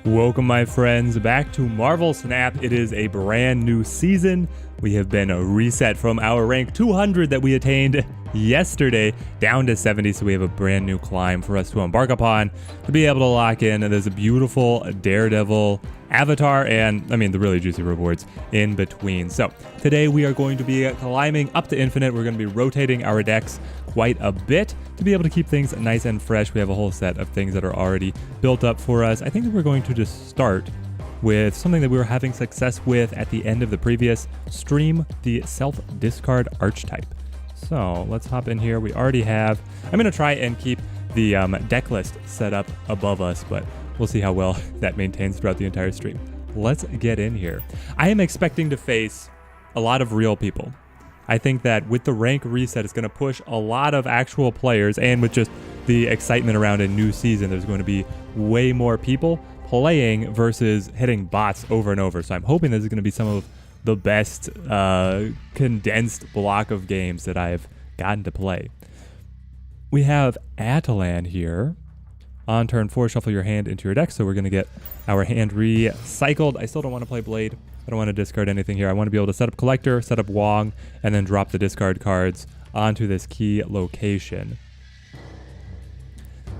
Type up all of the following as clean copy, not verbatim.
Welcome, my friends, back to Marvel Snap. It is a brand new season. We have been reset from our rank 200 that we attained yesterday down to 70, so we have a brand new climb for us to embark upon to be able to lock in. There's a beautiful Daredevil avatar and, the really juicy rewards in between. So today we are going to be climbing up to infinite. We're going to be rotating our decks quite a bit to be able to keep things nice and fresh. We have a whole set of things that are already built up for us. I think that we're going to just start with something that we were having success with at the end of the previous stream, the self-discard archetype. So let's hop in here. We already have, I'm going to try and keep the deck list set up above us, but we'll see how well that maintains throughout the entire stream. Let's get in here. I am expecting to face a lot of real people. I think that with the rank reset, it's going to push a lot of actual players, and with just the excitement around a new season, there's going to be way more people playing versus hitting bots over and over. So I'm hoping this is going to be some of the best condensed block of games that I've gotten to play. We have Atalan here. On turn 4, shuffle your hand into your deck. So we're going to get our hand recycled. I still don't want to play Blade. I don't want to discard anything here. I want to be able to set up Collector, set up Wong, and then drop the discard cards onto this key location.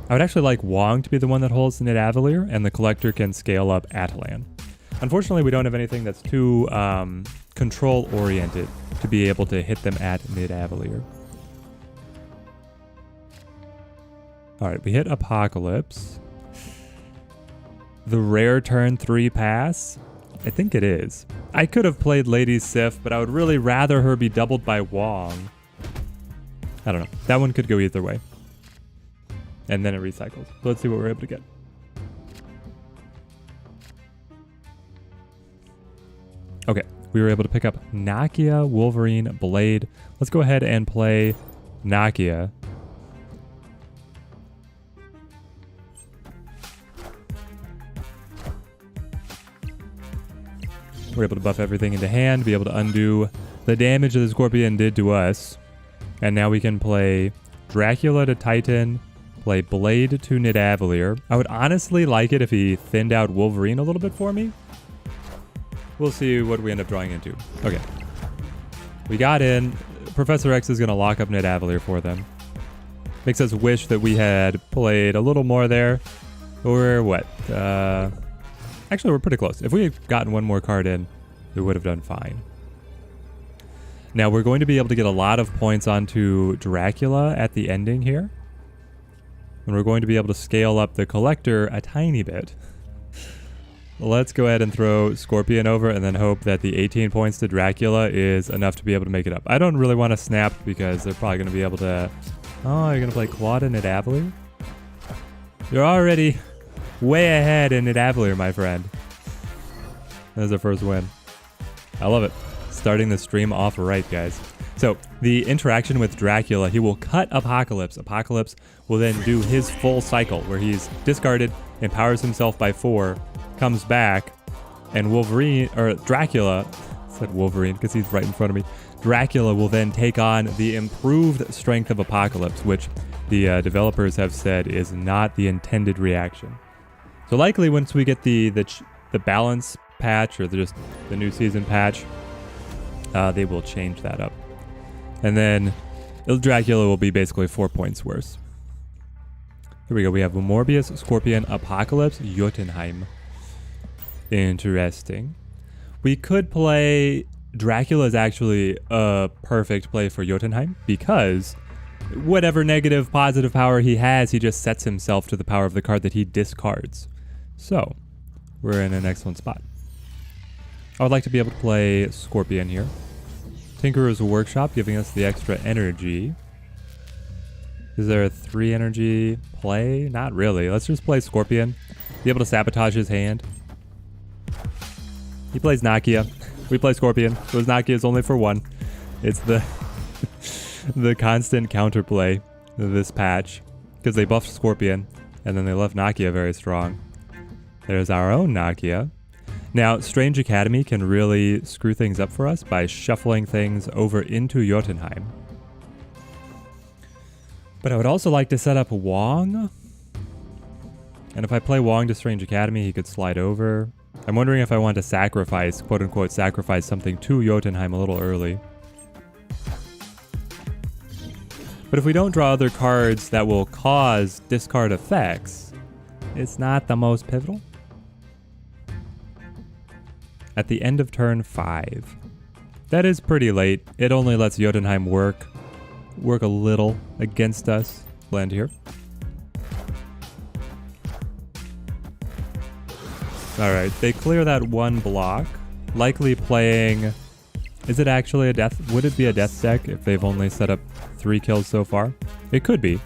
I would actually like Wong to be the one that holds Nidavellir, and the Collector can scale up Atalan. Unfortunately, we don't have anything that's too control-oriented to be able to hit them at Nidavellir. All right, we hit Apocalypse. The rare turn 3 pass? I think it is. I could have played Lady Sif, but I would really rather her be doubled by Wong. I don't know. That one could go either way. And then it recycles. So let's see what we're able to get. Okay, we were able to pick up Nakia, Wolverine, Blade. Let's go ahead and play Nakia. We're able to buff everything into hand, be able to undo the damage that the Scorpion did to us. And now we can play Dracula to Titan, play Blade to Nidavellir. I would honestly like it if he thinned out Wolverine a little bit for me. We'll see what we end up drawing into. Okay. We got in. Professor X is going to lock up Nidavellir for them. Makes us wish that we had played a little more there. Or what? Actually, we're pretty close. If we had gotten one more card in, we would have done fine. Now, we're going to be able to get a lot of points onto Dracula at the ending here. And we're going to be able to scale up the Collector a tiny bit. Let's go ahead and throw Scorpion over and then hope that the 18 points to Dracula is enough to be able to make it up. I don't really want to snap because they're probably going to be able to... Oh, you're going to play Claude and Nidavellir? You're already way ahead in Nidavellir, my friend. That's our first win. I love it. Starting the stream off right, guys. So, the interaction with Dracula, he will cut Apocalypse. Apocalypse will then do his full cycle where he's discarded, empowers himself by 4, comes back, and Wolverine, or Dracula, I said Wolverine because he's right in front of me. Dracula will then take on the improved strength of Apocalypse, which the developers have said is not the intended reaction. So likely once we get the balance patch or just the new season patch, they will change that up. And then Dracula will be basically 4 points worse. Here we go. We have Morbius, Scorpion, Apocalypse, Jotenheim. Interesting. We could play... Dracula is actually a perfect play for Jotunheim because whatever negative, positive power he has, he just sets himself to the power of the card that he discards. So, we're in an excellent spot. I would like to be able to play Scorpion here. Tinkerer's Workshop, giving us the extra energy. Is there a 3 energy play? Not really. Let's just play Scorpion. Be able to sabotage his hand. He plays Nakia. We play Scorpion. Those Nakia is only for 1. It's the the constant counterplay of this patch. Because they buffed Scorpion, and then they left Nakia very strong. There's our own Nakia. Now, Strange Academy can really screw things up for us by shuffling things over into Jotunheim. But I would also like to set up Wong And if I play Wong to Strange Academy, he could slide over. I'm wondering if I want to sacrifice, quote unquote, sacrifice something to Jotunheim a little early. But if we don't draw other cards that will cause discard effects, it's not the most pivotal. At the end of turn 5. That is pretty late. It only lets Jotunheim work a little against us. Land here. Alright, they clear that one block. Likely playing... Is it actually a death? Would it be a death deck if they've only set up 3 kills so far? It could be.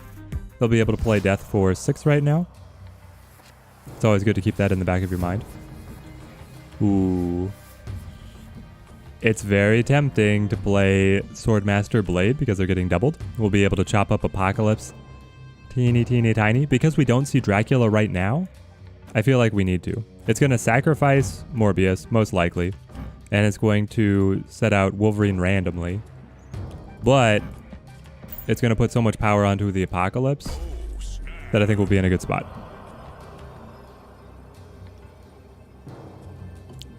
They'll be able to play death for 6 right now. It's always good to keep that in the back of your mind. Ooh. It's very tempting to play Swordmaster Blade because they're getting doubled. We'll be able to chop up Apocalypse teeny tiny. Because we don't see Dracula right now, I feel like we need to. It's going to sacrifice Morbius, most likely. And it's going to set out Wolverine randomly. But it's going to put so much power onto the Apocalypse that I think we'll be in a good spot.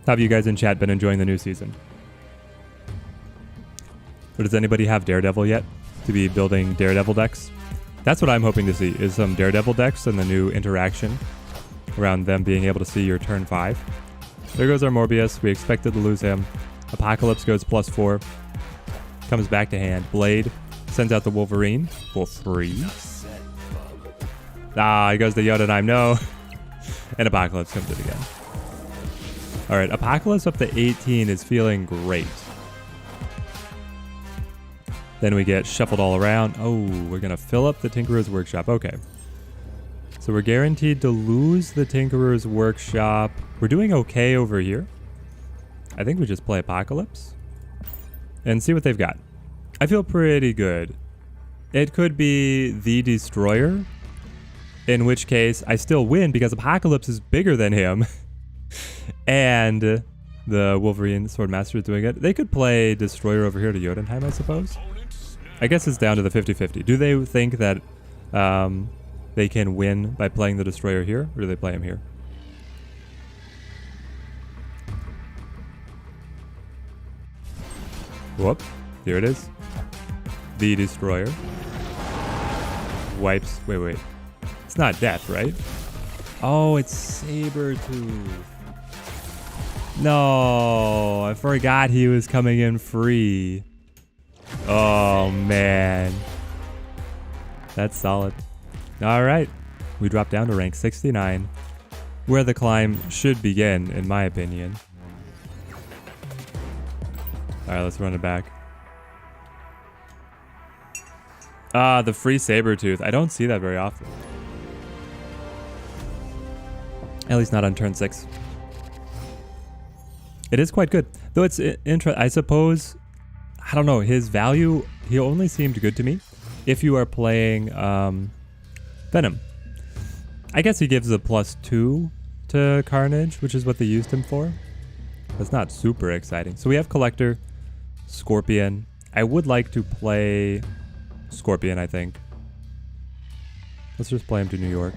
How have you guys in chat been enjoying the new season? But does anybody have Daredevil yet to be building Daredevil decks? That's what I'm hoping to see, is some Daredevil decks and the new interaction around them being able to see your turn 5. There goes our Morbius. We expected to lose him. Apocalypse goes +4. Comes back to hand. Blade sends out the Wolverine for free. Ah, he goes to Jotunheim. No. And Apocalypse comes in again. All right, Apocalypse up to 18 is feeling great. Then we get shuffled all around. Oh, we're going to fill up the Tinkerer's Workshop. Okay. So we're guaranteed to lose the Tinkerer's Workshop. We're doing okay over here. I think we just play Apocalypse and see what they've got. I feel pretty good. It could be the Destroyer, in which case I still win because Apocalypse is bigger than him. And the Wolverine Swordmaster is doing it. They could play Destroyer over here to Jotunheim, I suppose. I guess it's down to the 50-50. Do they think that they can win by playing the Destroyer here, or do they play him here? Whoop. Here it is. The Destroyer. Wipes. Wait. It's not death, right? Oh, it's Sabretooth. No, I forgot he was coming in free. Oh, man. That's solid. All right. We drop down to rank 69, where the climb should begin, in my opinion. All right, let's run it back. Ah, the free Sabretooth. I don't see that very often. At least not on turn 6. It is quite good. Though it's interesting. I suppose, I don't know, his value, he only seemed good to me if you are playing Venom. I guess he gives a +2 to Carnage, which is what they used him for. That's not super exciting. So we have Collector, Scorpion. I would like to play Scorpion, I think. Let's just play him to New York.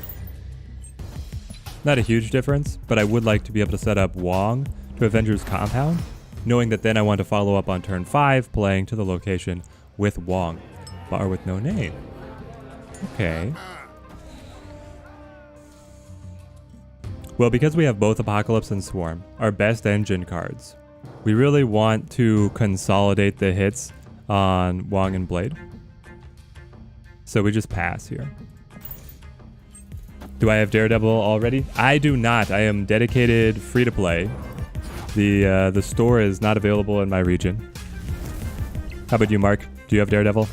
Not a huge difference, but I would like to be able to set up Wong to Avengers Compound, knowing that then I want to follow up on turn 5, playing to the location with Wong, or with no name. Okay. Well, because we have both Apocalypse and Swarm, our best engine cards, we really want to consolidate the hits on Wong and Blade. So we just pass here. Do I have Daredevil already? I do not. I am dedicated free to play. The store is not available in my region. How about you, Mark? Do you have Daredevil?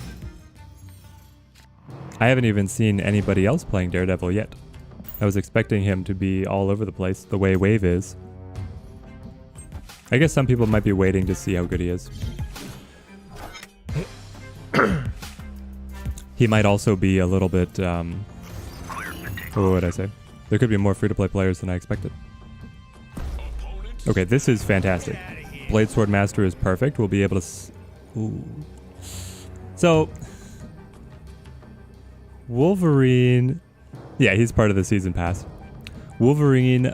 I haven't even seen anybody else playing Daredevil yet. I was expecting him to be all over the place, the way Wave is. I guess some people might be waiting to see how good he is. He might also be a little bit, what would I say? There could be more free-to-play players than I expected. Okay, this is fantastic. Blade Sword Master is perfect. We'll be able to... Ooh. So... Wolverine... Yeah, he's part of the season pass. Wolverine,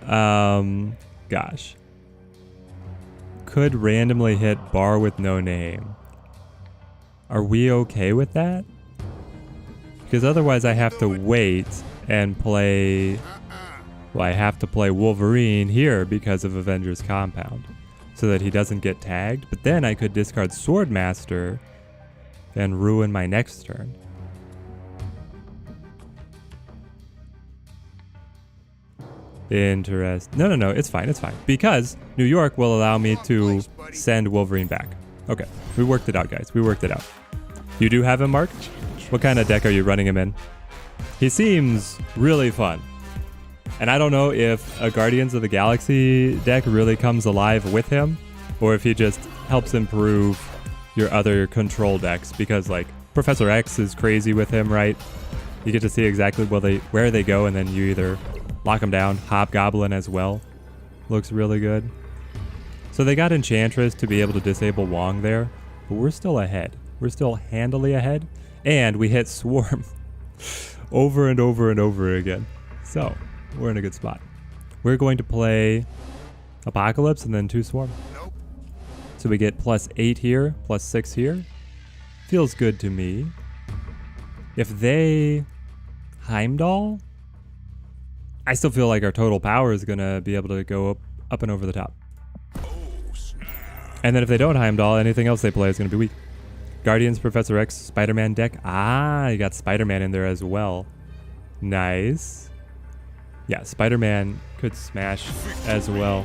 gosh. Could randomly hit bar with no name. Are we okay with that? Because otherwise I have to wait and play... Well, I have to play Wolverine here because of Avengers Compound. So that he doesn't get tagged. But then I could discard Swordmaster and ruin my next turn. Interest. No, it's fine, because New York will allow me to send Wolverine back. Okay, we worked it out, guys. We worked it out. You do have him, Mark? What kind of deck are you running him in? He seems really fun. And I don't know if a Guardians of the Galaxy deck really comes alive with him, or if he just helps improve your other control decks, because like Professor X is crazy with him, right? You get to see exactly where they go, and then you either lock them down. Hobgoblin as well. Looks really good. So they got Enchantress to be able to disable Wong there, but we're still ahead. We're still handily ahead, and we hit Swarm over and over and over again. So we're in a good spot. We're going to play Apocalypse and then 2 Swarm. So we get +8 here, +6 here. Feels good to me. If they Heimdall, I still feel like our total power is going to be able to go up and over the top. And then if they don't Heimdall, anything else they play is going to be weak. Guardians, Professor X, Spider-Man deck. Ah, you got Spider-Man in there as well. Nice. Yeah, Spider-Man could smash as well.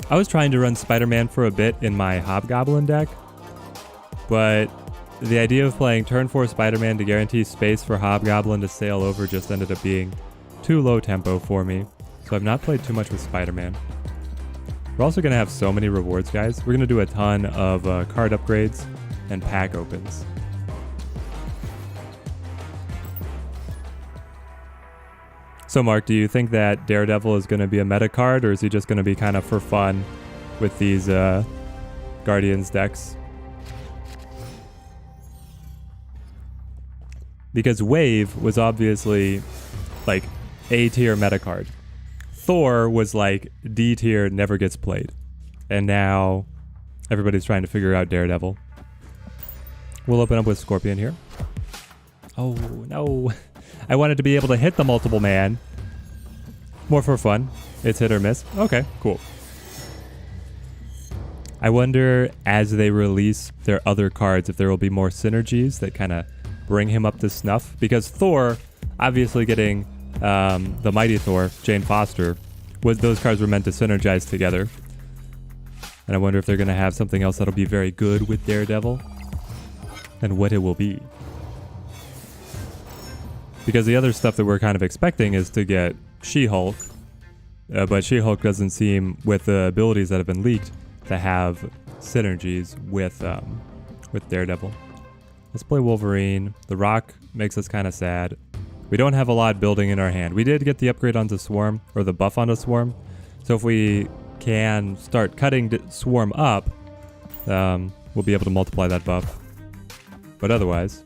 I was trying to run Spider-Man for a bit in my Hobgoblin deck, but the idea of playing turn 4 Spider-Man to guarantee space for Hobgoblin to sail over just ended up being too low tempo for me, so I've not played too much with Spider-Man. We're also going to have so many rewards, guys. We're going to do a ton of card upgrades and pack opens. So Mark, do you think that Daredevil is going to be a meta card, or is he just going to be kind of for fun with these Guardians decks? Because Wave was obviously like A tier meta card. Thor was like D tier, never gets played. And now everybody's trying to figure out Daredevil. We'll open up with Scorpion here. Oh no. I wanted to be able to hit the multiple man. More for fun. It's hit or miss. Okay, cool. I wonder as they release their other cards if there will be more synergies that kind of bring him up to snuff. Because Thor, obviously getting the Mighty Thor, Jane Foster, those cards were meant to synergize together. And I wonder if they're going to have something else that'll be very good with Daredevil. And what it will be. Because the other stuff that we're kind of expecting is to get She-Hulk. But She-Hulk doesn't seem, with the abilities that have been leaked, to have synergies with Daredevil. Let's play Wolverine. The Rock makes us kind of sad. We don't have a lot building in our hand. We did get the upgrade onto Swarm, or the buff onto Swarm. So if we can start cutting Swarm up, we'll be able to multiply that buff. But otherwise,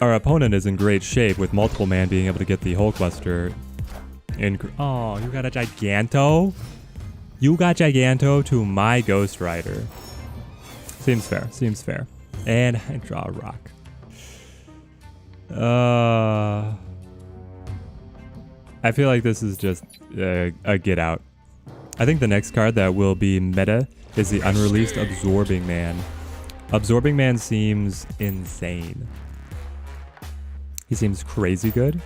our opponent is in great shape with multiple man being able to get the Hulkbuster. Oh, you got a Giganto? You got Giganto to my Ghost Rider. Seems fair, seems fair. And I draw a rock. I feel like this is just a get out. I think the next card that will be meta is the unreleased Absorbing Man. Absorbing Man seems insane. He seems crazy good.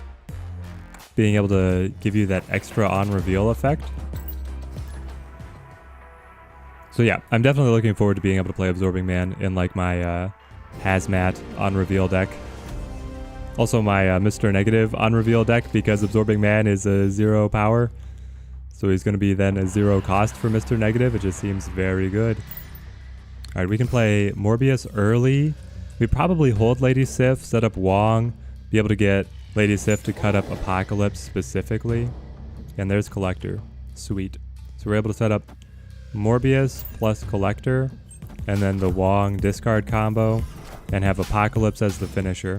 Being able to give you that extra on reveal effect. So yeah, I'm definitely looking forward to being able to play Absorbing Man in like my Hazmat on reveal deck. Also my Mr. Negative on reveal deck, because Absorbing Man is a 0 power. So he's going to be then a 0 cost for Mr. Negative. It just seems very good. Alright, we can play Morbius early. We probably hold Lady Sif, set up Wong, be able to get Lady Sif to cut up Apocalypse specifically. And there's Collector. Sweet. So we're able to set up Morbius plus Collector, and then the Wong discard combo, and have Apocalypse as the finisher.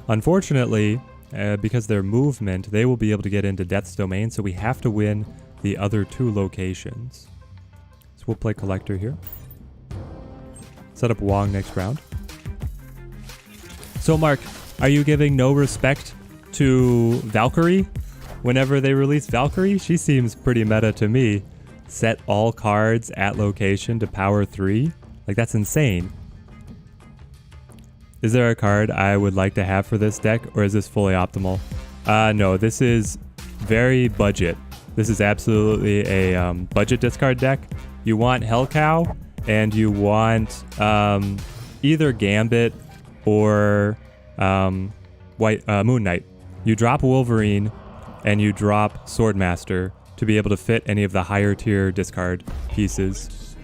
Unfortunately, because their movement, they will be able to get into Death's Domain, so we have to win the other 2 locations. So we'll play Collector here. Set up Wong next round. So Mark, are you giving no respect to Valkyrie whenever they release Valkyrie? She seems pretty meta to me. Set all cards at location to power 3. Like, that's insane. Is there a card I would like to have for this deck, or is this fully optimal? No, this is very budget. This is absolutely a budget discard deck. You want Hellcow, and you want either Gambit or Moon Knight. You drop Wolverine, and you drop Swordmaster to be able to fit any of the higher tier discard pieces.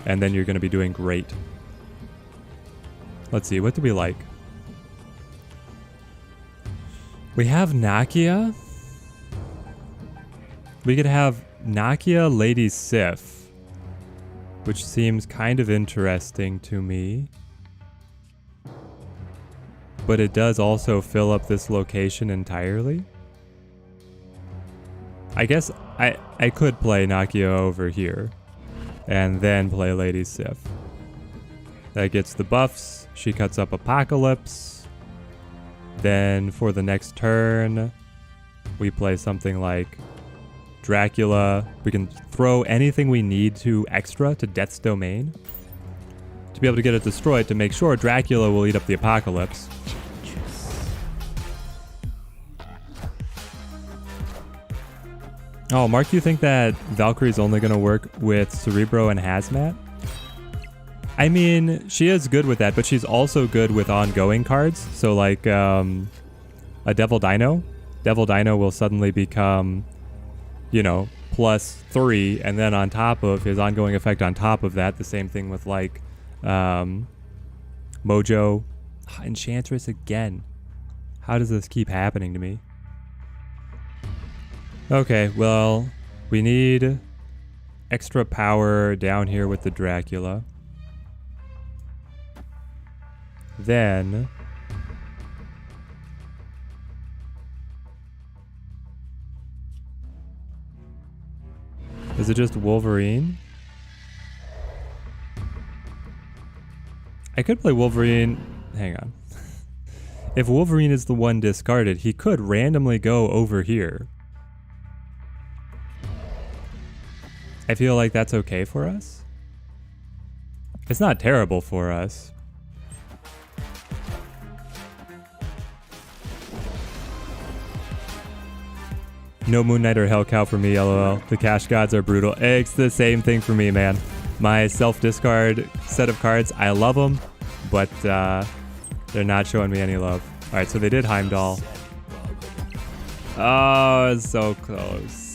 And then you're going to be doing great. Let's see, what do we like? We have Nakia. We could have Nakia Lady Sif, which seems kind of interesting to me. But it does also fill up this location entirely. I guess I could play Nakia over here and then play Lady Sif. That gets the buffs. She cuts up Apocalypse. Then for the next turn, we play something like Dracula. We can throw anything we need to extra to Death's Domain to be able to get it destroyed to make sure Dracula will eat up the Apocalypse. Oh, Mark, you think that Valkyrie's only going to work with Cerebro and Hazmat? I mean, she is good with that, but she's also good with ongoing cards. So like a Devil Dino. Devil Dino will suddenly become, you know, +3, and then on top of his ongoing effect on top of that, the same thing with like Mojo. Enchantress again. How does this keep happening to me? Okay, well, we need extra power down here with the Dracula. Then is it just Wolverine? I could play Wolverine. Hang on. If Wolverine is the one discarded, he could randomly go over here. I feel like that's okay for us. It's not terrible for us. No Moon Knight or Hellcow for me, lol. The cash gods are brutal. It's the same thing for me, man. My self-discard set of cards, I love them, but they're not showing me any love. All right, so they did Heimdall. Oh, it's so close.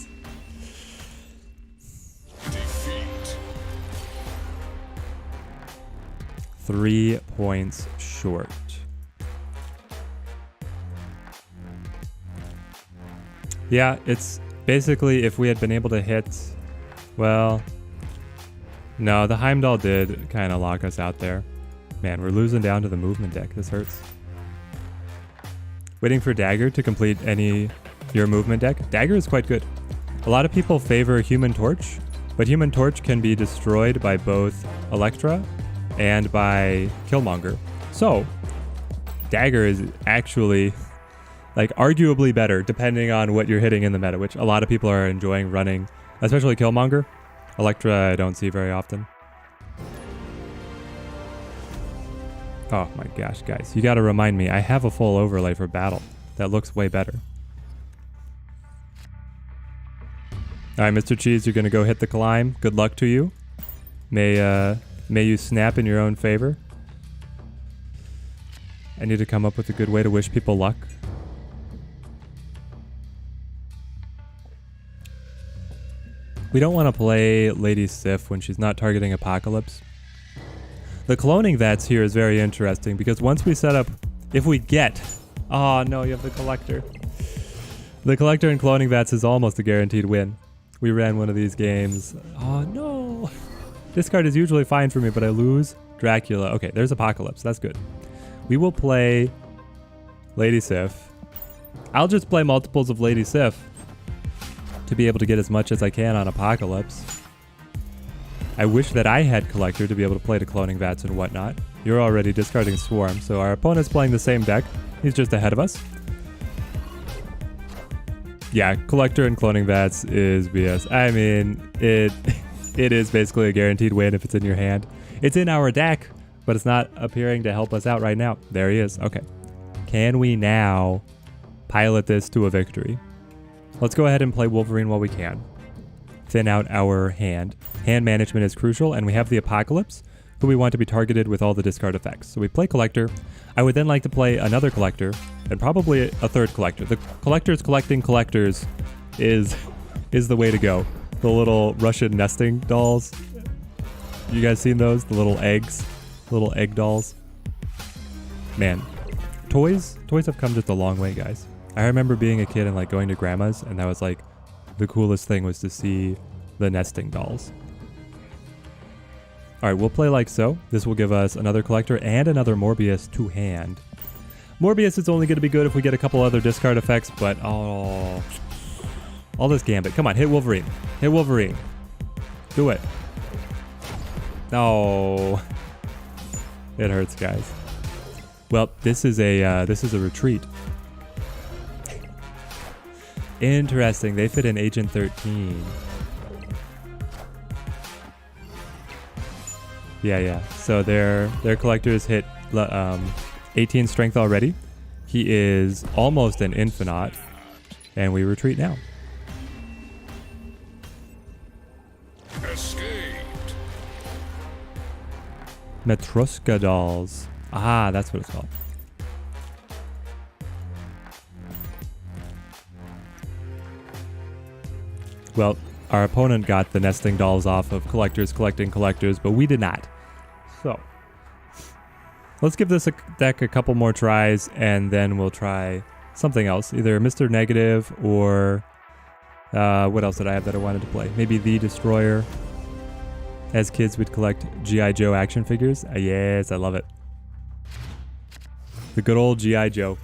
3 points short. Yeah, it's basically if we had been able to hit, well, no, the Heimdall did kind of lock us out there. Man, we're losing down to the movement deck. This hurts. Waiting for Dagger to complete your movement deck. Dagger is quite good. A lot of people favor Human Torch, but Human Torch can be destroyed by both Elektra and by Killmonger. So, Dagger is actually, like, arguably better depending on what you're hitting in the meta, which a lot of people are enjoying running, especially Killmonger. Elektra I don't see very often. Oh my gosh, guys. You gotta remind me, I have a full overlay for battle. That looks way better. Alright, Mr. Cheese, you're gonna go hit the climb. Good luck to you. May you snap in your own favor. I need to come up with a good way to wish people luck. We don't want to play Lady Sif when she's not targeting Apocalypse. The cloning vats here is very interesting because once we set up, if we get, oh no, you have the Collector. The Collector and cloning vats is almost a guaranteed win. We ran one of these games. Oh no. This card is usually fine for me, but I lose Dracula. Okay, there's Apocalypse. That's good. We will play Lady Sif. I'll just play multiples of Lady Sif to be able to get as much as I can on Apocalypse. I wish that I had Collector to be able to play the Cloning Vats and whatnot. You're already discarding Swarm, so our opponent's playing the same deck. He's just ahead of us. Yeah, Collector and Cloning Vats is BS. I mean, it is basically a guaranteed win if it's in your hand. It's in our deck, but it's not appearing to help us out right now. There he is. Okay. Can we now pilot this to a victory? Let's go ahead and play Wolverine while we can. Thin out our hand. Hand management is crucial, and we have the Apocalypse, who we want to be targeted with all the discard effects. So we play Collector. I would then like to play another Collector, and probably a third Collector. The Collectors collecting Collectors is the way to go. The little Russian nesting dolls. You guys seen those? The little eggs? Little egg dolls. Man, toys have come just a long way, guys. I remember being a kid and like going to grandma's, and that was like the coolest thing was to see the nesting dolls. All right, we'll play like so. This will give us another Collector and another Morbius to hand. Morbius is only going to be good if we get a couple other discard effects, but all this Gambit. Come on, hit Wolverine. Hit Wolverine. Do it. No. It hurts, guys. Well, this is a retreat. Interesting. They fit in Agent 13. Yeah. So their Collectors hit 18 strength already. He is almost an Infinite, and we retreat now. Escaped. Matryoshka dolls. Ah, that's what it's called. Well, our opponent got the nesting dolls off of Collectors collecting Collectors, but we did not. So, let's give this deck a couple more tries, and then we'll try something else. Either Mr. Negative or... what else did I have that I wanted to play? Maybe The Destroyer. As kids, we'd collect G.I. Joe action figures. Yes, I love it. The good old G.I. Joe.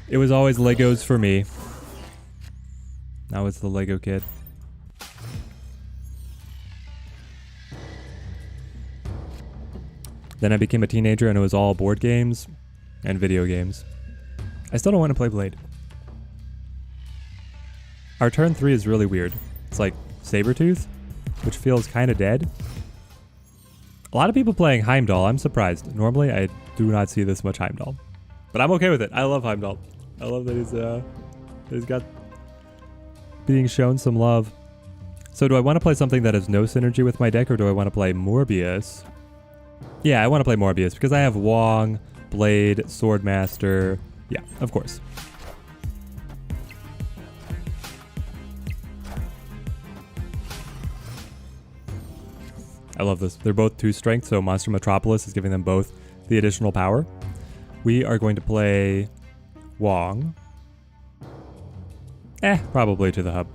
It was always Legos for me. Now it's the Lego kid. Then I became a teenager and it was all board games and video games. I still don't want to play Blade. Our turn 3 is really weird. It's like Sabretooth, which feels kind of dead. A lot of people playing Heimdall. I'm surprised. Normally I do not see this much Heimdall. But I'm okay with it. I love Heimdall. I love that he's got being shown some love. So do I want to play something that has no synergy with my deck, or do I want to play Morbius? Yeah, I want to play Morbius because I have Wong, Blade, Swordmaster. Yeah, of course. I love this. They're both 2 strength, so Monster Metropolis is giving them both the additional power. We are going to play Wong. Probably to the hub.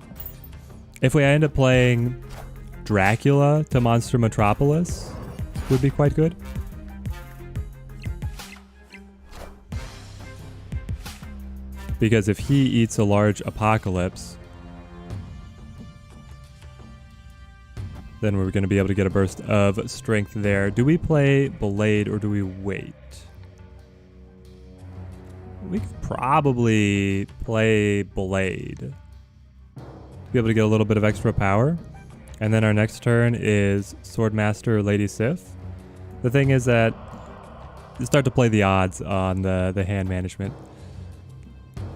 If we end up playing Dracula to Monster Metropolis, would be quite good. Because if he eats a large Apocalypse, then we're going to be able to get a burst of strength there. Do we play Blade or do we wait? We could probably play Blade. Be able to get a little bit of extra power. And then our next turn is Swordmaster Lady Sif. The thing is that you start to play the odds on the hand management.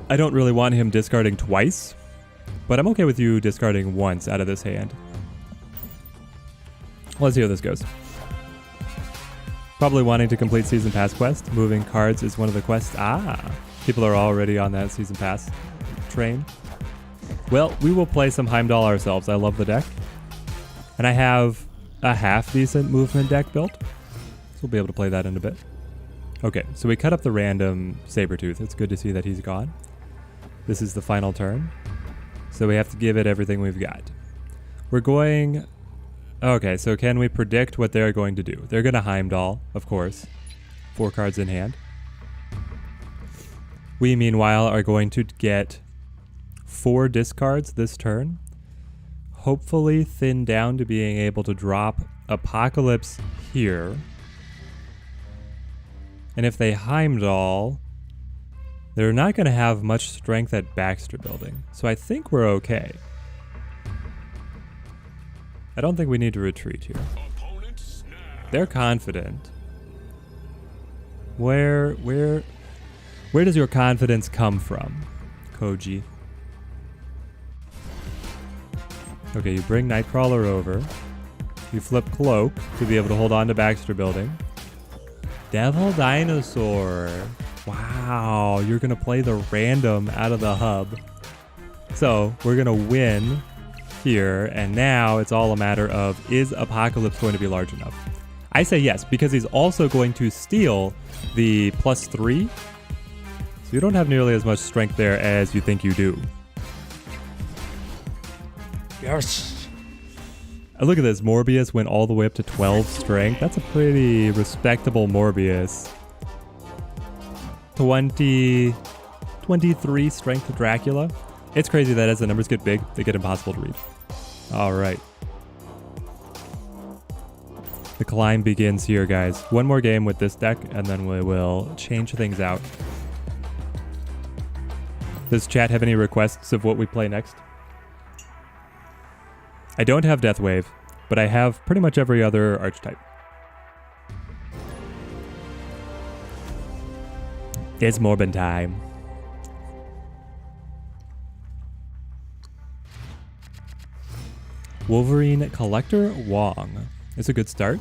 I don't really want him discarding twice, but I'm okay with you discarding once out of this hand. Let's see how this goes. Probably wanting to complete Season Pass quest. Moving cards is one of the quests. People are already on that Season Pass train. Well, we will play some Heimdall ourselves. I love the deck. And I have a half-decent movement deck built. So we'll be able to play that in a bit. Okay, so we cut up the random Sabretooth. It's good to see that he's gone. This is the final turn. So we have to give it everything we've got. We're going... Okay, so can we predict what they're going to do? They're going to Heimdall, of course. 4 cards in hand. We, meanwhile, are going to get 4 discards this turn. Hopefully thin down to being able to drop Apocalypse here. And if they Heimdall, they're not going to have much strength at Baxter Building. So I think we're okay. I don't think we need to retreat here. They're confident. Where does your confidence come from, Koji? Okay, you bring Nightcrawler over. You flip Cloak to be able to hold on to Baxter Building. Devil Dinosaur. Wow, you're going to play the random out of the hub. So, we're going to win here, and now it's all a matter of, is Apocalypse going to be large enough? I say yes, because he's also going to steal the +3. So you don't have nearly as much strength there as you think you do. Yes. Look at this. Morbius went all the way up to 12 strength. That's a pretty respectable Morbius. 23 strength to Dracula. It's crazy that as the numbers get big, they get impossible to read. All right. The climb begins here, guys. One more game with this deck, and then we will change things out. Does chat have any requests of what we play next? I don't have Deathwave, but I have pretty much every other archetype. It's Morbin time. Wolverine Collector Wong. It's a good start.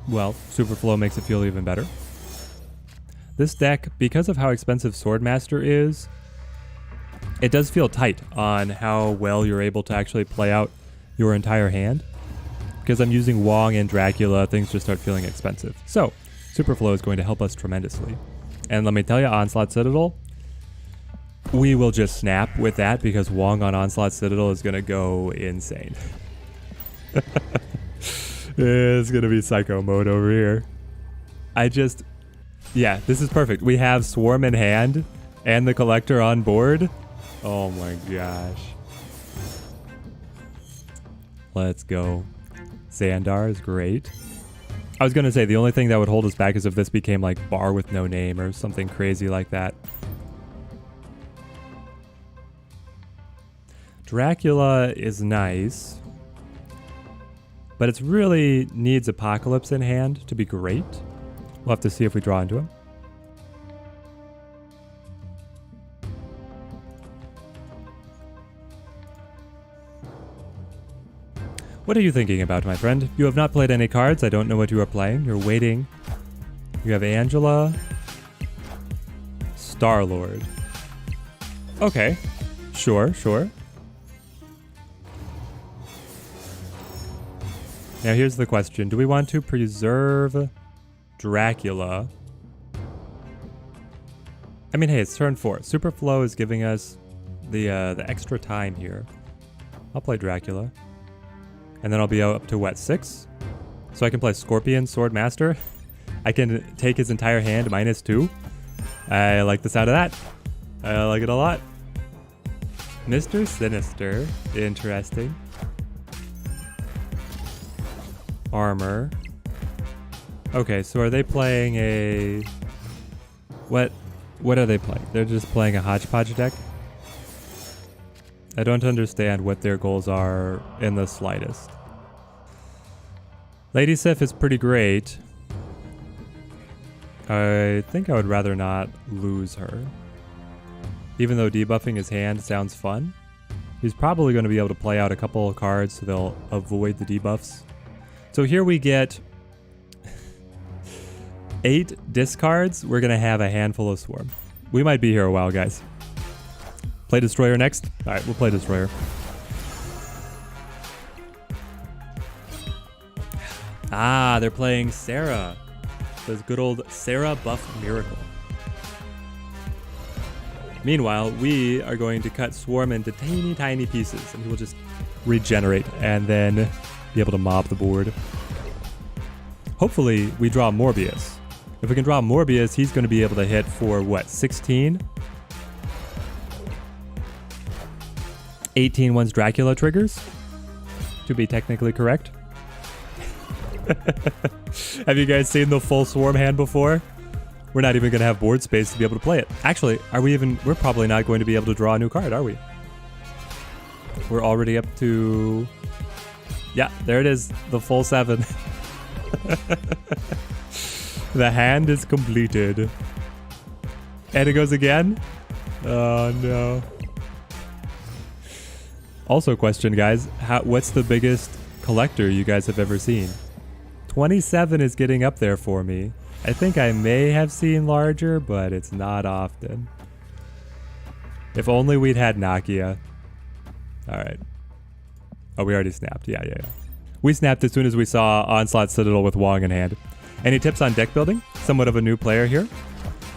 Well, Superflow makes it feel even better. This deck, because of how expensive Swordmaster is, it does feel tight on how well you're able to actually play out your entire hand. Because I'm using Wong and Dracula, things just start feeling expensive. So, Superflow is going to help us tremendously. And let me tell you, Onslaught Citadel, we will just snap with that because Wong on Onslaught Citadel is going to go insane. It's going to be psycho mode over here. Yeah, this is perfect. We have Swarm in hand and the Collector on board. Oh my gosh. Let's go. Xandar is great. I was going to say the only thing that would hold us back is if this became like Bar with no name or something crazy like that. Dracula is nice, but it really needs Apocalypse in hand to be great. We'll have to see if we draw into him. What are you thinking about, my friend? You have not played any cards. I don't know what you are playing. You're waiting. You have Angela. Star-Lord. Okay. Sure. Now here's the question. Do we want to preserve Dracula? I mean, hey, it's turn 4. Superflow is giving us the extra time here. I'll play Dracula. And then I'll be up to, what, 6? So I can play Scorpion, Swordmaster. I can take his entire hand -2. I like the sound of that. I like it a lot. Mr. Sinister. Interesting. Armor. Okay, so are they playing a... What are they playing? They're just playing a hodgepodge deck? I don't understand what their goals are in the slightest. Lady Sif is pretty great. I think I would rather not lose her. Even though debuffing his hand sounds fun, he's probably going to be able to play out a couple of cards so they'll avoid the debuffs. So here we get 8 discards. We're going to have a handful of Swarm. We might be here a while, guys. Play Destroyer next? Alright, we'll play Destroyer. Ah, they're playing Sarah. This good old Sarah buff miracle. Meanwhile, we are going to cut Swarm into teeny tiny pieces, and he will just regenerate and then be able to mob the board. Hopefully, we draw Morbius. If we can draw Morbius, he's going to be able to hit for, what, 16? 18 once Dracula triggers, to be technically correct. Have you guys seen the full Swarm hand before? We're not even going to have board space to be able to play it. Actually, we're probably not going to be able to draw a new card, are we? We're already up to... Yeah, there it is, the full 7. The hand is completed. And it goes again? Oh no. Also question, guys, what's the biggest collector you guys have ever seen? 27 is getting up there for me. I think I may have seen larger, but it's not often. If only we'd had Nakia. Alright. Oh, we already snapped. Yeah. We snapped as soon as we saw Onslaught Citadel with Wong in hand. Any tips on deck building? Somewhat of a new player here.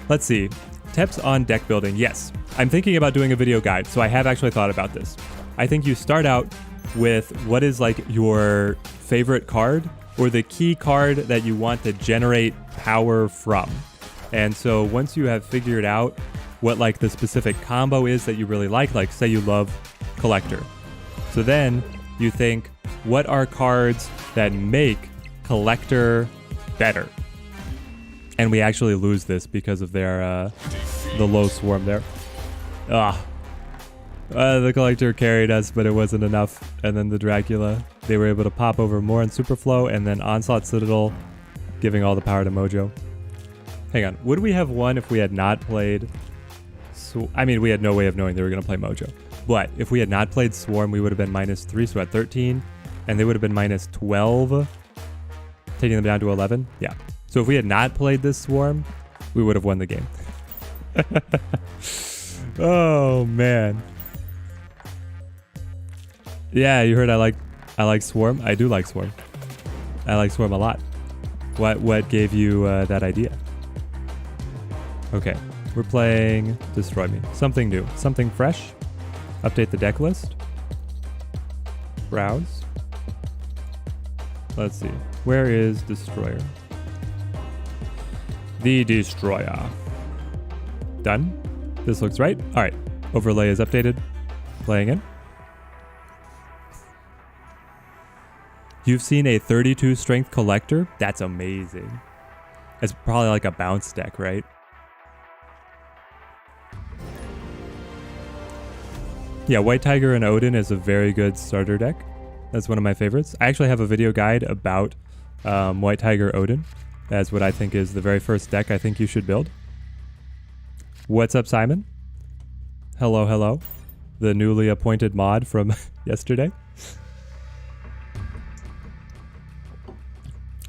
Let's see. Tips on deck building. Yes. I'm thinking about doing a video guide, so I have actually thought about this. I think you start out with what is like your favorite card or the key card that you want to generate power from. And so once you have figured out what like the specific combo is that you really like say you love Collector. So then you think, what are cards that make Collector better? And we actually lose this because of their the low swarm there. The Collector carried us, but it wasn't enough. And then the Dracula, they were able to pop over more in Superflow, and then Onslaught Citadel giving all the power to Mojo. Hang on, would we have won if we had not played... I mean, we had no way of knowing they were going to play Mojo. But if we had not played Swarm, we would have been -3, so at 13. And they would have been -12, taking them down to 11. Yeah. So if we had not played this Swarm, we would have won the game. Oh, man. Yeah, you heard I like Swarm. I do like Swarm. I like Swarm a lot. What gave you that idea? Okay, we're playing Destroy Me. Something new, something fresh. Update the deck list. Browse. Let's see. Where is Destroyer? The Destroyer. Done. This looks right. All right. Overlay is updated. Playing in. You've seen a 32 strength Collector? That's amazing. It's probably like a bounce deck, right? Yeah, White Tiger and Odin is a very good starter deck. That's one of my favorites. I actually have a video guide about White Tiger Odin as what I think is the very first deck I think you should build. What's up, Simon? Hello, hello. The newly appointed mod from yesterday.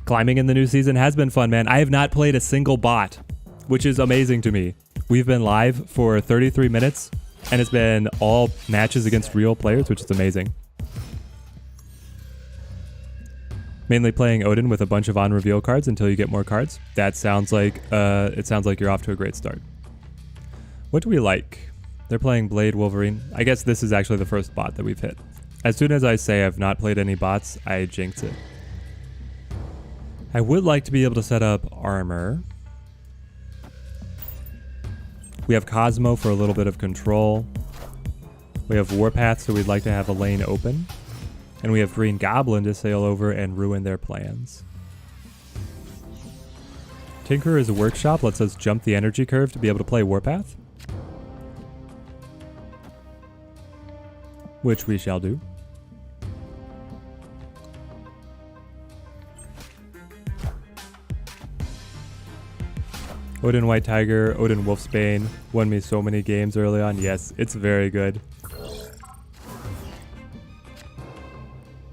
Climbing in the new season has been fun, man. I have not played a single bot, which is amazing to me. We've been live for 33 minutes, and it's been all matches against real players, which is amazing. Mainly playing Odin with a bunch of on-reveal cards until you get more cards. That sounds like, it sounds like you're off to a great start. What do we like? They're playing Blade Wolverine. I guess this is actually the first bot that we've hit. As soon as I say I've not played any bots, I jinx it. I would like to be able to set up armor. We have Cosmo for a little bit of control. We have Warpath, so we'd like to have a lane open. And we have Green Goblin to sail over and ruin their plans. Tinkerer's Workshop lets us jump the energy curve to be able to play Warpath. Which we shall do. Odin White Tiger, Odin Wolfsbane, won me so many games early on. Yes, it's very good.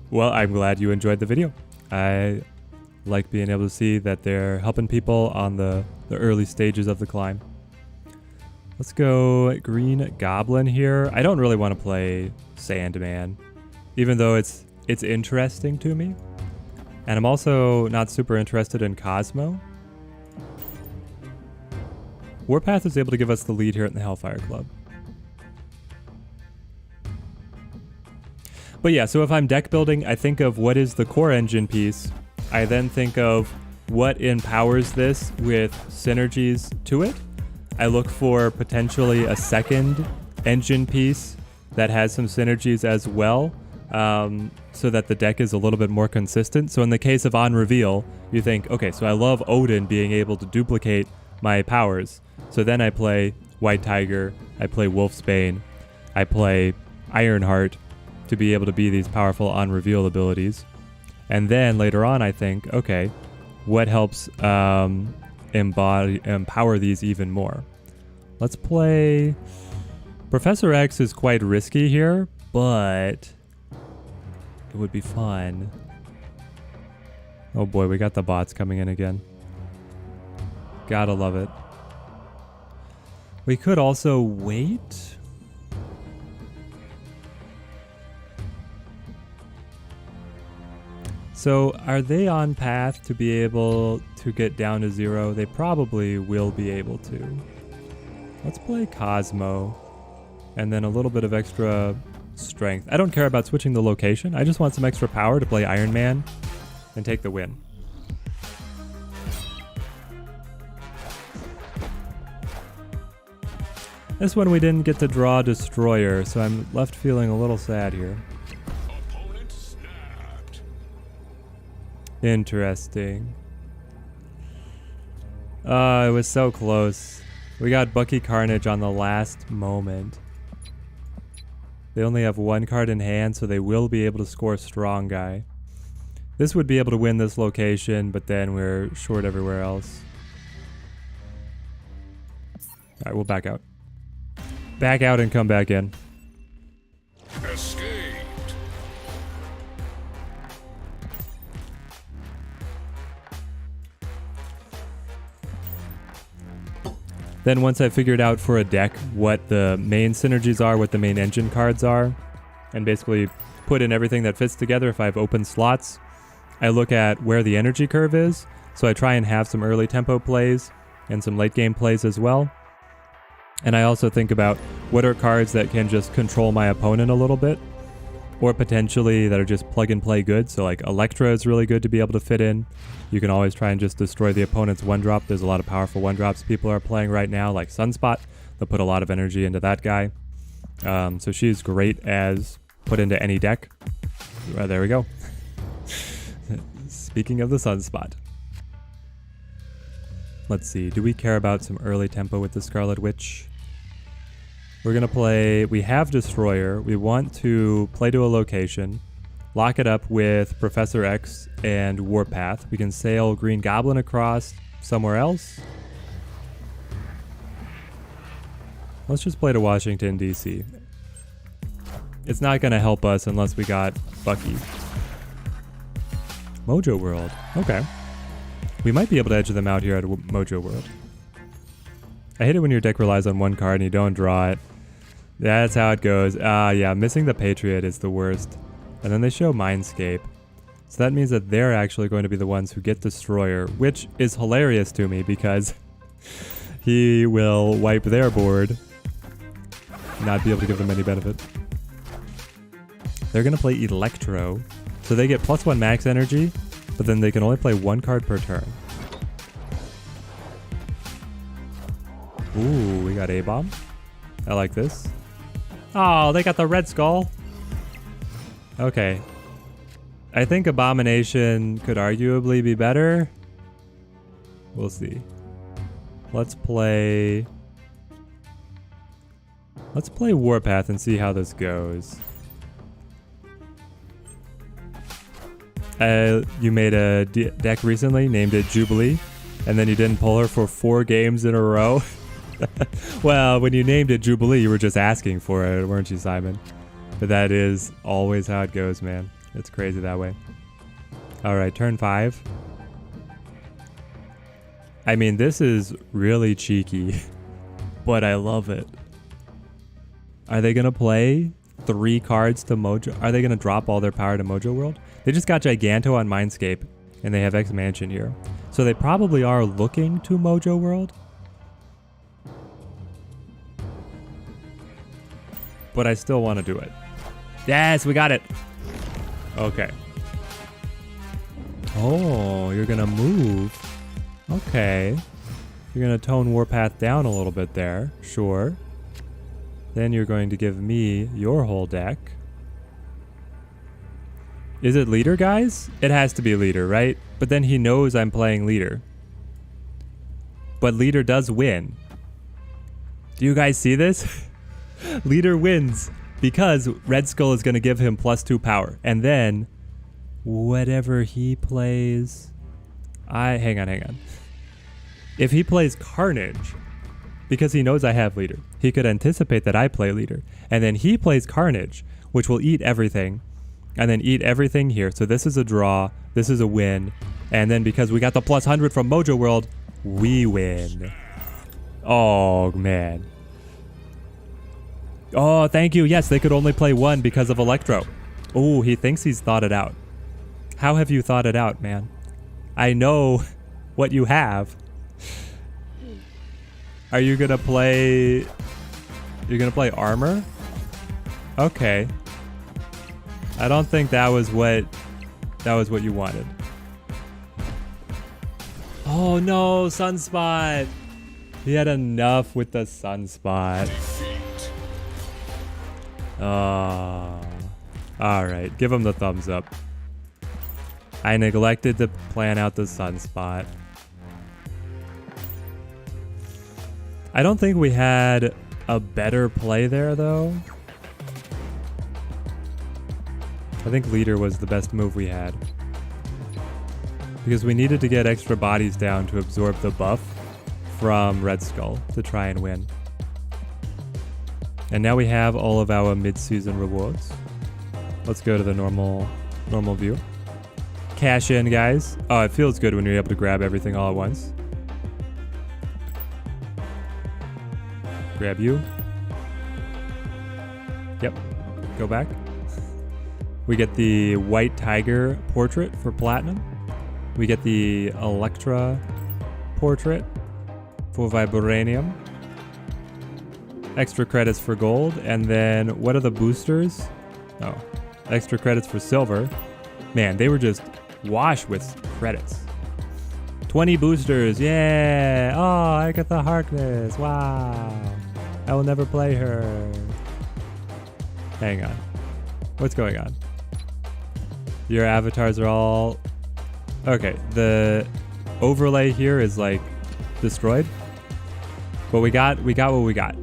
Well, I'm glad you enjoyed the video. I like being able to see that they're helping people on the early stages of the climb. Let's go Green Goblin here. I don't really want to play Sandman, even though it's interesting to me. And I'm also not super interested in Cosmo. Warpath is able to give us the lead here at the Hellfire Club. But yeah, so if I'm deck building, I think of what is the core engine piece. I then think of what empowers this with synergies to it. I look for potentially a second engine piece that has some synergies as well, so that the deck is a little bit more consistent. So in the case of on reveal, you think, okay, so I love Odin being able to duplicate my powers. So then I play White Tiger, I play Wolfsbane, I play Ironheart to be able to be these powerful on reveal abilities. And then later on I think, okay, what helps empower these even more? Let's play... Professor X is quite risky here, but it would be fun. Oh boy, we got the bots coming in again. Gotta love it. We could also wait. So are they on path to be able to get down to 0? They probably will be able to. Let's play Cosmo. And then a little bit of extra strength. I don't care about switching the location. I just want some extra power to play Iron Man and take the win. This one we didn't get to draw Destroyer, so I'm left feeling a little sad here. Opponent snapped. Interesting. It was so close. We got Bucky Carnage on the last moment. They only have one card in hand, so they will be able to score Strong Guy. This would be able to win this location, but then we're short everywhere else. Alright, we'll back out. Back out and come back in. Escaped. Then once I figured out for a deck what the main synergies are, what the main engine cards are, and basically put in everything that fits together if I have open slots, I look at where the energy curve is. So I try and have some early tempo plays and some late game plays as well. And I also think about what are cards that can just control my opponent a little bit, or potentially that are just plug and play good. So like Electra is really good to be able to fit in. You can always try and just destroy the opponent's one drop. There's a lot of powerful one drops people are playing right now, like Sunspot. They'll put a lot of energy into that guy. So she's great as put into any deck. There we go. Speaking of the Sunspot. Let's see, do we care about some early tempo with the Scarlet Witch? We're gonna play, we have Destroyer. We want to play to a location, lock it up with Professor X and Warpath. We can sail Green Goblin across somewhere else. Let's just play to Washington, D.C. It's not gonna help us unless we got Bucky. Mojo World, okay. We might be able to edge them out here at Mojo World. I hate it when your deck relies on one card and you don't draw it. That's how it goes. Yeah, missing the Patriot is the worst. And then they show Mindscape. So that means that they're actually going to be the ones who get Destroyer, which is hilarious to me because he will wipe their board, not be able to give them any benefit. They're going to play Electro, so they get +1 max energy, but then they can only play one card per turn. Ooh, we got A-Bomb. I like this. Oh, they got the Red Skull. Okay. I think Abomination could arguably be better. We'll see. Let's play Warpath and see how this goes. You made a deck recently, named it Jubilee, and then you didn't pull her for 4 games in a row. Well, when you named it Jubilee, you were just asking for it, weren't you, Simon? But that is always how it goes, man. It's crazy that way. Alright, turn 5. I mean, this is really cheeky, but I love it. Are they going to play 3 cards to Mojo? Are they going to drop all their power to Mojo World? They just got Giganto on Mindscape, and they have X-Mansion here. So they probably are looking to Mojo World. But I still want to do it. Yes, we got it. Okay. Oh, you're going to move. Okay. You're going to tone Warpath down a little bit there. Sure. Then you're going to give me your whole deck. Is it leader, guys? It has to be leader, right? But then he knows I'm playing leader. But leader does win. Do you guys see this? Leader wins because Red Skull is going to give him +2 power. And then whatever he plays... Hang on. If he plays Carnage, because he knows I have leader, he could anticipate that I play leader. And then he plays Carnage, which will eat everything. And then eat everything here. So this is a draw. This is a win. And then because we got the +100 from Mojo World, we win. Oh, man. Oh, thank you. Yes, they could only play one because of Electro. Oh, he thinks he's thought it out. How have you thought it out, man? I know what you have. Are you gonna play... You're gonna play armor? Okay. I don't think that was what you wanted. Oh no, Sunspot! He had enough with the Sunspot. Alright, give him the thumbs up. I neglected to plan out the Sunspot. I don't think we had a better play there though. I think leader was the best move we had. Because we needed to get extra bodies down to absorb the buff from Red Skull to try and win. And now we have all of our mid-season rewards. Let's go to the normal view. Cash in, guys. Oh, it feels good when you're able to grab everything all at once. Grab you. Yep. Go back. We get the White Tiger portrait for platinum. We get the Electra portrait for vibranium. Extra credits for gold. And then what are the boosters? Oh, extra credits for silver. Man, they were just washed with credits. 20 boosters. Yeah. Oh, Agatha Harkness. Wow. I will never play her. Hang on. What's going on? Your avatars are all... Okay, the overlay here is like destroyed. But we got what we got.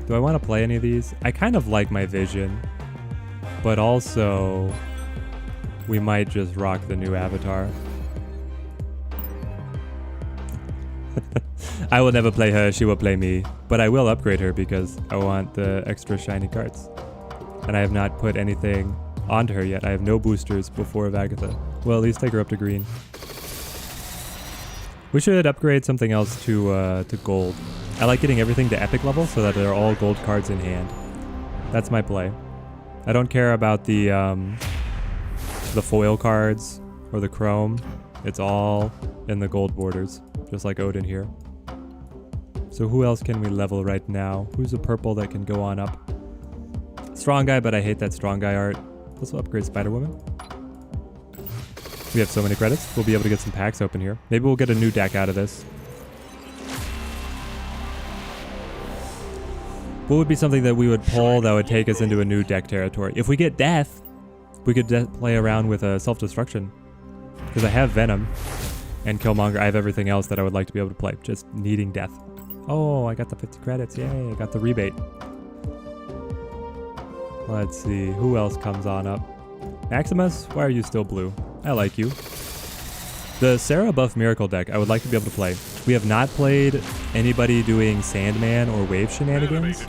Do I want to play any of these? I kind of like my vision. But also, we might just rock the new avatar. I will never play her, she will play me. But I will upgrade her because I want the extra shiny cards. And I have not put anything onto her yet. I have no boosters before of Agatha. Well, at least take her up to green. We should upgrade something else to gold. I like getting everything to epic level so that they're all gold cards in hand. That's my play. I don't care about the foil cards or the chrome. It's all in the gold borders, just like Odin here. So who else can we level right now? Who's a purple that can go on up? Strong guy, but I hate that strong guy art. Let's upgrade Spider-Woman. We have so many credits. We'll be able to get some packs open here. Maybe we'll get a new deck out of this. What would be something that we would pull that would take us into a new deck territory? If we get Death, we could play around with a Self-Destruction. Because I have Venom and Killmonger. I have everything else that I would like to be able to play. Just needing Death. Oh, I got the 50 credits. Yay, I got the rebate. Let's see. Who else comes on up? Maximus? Why are you still blue? I like you. The Sarah buff Miracle deck I would like to be able to play. We have not played anybody doing Sandman or Wave shenanigans.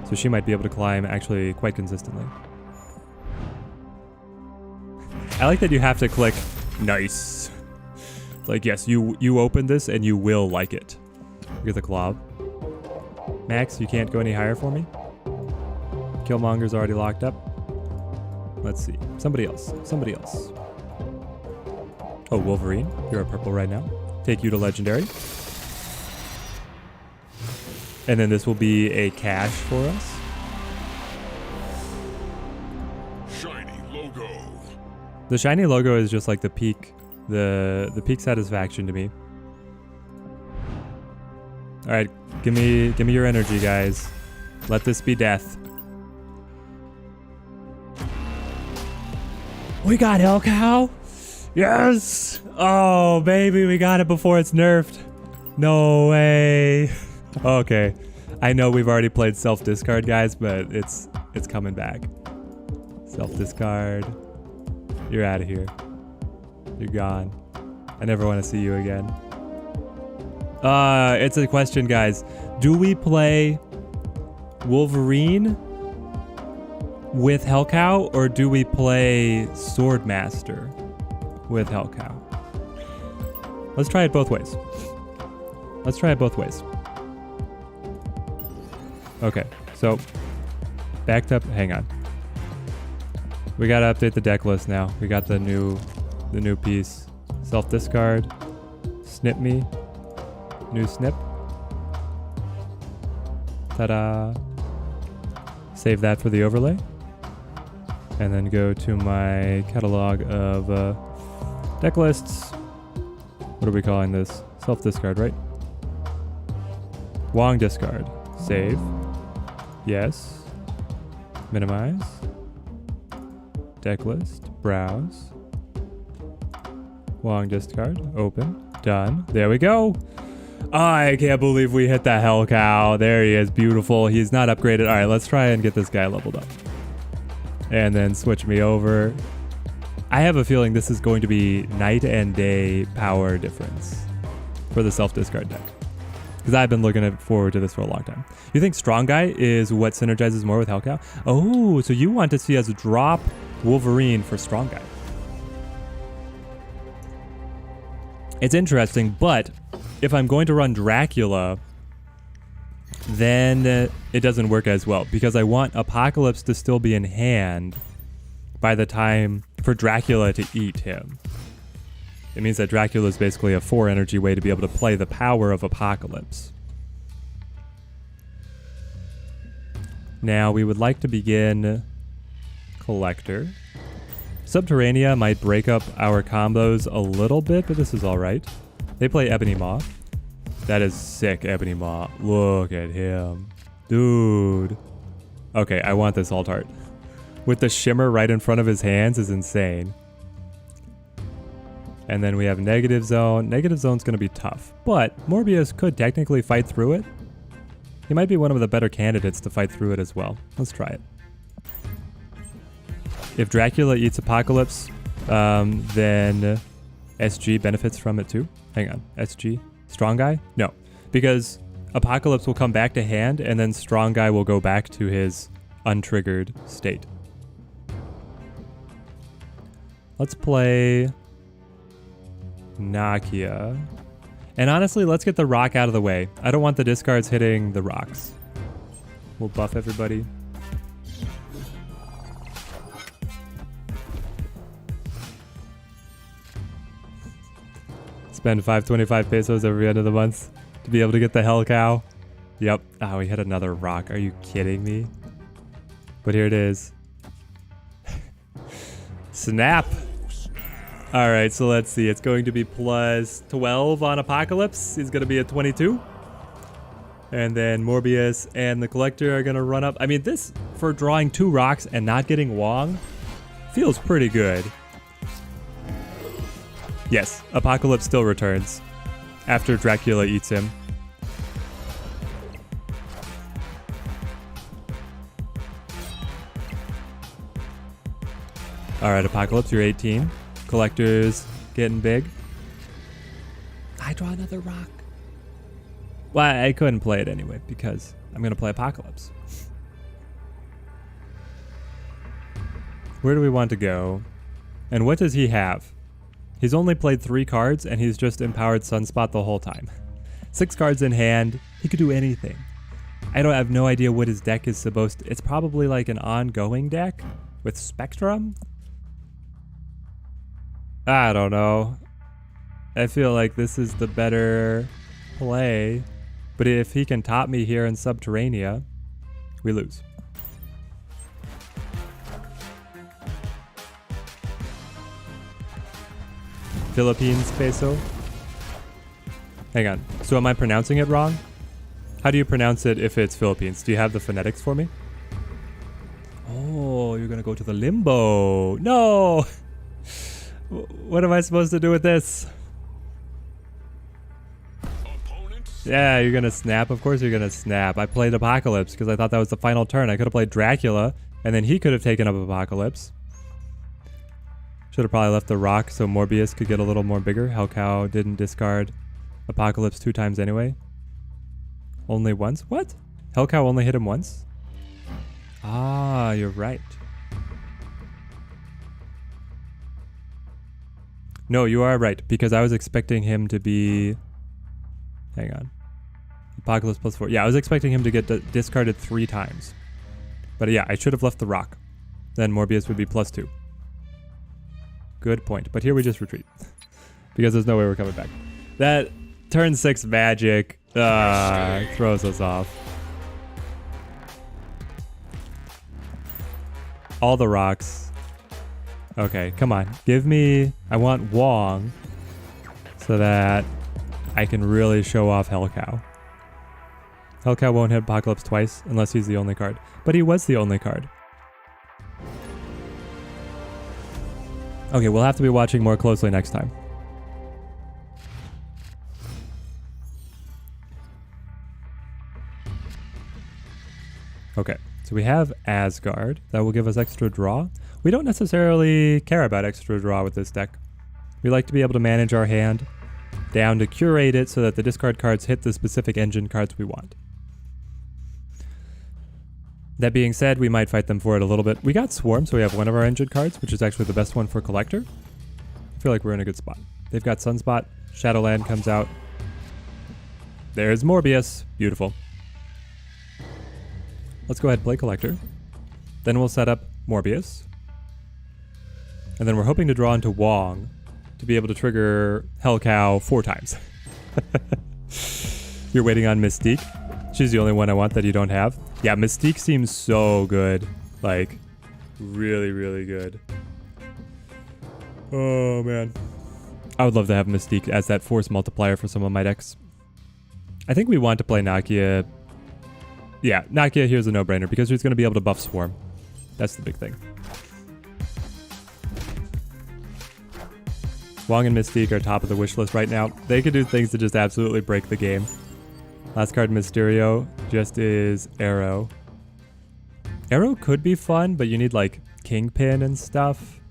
So she might be able to climb actually quite consistently. I like that you have to click nice. Like, yes, you open this and you will like it. Look at the Glob. Max, you can't go any higher for me? Killmonger's already locked up. Let's see. Somebody else. Somebody else. Oh, Wolverine. You're a purple right now. Take you to Legendary. And then this will be a cash for us. Shiny logo. The shiny logo is just like the peak. The peak satisfaction to me. Alright, Give me your energy, guys. Let this be death. We got Hellcow. Yes. Oh, baby, we got it before it's nerfed. No way. Okay. I know we've already played self-discard, guys, but it's coming back. Self-discard. You're out of here. You're gone. I never want to see you again. It's a question, guys. Do we play Wolverine with Hellcow, or do we play Swordmaster with Hellcow? Let's try it both ways. Let's try it both ways. Okay, so backed up. Hang on. We gotta update the deck list now. We got the new piece. Self discard. Snip me. New snip. Ta-da. Save that for the overlay. And then go to my catalog of deck lists. What are we calling this? Self discard, right? Wong discard. Save. Yes. Minimize. Deck list. Browse. Wong discard. Open. Done. There we go. I can't believe we hit the Hellcow. There he is. Beautiful. He's not upgraded. All right, let's try and get this guy leveled up. And then switch me over. I have a feeling this is going to be night and day power difference for the self-discard deck. Because I've been looking forward to this for a long time. You think Strong Guy is what synergizes more with Hellcow? Oh, so you want to see us drop Wolverine for Strong Guy. It's interesting, but if I'm going to run Dracula, then it doesn't work as well, because I want Apocalypse to still be in hand by the time for Dracula to eat him. It means that Dracula is basically a 4 energy way to be able to play the power of Apocalypse. Now we would like to begin Collector. Subterranea might break up our combos a little bit, but this is alright. They play Ebony Maw. That is sick, Ebony Maw. Look at him. Dude. Okay, I want this alt art. With the shimmer right in front of his hands is insane. And then we have Negative Zone. Negative Zone's going to be tough, but Morbius could technically fight through it. He might be one of the better candidates to fight through it as well. Let's try it. If Dracula eats Apocalypse, then SG benefits from it too. Hang on, SG? Strong Guy? No, because Apocalypse will come back to hand and then Strong Guy will go back to his untriggered state. Let's play Nakia. And honestly, let's get the rock out of the way. I don't want the discards hitting the rocks. We'll buff everybody. Spend 525 pesos every end of the month to be able to get the Hellcow. Yep. Oh, we hit another rock. Are you kidding me? But here it is. Snap. All right, so let's see. It's going to be plus 12 on Apocalypse. He's going to be at 22. And then Morbius and the Collector are going to run up. I mean, this, for drawing 2 rocks and not getting Wong, feels pretty good. Yes, Apocalypse still returns after Dracula eats him. All right, Apocalypse, you're 18. Collector's getting big. I draw another rock. Well, I couldn't play it anyway because I'm going to play Apocalypse. Where do we want to go? And what does he have? He's only played 3 cards and he's just empowered Sunspot the whole time. 6 cards in hand. He could do anything. I have no idea what his deck is supposed to... It's probably like an ongoing deck with Spectrum. I don't know. I feel like this is the better play. But if he can top me here in Subterranea, we lose. Philippines peso. Hang on. So am I pronouncing it wrong? How do you pronounce it if it's Philippines? Do you have the phonetics for me? Oh, you're gonna go to the limbo. No! What am I supposed to do with this? Yeah, you're gonna snap. Of course you're gonna snap. I played Apocalypse because I thought that was the final turn. I could have played Dracula, and then he could have taken up Apocalypse. Should have probably left the rock so Morbius could get a little more bigger. Hellcow didn't discard Apocalypse 2 times anyway. Only once? What? Hellcow only hit him once? Ah, you're right. No, you are right, because I was expecting him to be... Hang on. Apocalypse +4. Yeah, I was expecting him to get discarded 3 times. But yeah, I should have left the rock. Then Morbius would be +2. Good point. But here we just retreat. Because there's no way we're coming back. That turn 6 magic throws us off. All the rocks. Okay, come on. Give me... I want Wong so that I can really show off Hellcow. Hellcow won't hit Apocalypse twice unless he's the only card. But he was the only card. Okay, we'll have to be watching more closely next time. Okay, so we have Asgard. That will give us extra draw. We don't necessarily care about extra draw with this deck. We like to be able to manage our hand down to curate it so that the discard cards hit the specific engine cards we want. That being said, we might fight them for it a little bit. We got Swarm, so we have one of our engine cards, which is actually the best one for Collector. I feel like we're in a good spot. They've got Sunspot. Shadowland comes out. There's Morbius. Beautiful. Let's go ahead and play Collector. Then we'll set up Morbius. And then we're hoping to draw into Wong to be able to trigger Hellcow 4 times. You're waiting on Mystique. She's the only one I want that you don't have. Yeah, Mystique seems so good. Like, really, really good. Oh, man. I would love to have Mystique as that force multiplier for some of my decks. I think we want to play Nakia. Yeah, Nakia here's a no-brainer because she's going to be able to buff Swarm. That's the big thing. Wong and Mystique are top of the wish list right now. They could do things to just absolutely break the game. Last card, Mysterio, just is Arrow. Arrow could be fun, but you need like Kingpin and stuff.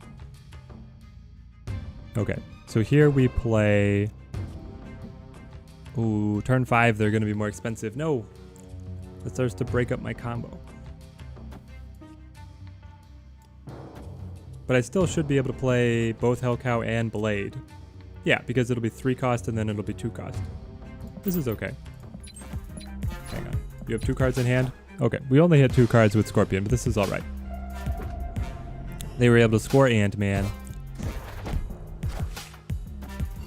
Okay, so here we play... Ooh, turn 5, they're going to be more expensive. No! That starts to break up my combo. But I still should be able to play both Hellcow and Blade. Yeah, because it'll be 3 cost and then it'll be 2 cost. This is okay. Hang on. You have 2 cards in hand? Okay, we only had 2 cards with Scorpion, but this is alright. They were able to score Ant-Man.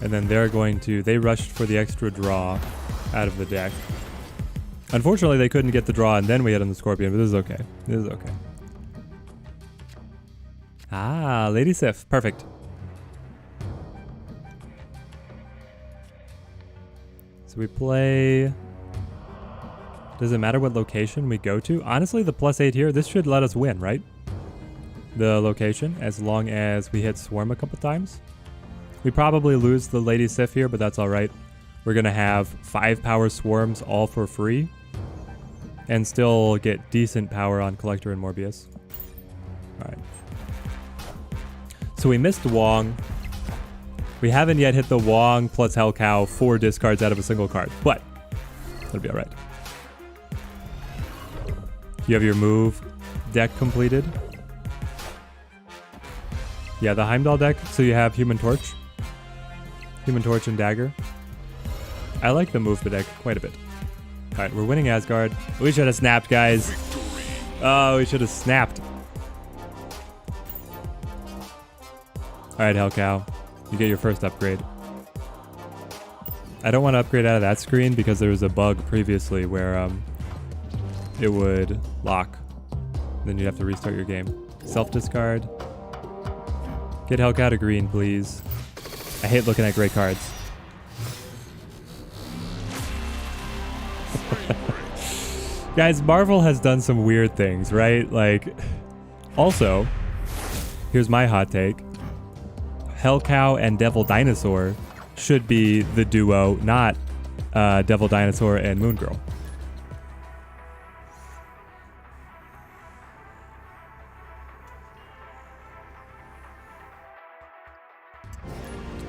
And then they're going to... They rushed for the extra draw out of the deck. Unfortunately, they couldn't get the draw, and then we hit on the Scorpion, but this is okay. This is okay. Ah, Lady Sif. Perfect. So we play... Does it matter what location we go to? Honestly, the +8 here, this should let us win, right? The location, as long as we hit Swarm a couple times. We probably lose the Lady Sif here, but that's alright. We're going to have 5 power Swarms all for free. And still get decent power on Collector and Morbius. Alright. So we missed Wong. We haven't yet hit the Wong plus Hellcow 4 discards out of a single card. But it'll be alright. You have your move deck completed. Yeah, the Heimdall deck. So you have Human Torch. Human Torch and Dagger. I like the move deck quite a bit. Alright, we're winning Asgard. We should have snapped, guys. Oh, we should have snapped. Alright, Hellcow. You get your first upgrade. I don't want to upgrade out of that screen because there was a bug previously where it would lock. Then you'd have to restart your game. Self-discard. Get Hellcow to green, please. I hate looking at gray cards. Guys, Marvel has done some weird things, right? Like, also, here's my hot take. Hellcow and Devil Dinosaur should be the duo, not Devil Dinosaur and Moon Girl.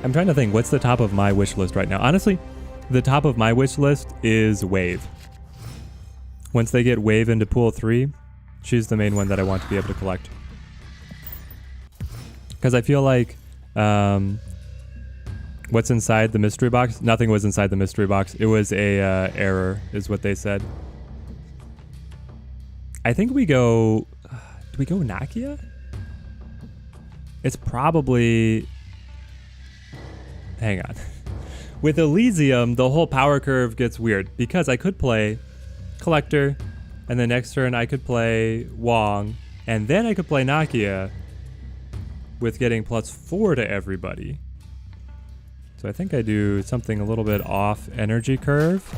I'm trying to think, what's the top of my wish list right now? Honestly, the top of my wish list is Wave. Once they get Wave into Pool 3, she's the main one that I want to be able to collect. Because I feel like, what's inside the mystery box? Nothing was inside the mystery box. It was a error, is what they said. I think we go... do we go Nakia? It's probably... Hang on. With Elysium, the whole power curve gets weird because I could play Collector, and the next turn I could play Wong, and then I could play Nakia with getting +4 to everybody. So I think I do something a little bit off energy curve.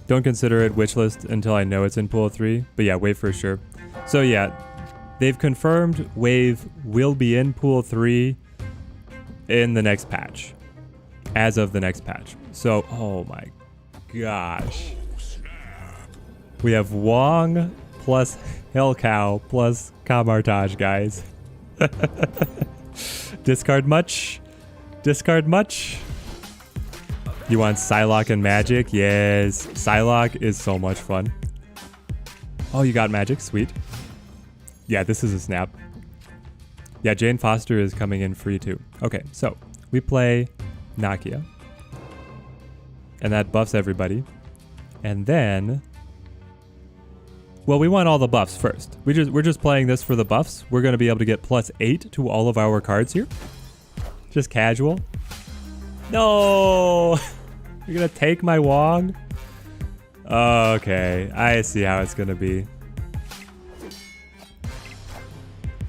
Don't consider it wish list until I know it's in Pool 3, but yeah, Wave for sure. So yeah, they've confirmed Wave will be in Pool 3 in the next patch. As of the next patch. So, oh my gosh. We have Wong plus Hellcow plus Kamartaj, guys. Discard much? Discard much? You want Psylocke and Magic? Yes. Psylocke is so much fun. Oh, you got Magic? Sweet. Yeah, this is a snap. Yeah, Jane Foster is coming in free too. Okay, so we play Nakia. And that buffs everybody. And then... well, we want all the buffs first. We're just playing this for the buffs. We're going to be able to get +8 to all of our cards here. Just casual. No! You're going to take my Wong? Okay, I see how it's going to be.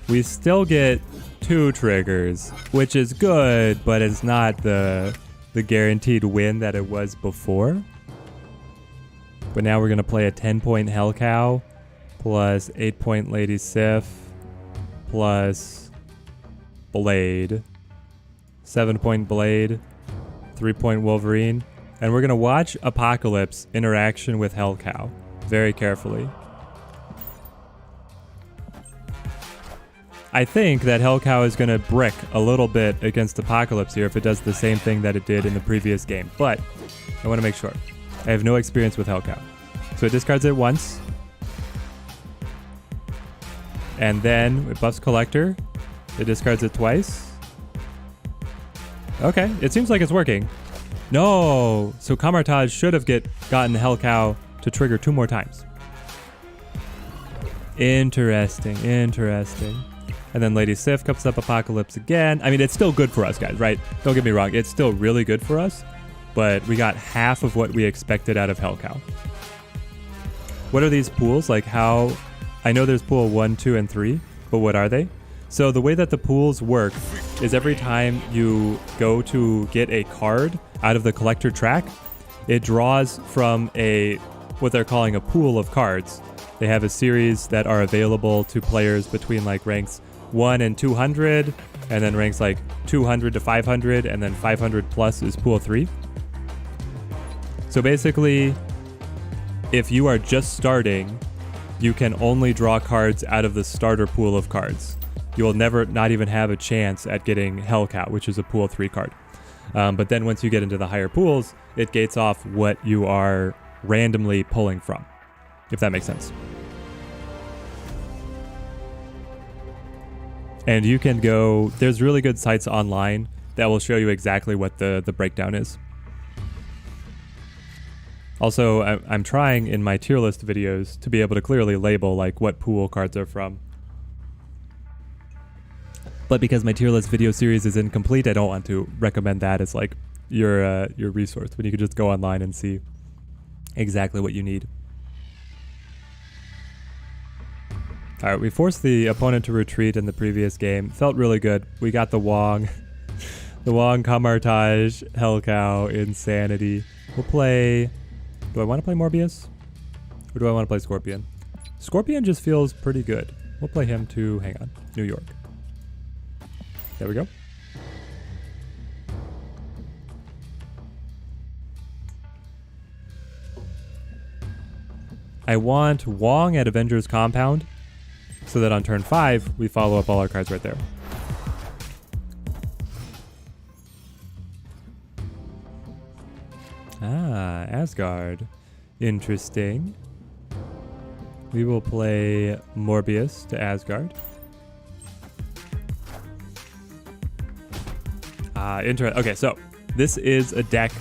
We still get 2 triggers, which is good, but it's not the guaranteed win that it was before. But now we're going to play a 10-point Hellcow plus 8-point Lady Sif plus Blade. 7-point Blade, 3-point Wolverine. And we're going to watch Apocalypse interaction with Hellcow very carefully. I think that Hellcow is going to brick a little bit against Apocalypse here if it does the same thing that it did in the previous game. But I want to make sure. I have no experience with Hellcow. So it discards it once. And then it buffs Collector. It discards it twice. Okay, it seems like it's working. No! So Kamartaj should have gotten Hellcow to trigger 2 more times. Interesting, interesting. And then Lady Sif comes up Apocalypse again. I mean, it's still good for us, guys, right? Don't get me wrong. It's still really good for us. But we got half of what we expected out of Hellcow. What are these pools? Like how... I know there's pool 1, 2, and 3, but what are they? So the way that the pools work is every time you go to get a card out of the collector track, it draws from what they're calling a pool of cards. They have a series that are available to players between like ranks 1 and 200, and then ranks like 200 to 500, and then 500 plus is pool 3. So basically, if you are just starting, you can only draw cards out of the starter pool of cards. You will never not even have a chance at getting Hellcow, which is a pool 3 card. But then once you get into the higher pools, it gates off what you are randomly pulling from, if that makes sense. And you can go, there's really good sites online that will show you exactly what the breakdown is. Also, I'm trying in my tier list videos to be able to clearly label like what pool cards are from. But because my tier list video series is incomplete, I don't want to recommend that as like your resource when you can just go online and see exactly what you need. All right, we forced the opponent to retreat in the previous game. Felt really good. We got the Wong. The Wong, Kamartaj, Hellcow, Insanity. We'll play Do I want to play Morbius? Or do I want to play Scorpion? Scorpion just feels pretty good. We'll play him to, hang on, New York. There we go. I want Wong at Avengers Compound so that on turn 5, we follow up all our cards right there. Ah, Asgard. Interesting. We will play Morbius to Asgard. Okay, so this is a deck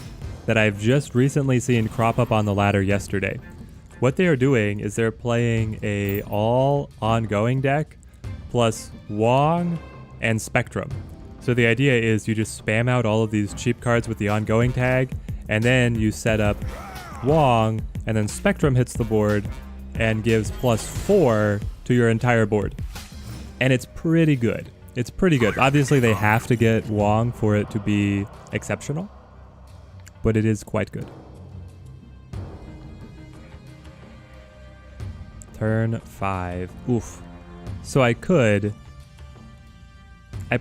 that I've just recently seen crop up on the ladder yesterday. What they are doing is they're playing a all ongoing deck plus Wong and Spectrum. So the idea is you just spam out all of these cheap cards with the ongoing tag, and then you set up Wong, and then Spectrum hits the board and gives +4 to your entire board. And it's pretty good. It's pretty good. Obviously, they have to get Wong for it to be exceptional, but it is quite good. Turn 5. Oof. So I'd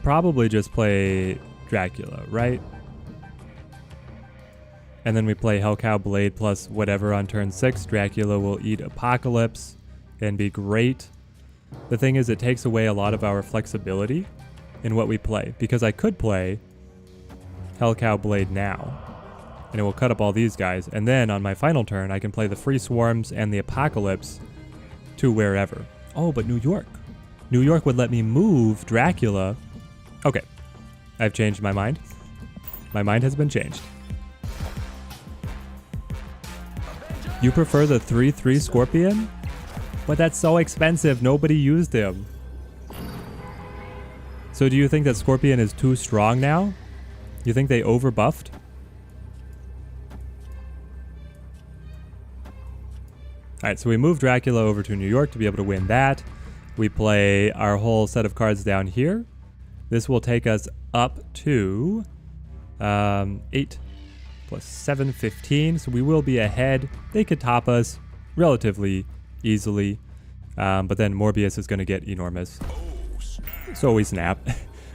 probably just play Dracula, right? And then we play Hellcow Blade plus whatever on turn 6. Dracula will eat Apocalypse and be great. The thing is, it takes away a lot of our flexibility in what we play, because I could play Hellcow Blade now, and it will cut up all these guys, and then on my final turn, I can play the Free Swarms and the Apocalypse to wherever. Oh, but New York. New York would let me move Dracula. Okay, I've changed my mind. My mind has been changed. You prefer the 3/3 Scorpion? But that's so expensive, nobody used him. So do you think that Scorpion is too strong now? You think they overbuffed? Alright, so we move Dracula over to New York to be able to win that. We play our whole set of cards down here. This will take us up to 8 plus 7, 15. So we will be ahead. They could top us relatively easily. But then Morbius is going to get enormous. So we snap.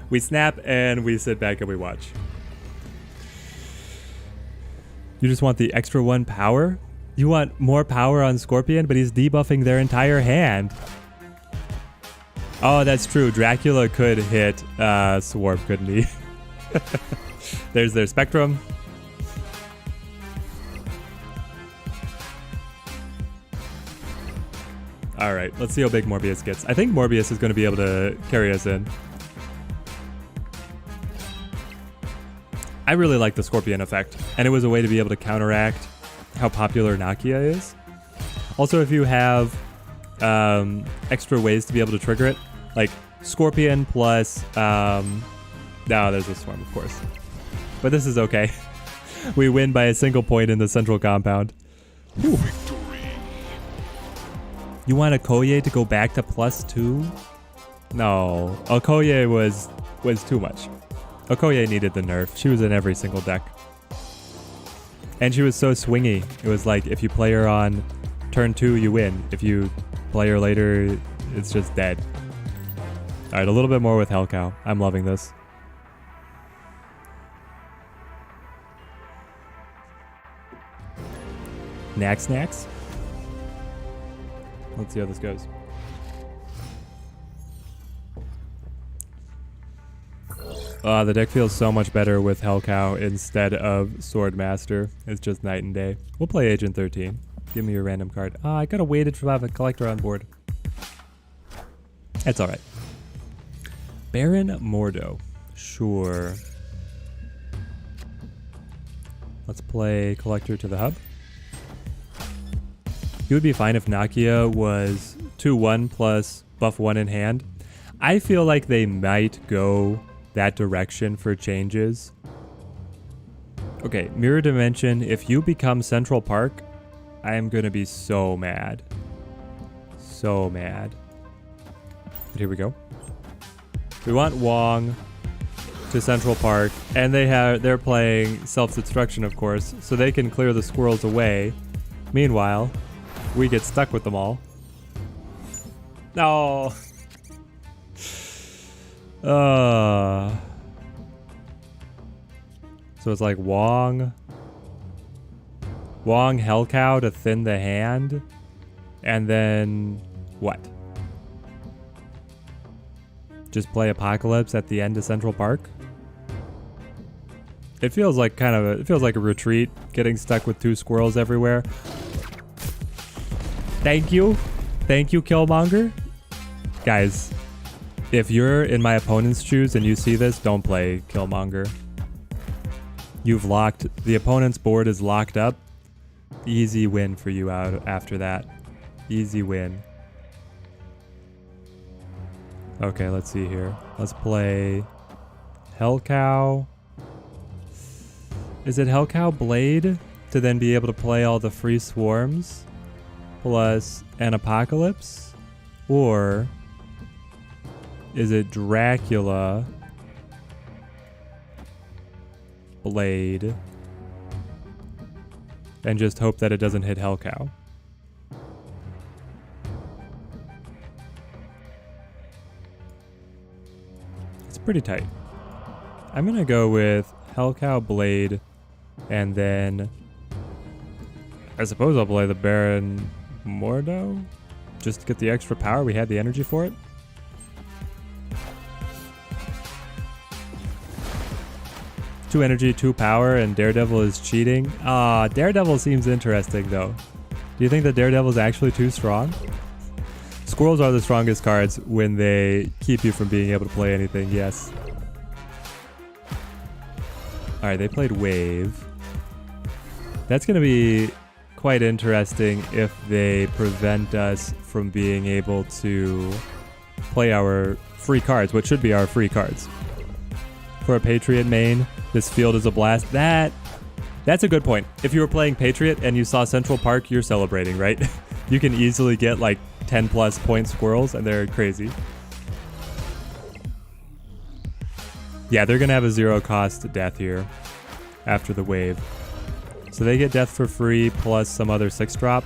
We snap and we sit back and we watch. You just want the extra 1 power? You want more power on Scorpion, but he's debuffing their entire hand. Oh, that's true. Dracula could hit Swarp, couldn't he? There's their Spectrum. All right, let's see how big Morbius gets. I think Morbius is going to be able to carry us in. I really like the Scorpion effect, and it was a way to be able to counteract how popular Nakia is. Also, if you have extra ways to be able to trigger it, like Scorpion plus... no, there's a Swarm, of course. But this is okay. We win by a single point in the central compound. Whew. You want Okoye to go back to +2? No, Okoye was too much. Okoye needed the nerf. She was in every single deck. And she was so swingy. It was like, if you play her on turn 2, you win. If you play her later, it's just dead. Alright, a little bit more with Hellcow. I'm loving this. Snacks. Let's see how this goes. The deck feels so much better with Hellcow instead of Swordmaster. It's just night and day. We'll play Agent 13. Give me your random card. I gotta wait to have a collector on board. That's alright. Baron Mordo. Sure. Let's play collector to the hub. It would be fine if Nakia was 2/1 plus buff 1 in hand. I feel like they might go that direction for changes. Okay, Mirror Dimension. If you become Central Park, I am going to be so mad. So mad. But here we go. We want Wong to Central Park, and they're playing Self-Destruction, of course, so they can clear the squirrels away. Meanwhile, we get stuck with them all. No. So it's like Wong, Hellcow to thin the hand, and then what? Just play Apocalypse at the end of Central Park? It feels like it feels like a retreat, getting stuck with 2 squirrels everywhere. Thank you, Killmonger. Guys, if you're in my opponent's shoes and you see this, don't play Killmonger. You've locked, the opponent's board is locked up. Easy win for you out after that. Easy win. Okay, let's see here. Let's play Hellcow. Is it Hellcow Blade to then be able to play all the free swarms plus an Apocalypse? Or is it Dracula Blade and just hope that it doesn't hit Hellcow? It's pretty tight. I'm gonna go with Hellcow Blade, and then I suppose I'll play the Baron Mordo just to get the extra power. We had the energy for it. Two energy, 2 power, and Daredevil is cheating. Daredevil seems interesting though. Do you think that Daredevil is actually too strong? Squirrels are the strongest cards when they keep you from being able to play anything, yes. Alright, they played Wave. That's going to be quite interesting if they prevent us from being able to play our free cards, what should be our free cards. For a Patriot main, this field is a blast. That's a good point. If you were playing Patriot and you saw Central Park, you're celebrating, right? You can easily get like 10 plus point squirrels and they're crazy. Yeah, they're gonna have a 0 cost death here after the wave. So they get death for free plus some other 6-drop.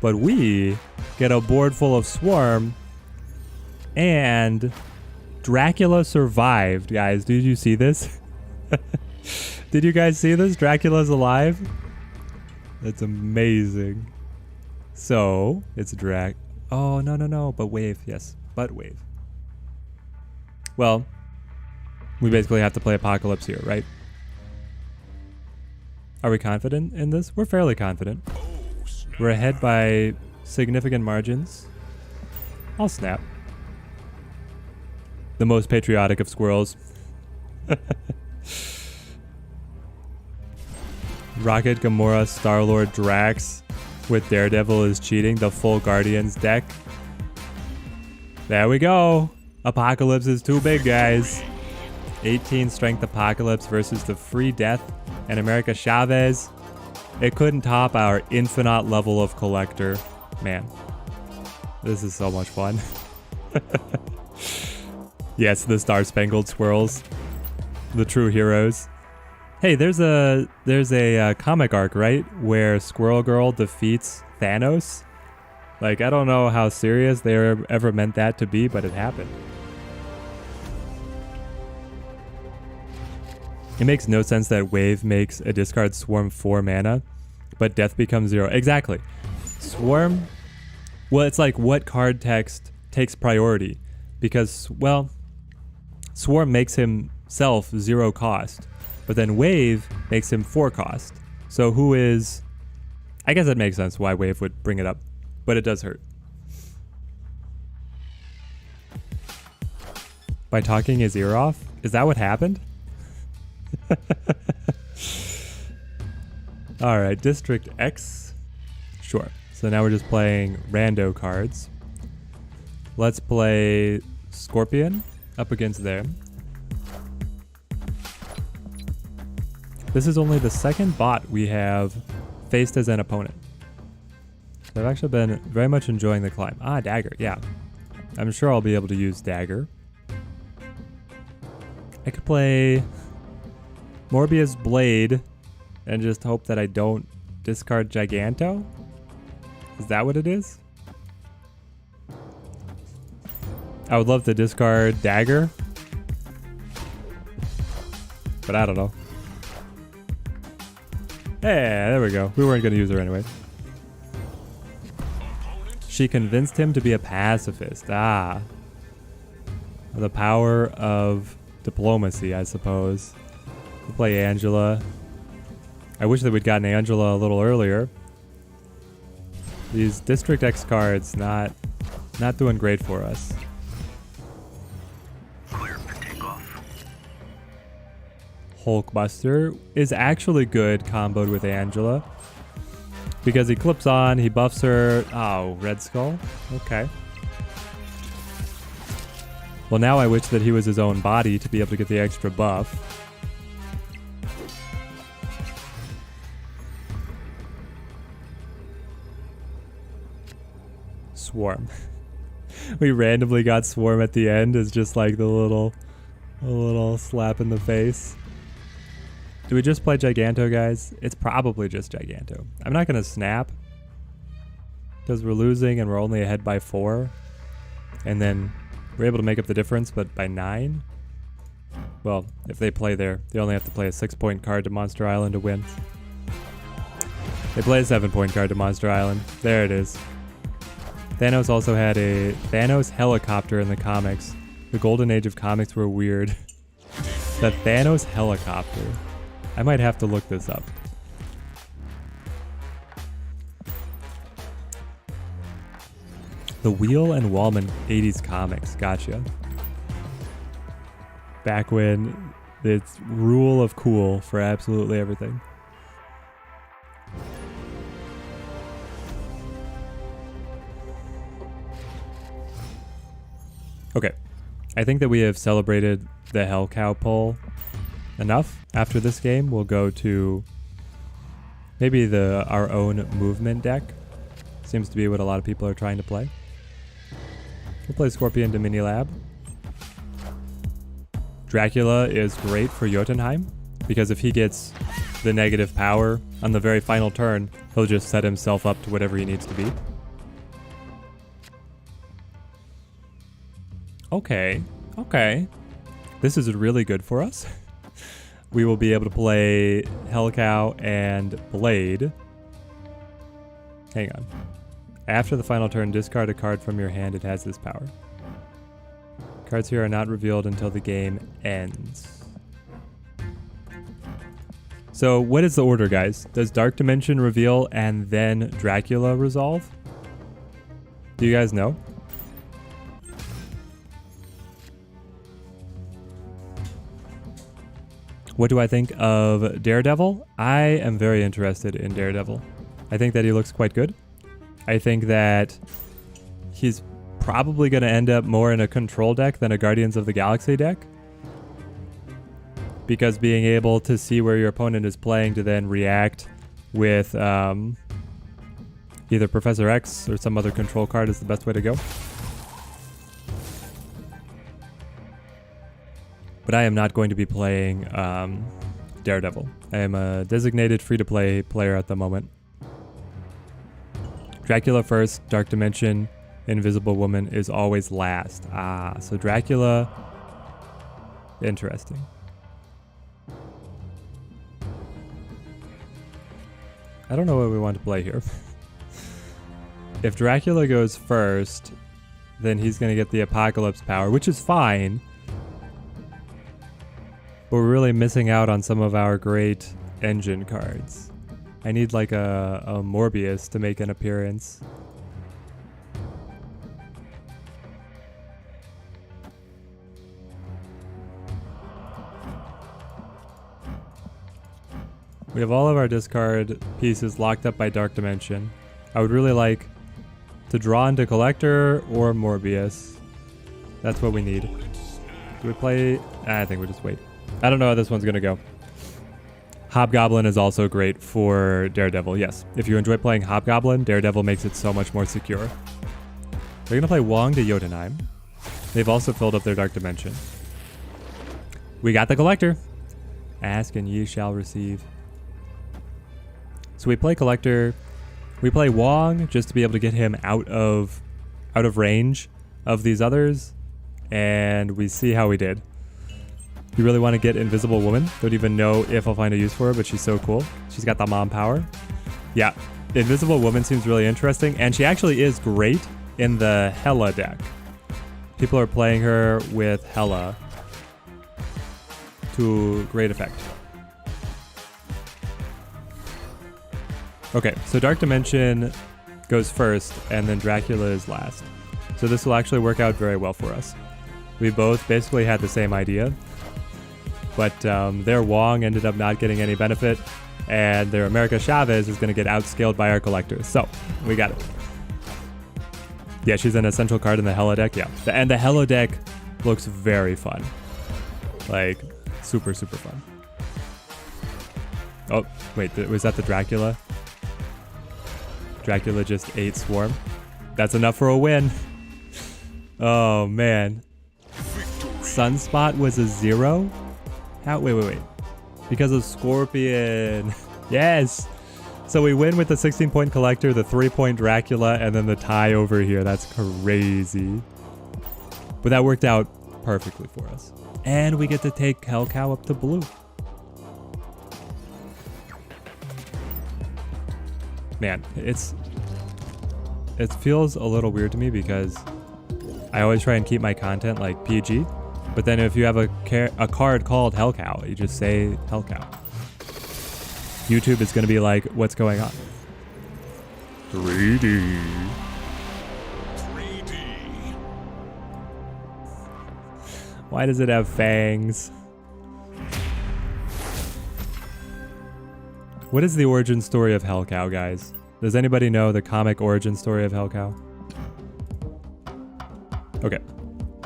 But we get a board full of swarm and Dracula survived, guys. Did you see this? Did you guys see this? Dracula's alive. That's amazing. So it's Oh, no. But wave. Yes. But wave. Well, we basically have to play Apocalypse here, right? Are we confident in this? We're fairly confident. We're ahead by significant margins. I'll snap. The most patriotic of squirrels. Rocket, Gamora, Star-Lord, Drax with Daredevil is cheating. The full Guardians deck. There we go. Apocalypse is too big, guys. 18 strength Apocalypse versus the free death and America Chavez. It couldn't top our infinite level of collector. Man, this is so much fun. Yes, the Star Spangled Squirrels, the true heroes. Hey, there's a comic arc, right, where Squirrel Girl defeats Thanos. Like, I don't know how serious they ever meant that to be, but it happened. It makes no sense that Wave makes a discard Swarm 4 mana, but Death becomes 0. Exactly. Swarm, well, it's like what card text takes priority? Because, well, Swarm makes himself 0 cost, but then Wave makes him 4 cost. So who is... I guess that makes sense why Wave would bring it up, but it does hurt. By talking his ear off? Is that what happened? Alright, District X. Sure. So now we're just playing rando cards. Let's play Scorpion up against them. This is only the second bot we have faced as an opponent. So I've actually been very much enjoying the climb. Ah, Dagger, yeah. I'm sure I'll be able to use Dagger. I could play Morbius Blade and just hope that I don't discard Giganto? Is that what it is? I would love to discard Dagger. But I don't know. Yeah, there we go. We weren't going to use her anyway. She convinced him to be a pacifist. Ah. The power of diplomacy, I suppose. We'll play Angela. I wish that we'd gotten Angela a little earlier. These District X cards not doing great for us. Clear for takeoff. Hulkbuster is actually good comboed with Angela. Because he clips on, he buffs her. Oh, Red Skull. Okay. Well, now I wish that he was his own body to be able to get the extra buff. Swarm. We randomly got Swarm at the end as just like a little slap in the face. Do we just play Giganto, guys? It's probably just Giganto. I'm not going to snap because we're losing and we're only ahead by 4. And then we're able to make up the difference, but by 9? Well, if they play there, they only have to play a 6-point card to Monster Island to win. They play a 7-point card to Monster Island. There it is. Thanos also had a Thanos helicopter in the comics. The golden age of comics were weird. The Thanos helicopter. I might have to look this up. The Wheel and Wallman 80s comics. Gotcha. Back when it's rule of cool for absolutely everything. Okay, I think that we have celebrated the Hell Cow pull enough. After this game, we'll go to maybe our own movement deck. Seems to be what a lot of people are trying to play. We'll play Scorpion to Mini Lab. Dracula is great for Jotunheim because if he gets the negative power on the very final turn, he'll just set himself up to whatever he needs to be. Okay. This is really good for us. We will be able to play Hellcow and Blade. Hang on. After the final turn, discard a card from your hand. It has this power. Cards here are not revealed until the game ends. So what is the order, guys? Does Dark Dimension reveal and then Dracula resolve? Do you guys know? What do I think of Daredevil? I am very interested in Daredevil. I think that he looks quite good. I think that he's probably going to end up more in a control deck than a Guardians of the Galaxy deck. Because being able to see where your opponent is playing to then react with either Professor X or some other control card is the best way to go. But I am not going to be playing Daredevil. I am a designated free-to-play player at the moment. Dracula first, Dark Dimension, Invisible Woman is always last. Ah, so Dracula, interesting. I don't know what we want to play here. If Dracula goes first, then he's going to get the Apocalypse power, which is fine. But we're really missing out on some of our great engine cards. I need like a Morbius to make an appearance. We have all of our discard pieces locked up by Dark Dimension. I would really like to draw into Collector or Morbius. That's what we need. Do we play? I think we'll just wait. I don't know how this one's going to go. Hobgoblin is also great for Daredevil. Yes, if you enjoy playing Hobgoblin, Daredevil makes it so much more secure. We're going to play Wong to Jotunheim. They've also filled up their Dark Dimension. We got the Collector. Ask and ye shall receive. So we play Collector. We play Wong just to be able to get him out of range of these others. And we see how we did. You really want to get Invisible Woman. Don't even know if I'll find a use for her, but she's so cool. She's got the mom power. Yeah, Invisible Woman seems really interesting. And she actually is great in the Hela deck. People are playing her with Hela to great effect. Okay, so Dark Dimension goes first, and then Dracula is last. So this will actually work out very well for us. We both basically had the same idea, but their Wong ended up not getting any benefit, and their America Chavez is going to get outscaled by our Collectors. So, we got it. Yeah, she's an essential card in the Hela deck, yeah. And the Hela deck looks very fun. Like, super, super fun. Oh, wait, was that the Dracula? Dracula just ate Swarm. That's enough for a win. Oh, man. Sunspot was a 0? How? Wait. Because of Scorpion. Yes. So we win with the 16-point Collector, the 3-point Dracula, and then the tie over here. That's crazy. But that worked out perfectly for us. And we get to take Hellcow up to blue. Man, it feels a little weird to me because I always try and keep my content like PG, but then if you have a card called Hellcow, you just say Hellcow. YouTube is going to be like, what's going on? 3D. Why does it have fangs? What is the origin story of Hellcow, guys? Does anybody know the comic origin story of Hellcow? Okay.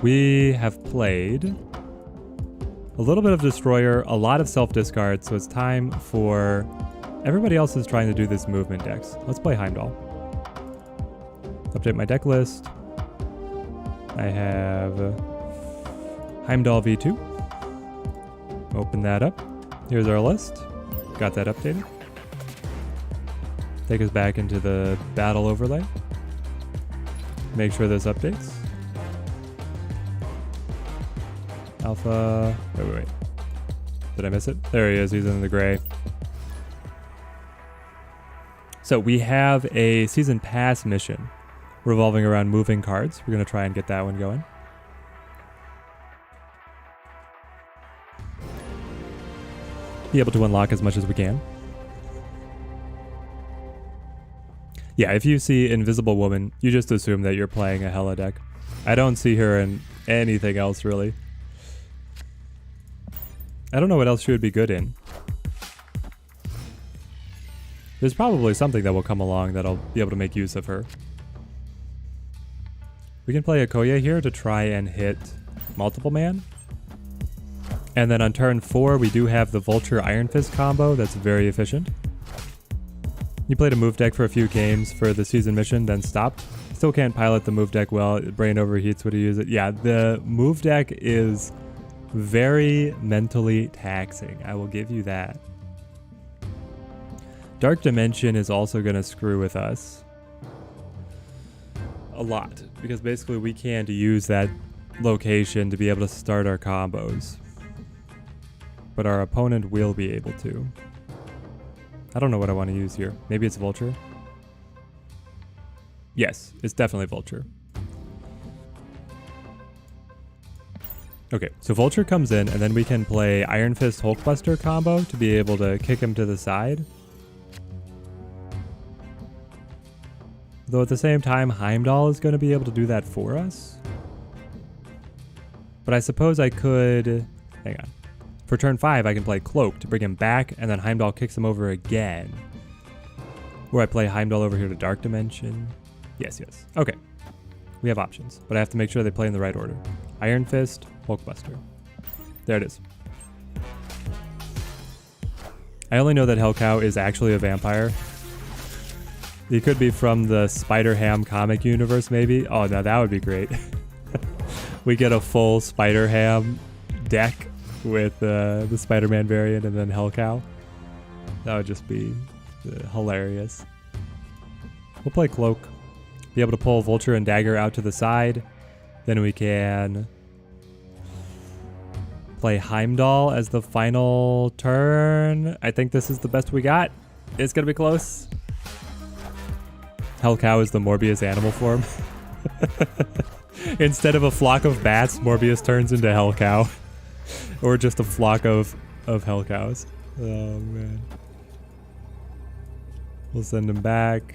We have played a little bit of Destroyer, a lot of self-discard, so it's time for... Everybody else is trying to do this movement decks. Let's play Heimdall. Update my deck list. I have Heimdall V2. Open that up. Here's our list. Got that updated. Take us back into the battle overlay. Make sure this updates. Alpha. Wait. Did I miss it? There he is. He's in the gray. So we have a season pass mission revolving around moving cards. We're going to try and get that one going. Be able to unlock as much as we can. Yeah, if you see Invisible Woman, you just assume that you're playing a Hela deck. I don't see her in anything else, really. I don't know what else she would be good in. There's probably something that will come along that'll be able to make use of her. We can play Okoye here to try and hit multiple man. And then on turn 4, we do have the Vulture Iron Fist combo that's very efficient. You played a move deck for a few games for the season mission, then stopped. Still can't pilot the move deck well. Brain overheats when you use it. Yeah, the move deck is very mentally taxing. I will give you that. Dark Dimension is also going to screw with us a lot, because basically we can't use that location to be able to start our combos. But our opponent will be able to. I don't know what I want to use here. Maybe it's Vulture? Yes, it's definitely Vulture. Okay, so Vulture comes in, and then we can play Iron Fist Hulkbuster combo to be able to kick him to the side. Though at the same time, Heimdall is going to be able to do that for us. But I suppose I could... Hang on. For turn 5, I can play Cloak to bring him back, and then Heimdall kicks him over again. Or I play Heimdall over here to Dark Dimension. Yes. Okay. We have options, but I have to make sure they play in the right order. Iron Fist, Hulkbuster. There it is. I only know that Hellcow is actually a vampire. He could be from the Spider-Ham comic universe, maybe. Oh, no, that would be great. We get a full Spider-Ham deck with the Spider-Man variant and then Hellcow. That would just be Hilarious. We'll play Cloak. Be able to pull Vulture and Dagger out to the side. Then we can play Heimdall as the final turn. I think this is the best we got. It's going to be close. Hellcow is the Morbius animal form. Instead of a flock of bats, Morbius turns into Hellcow. Or just a flock of Hellcows. Oh, man. We'll send him back.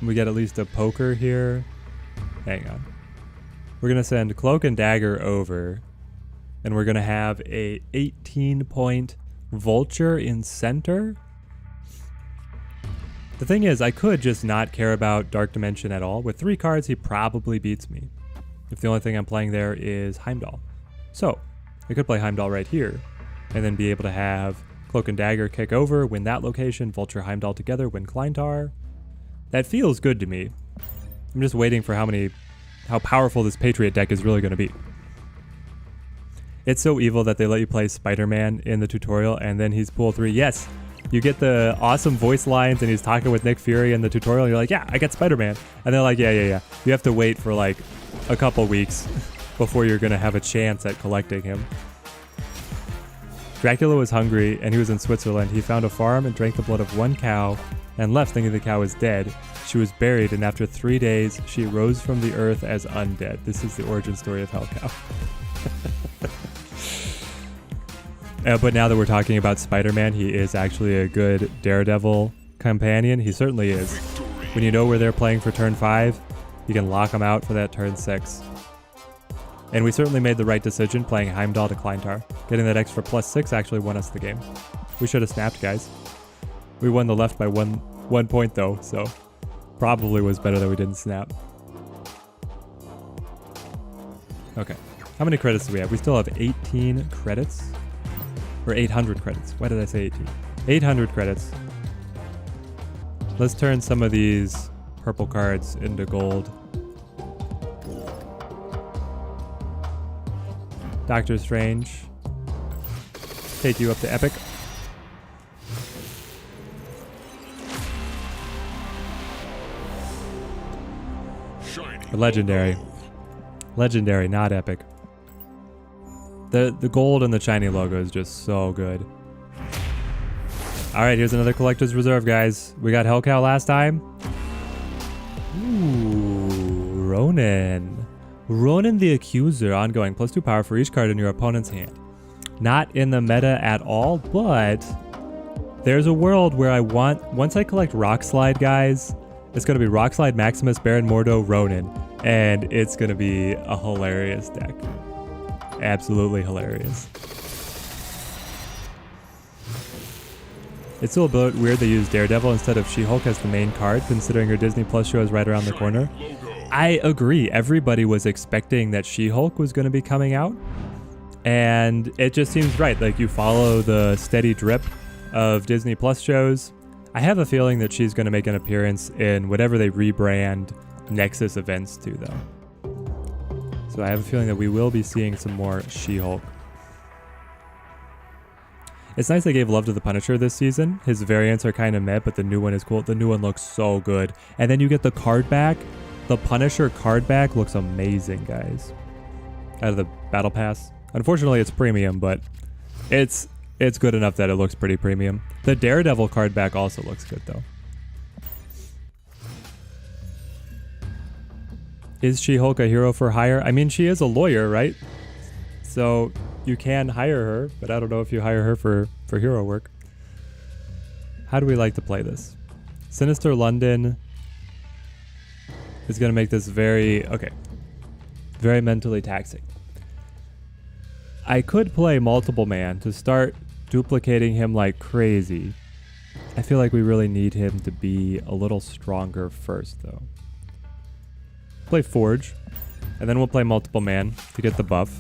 We get at least a poker here. Hang on. We're going to send Cloak and Dagger over. And we're going to have a 18-point Vulture in center. The thing is, I could just not care about Dark Dimension at all. With 3 cards, he probably beats me. If the only thing I'm playing there is Heimdall. So, I could play Heimdall right here. And then be able to have Cloak and Dagger kick over, win that location, Vulture Heimdall together, win Kleintar. That feels good to me. I'm just waiting for how powerful this Patriot deck is really going to be. It's so evil that they let you play Spider-Man in the tutorial and then he's pool 3. Yes, you get the awesome voice lines and he's talking with Nick Fury in the tutorial. And you're like, yeah, I got Spider-Man. And they're like, yeah. You have to wait for like a couple weeks before you're going to have a chance at collecting him. Dracula was hungry and he was in Switzerland. He found a farm and drank the blood of one cow and left thinking the cow was dead. She was buried, and after 3 days, she rose from the earth as undead. This is the origin story of Hellcow. But now that we're talking about Spider-Man, he is actually a good Daredevil companion. He certainly is. When you know where they're playing for turn 5, you can lock them out for that turn 6. And we certainly made the right decision playing Heimdall to Kleintar. Getting that extra +6 actually won us the game. We should have snapped, guys. We won the left by one point though, so probably was better that we didn't snap. Okay. How many credits do we have? We still have 18 credits. Or 800 credits. Why did I say 18? 800 credits. Let's turn some of these purple cards into gold. Doctor Strange. Take you up to Epic. Legendary. Legendary, not epic. The gold and the shiny logo is just so good. Alright, here's another Collector's Reserve, guys. We got Hellcow last time. Ooh, Ronin. Ronin the Accuser, ongoing. +2 power for each card in your opponent's hand. Not in the meta at all, but there's a world where once I collect Rock Slide, guys, it's going to be Rock Slide, Maximus, Baron Mordo, Ronin. And it's going to be a hilarious deck. Absolutely hilarious. It's still a bit weird they use Daredevil instead of She-Hulk as the main card, considering her Disney Plus show is right around the corner. I agree. Everybody was expecting that She-Hulk was going to be coming out. And it just seems right. Like, you follow the steady drip of Disney Plus shows. I have a feeling that she's going to make an appearance in whatever they rebrand Nexus events to, though. So I have a feeling that we will be seeing some more She-Hulk. It's nice they gave love to the Punisher this season. His variants are kind of meh, but the new one is cool. The new one looks so good. And then you get the card back. The Punisher card back looks amazing, guys. Out of the Battle Pass. Unfortunately, it's premium, but it's good enough that it looks pretty premium. The Daredevil card back also looks good, though. Is She-Hulk a hero for hire? I mean, she is a lawyer, right? So you can hire her, but I don't know if you hire her for hero work. How do we like to play this? Sinister London is going to make this very mentally taxing. I could play multiple man to start duplicating him like crazy. I feel like we really need him to be a little stronger first, though. Play Forge, and then we'll play multiple man to get the buff.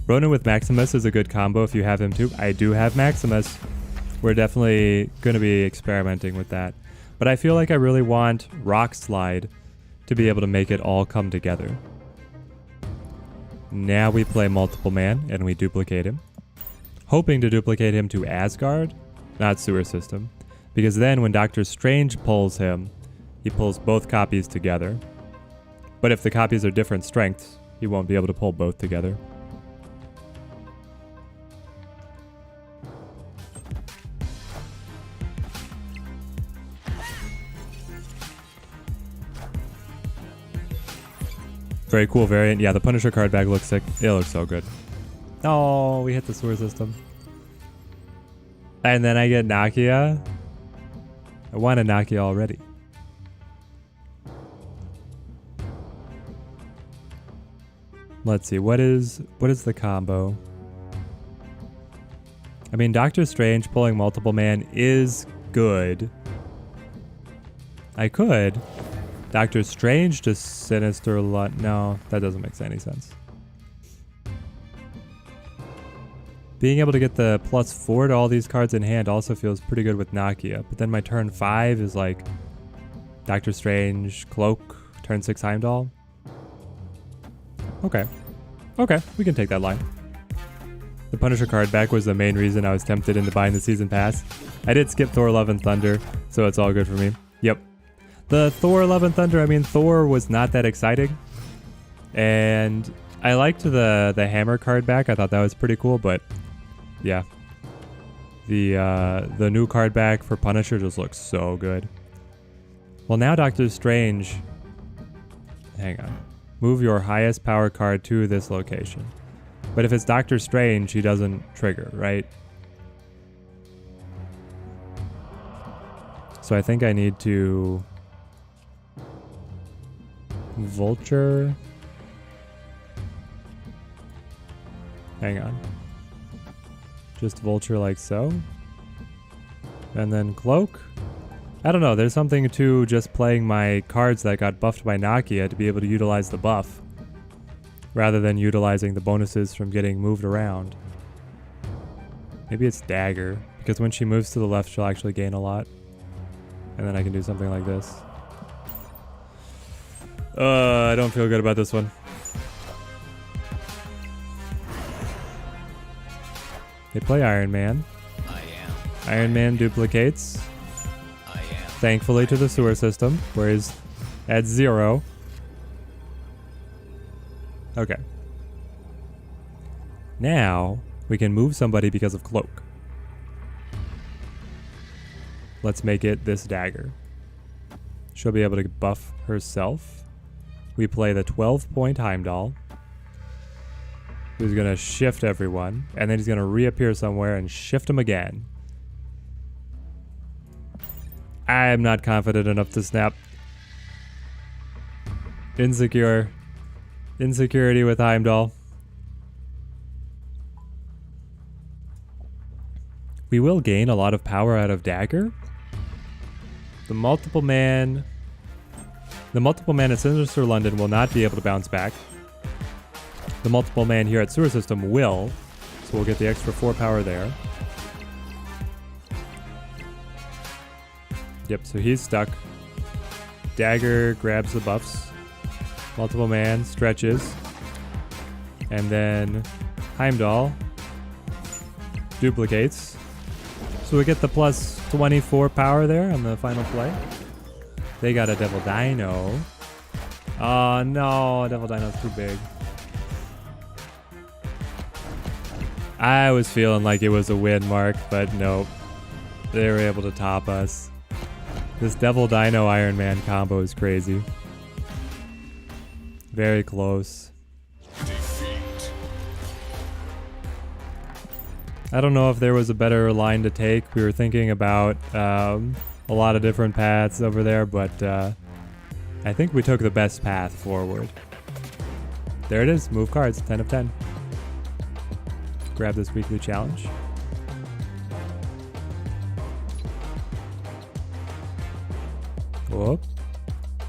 Ronin with Maximus is a good combo if you have him too. I do have Maximus. We're definitely going to be experimenting with that. But I feel like I really want Rock Slide to be able to make it all come together. Now we play multiple man and we duplicate him. Hoping to duplicate him to Asgard. not sewer system. Because then when Doctor Strange pulls him, he pulls both copies together. But if the copies are different strengths, he won't be able to pull both together. Very cool variant. Yeah, the Punisher card bag looks sick. It looks so good. Oh, we hit the sewer system. And then I get Nakia. I want a Nakia already. Let's see, what is the combo? I mean, Doctor Strange pulling multiple man is good. I could. Doctor Strange to Sinister no, that doesn't make any sense. Being able to get the +4 to all these cards in hand also feels pretty good with Nakia. But then my turn 5 is like Doctor Strange, Cloak, turn 6 Heimdall. Okay. Okay, we can take that line. The Punisher card back was the main reason I was tempted into buying the season pass. I did skip Thor Love and Thunder, so it's all good for me. Yep. The Thor Love and Thunder, I mean, Thor was not that exciting. And I liked the Hammer card back. I thought that was pretty cool, but yeah. The new card back for Punisher just looks so good. Well, now Doctor Strange... Hang on. Move your highest power card to this location. But if it's Doctor Strange, he doesn't trigger, right? So I think I need to... Vulture... Hang on. Just Vulture like so. And then Cloak. I don't know, there's something to just playing my cards that got buffed by Nakia to be able to utilize the buff, rather than utilizing the bonuses from getting moved around. Maybe it's Dagger, because when she moves to the left, she'll actually gain a lot. And then I can do something like this. I don't feel good about this one. They play Iron Man. Iron Man duplicates. Thankfully to the sewer system, where he's at 0. Okay. Now, we can move somebody because of Cloak. Let's make it this Dagger. She'll be able to buff herself. We play the 12-point Heimdall, who's going to shift everyone, and then he's going to reappear somewhere and shift him again. I'm not confident enough to snap. Insecure. Insecurity with Heimdall. We will gain a lot of power out of Dagger. The multiple man at Sinister London will not be able to bounce back. The multiple man here at Sewer System will, so we'll get the extra 4 power there. Yep, so he's stuck. Dagger grabs the buffs. Multiple man stretches. And then Heimdall duplicates. So we get the plus 24 power there on the final play. They got a Devil Dino. Oh no, Devil Dino's too big. I was feeling like it was a win mark, but nope. They were able to top us. This Devil Dino Iron Man combo is crazy. Very close. Defeat. I don't know if there was a better line to take. We were thinking about a lot of different paths over there, but I think we took the best path forward. There it is. Move cards. 10 of 10. Grab this weekly challenge. Whoop.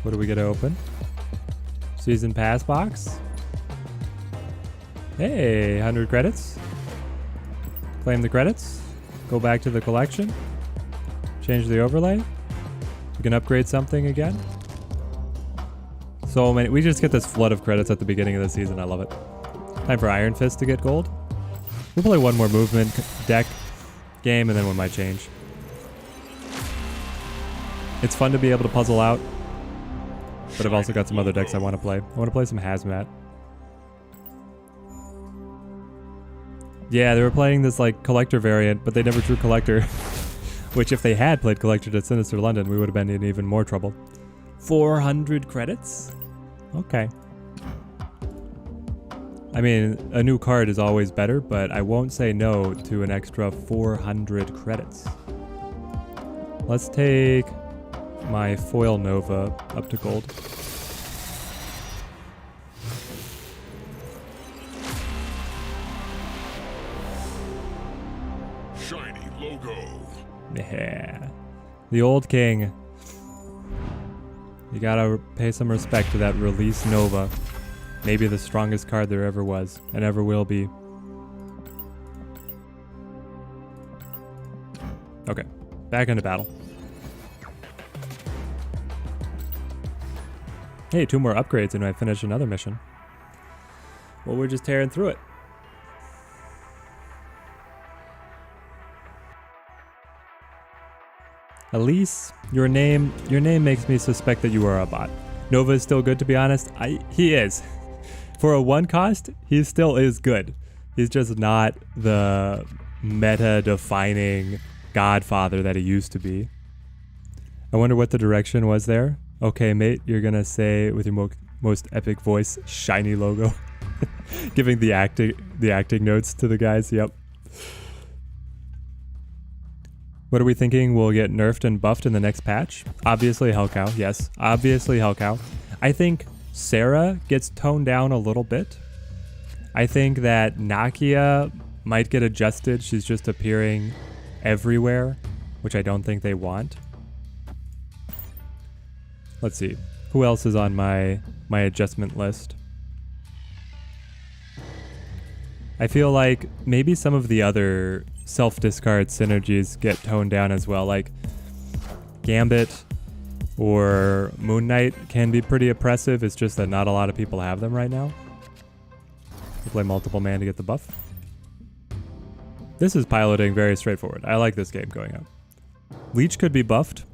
What do we get to open? Season pass box. Hey, 100 credits. Claim the credits. Go back to the collection. Change the overlay. We can upgrade something again. So many. We just get this flood of credits at the beginning of the season. I love it. Time for Iron Fist to get gold. We'll play one more movement deck game and then we might change. It's fun to be able to puzzle out. But I've also got some other decks I want to play. I want to play some Hazmat. Yeah, they were playing this like collector variant, but they never drew collector. Which if they had played collector to Sinister London, we would have been in even more trouble. 400 credits? Okay. I mean, a new card is always better, but I won't say no to an extra 400 credits. Let's take my foil Nova up to gold. Shiny logo. Yeah. The old king. You gotta pay some respect to that release Nova. Maybe the strongest card there ever was, and ever will be. Okay, back into battle. Hey, 2 more upgrades and I finish another mission. Well, we're just tearing through it. Elise, your name makes me suspect that you are a bot. Nova is still good, to be honest. He is. For a 1 cost, he still is good. He's just not the meta-defining godfather that he used to be. I wonder what the direction was there. Okay, mate, you're gonna say with your most epic voice, shiny logo. Giving the acting notes to the guys, yep. What are we thinking will get nerfed and buffed in the next patch? Obviously Hellcow, yes. Obviously Hellcow. I think Sarah gets toned down a little bit. I think that Nakia might get adjusted. She's just appearing everywhere, which I don't think they want. Let's see. Who else is on my adjustment list? I feel like maybe some of the other self-discard synergies get toned down as well, like Gambit or Moon Knight can be pretty oppressive. It's just that not a lot of people have them right now. You play multiple mana to get the buff. This is piloting very straightforward. I like this game going up. Leech could be buffed.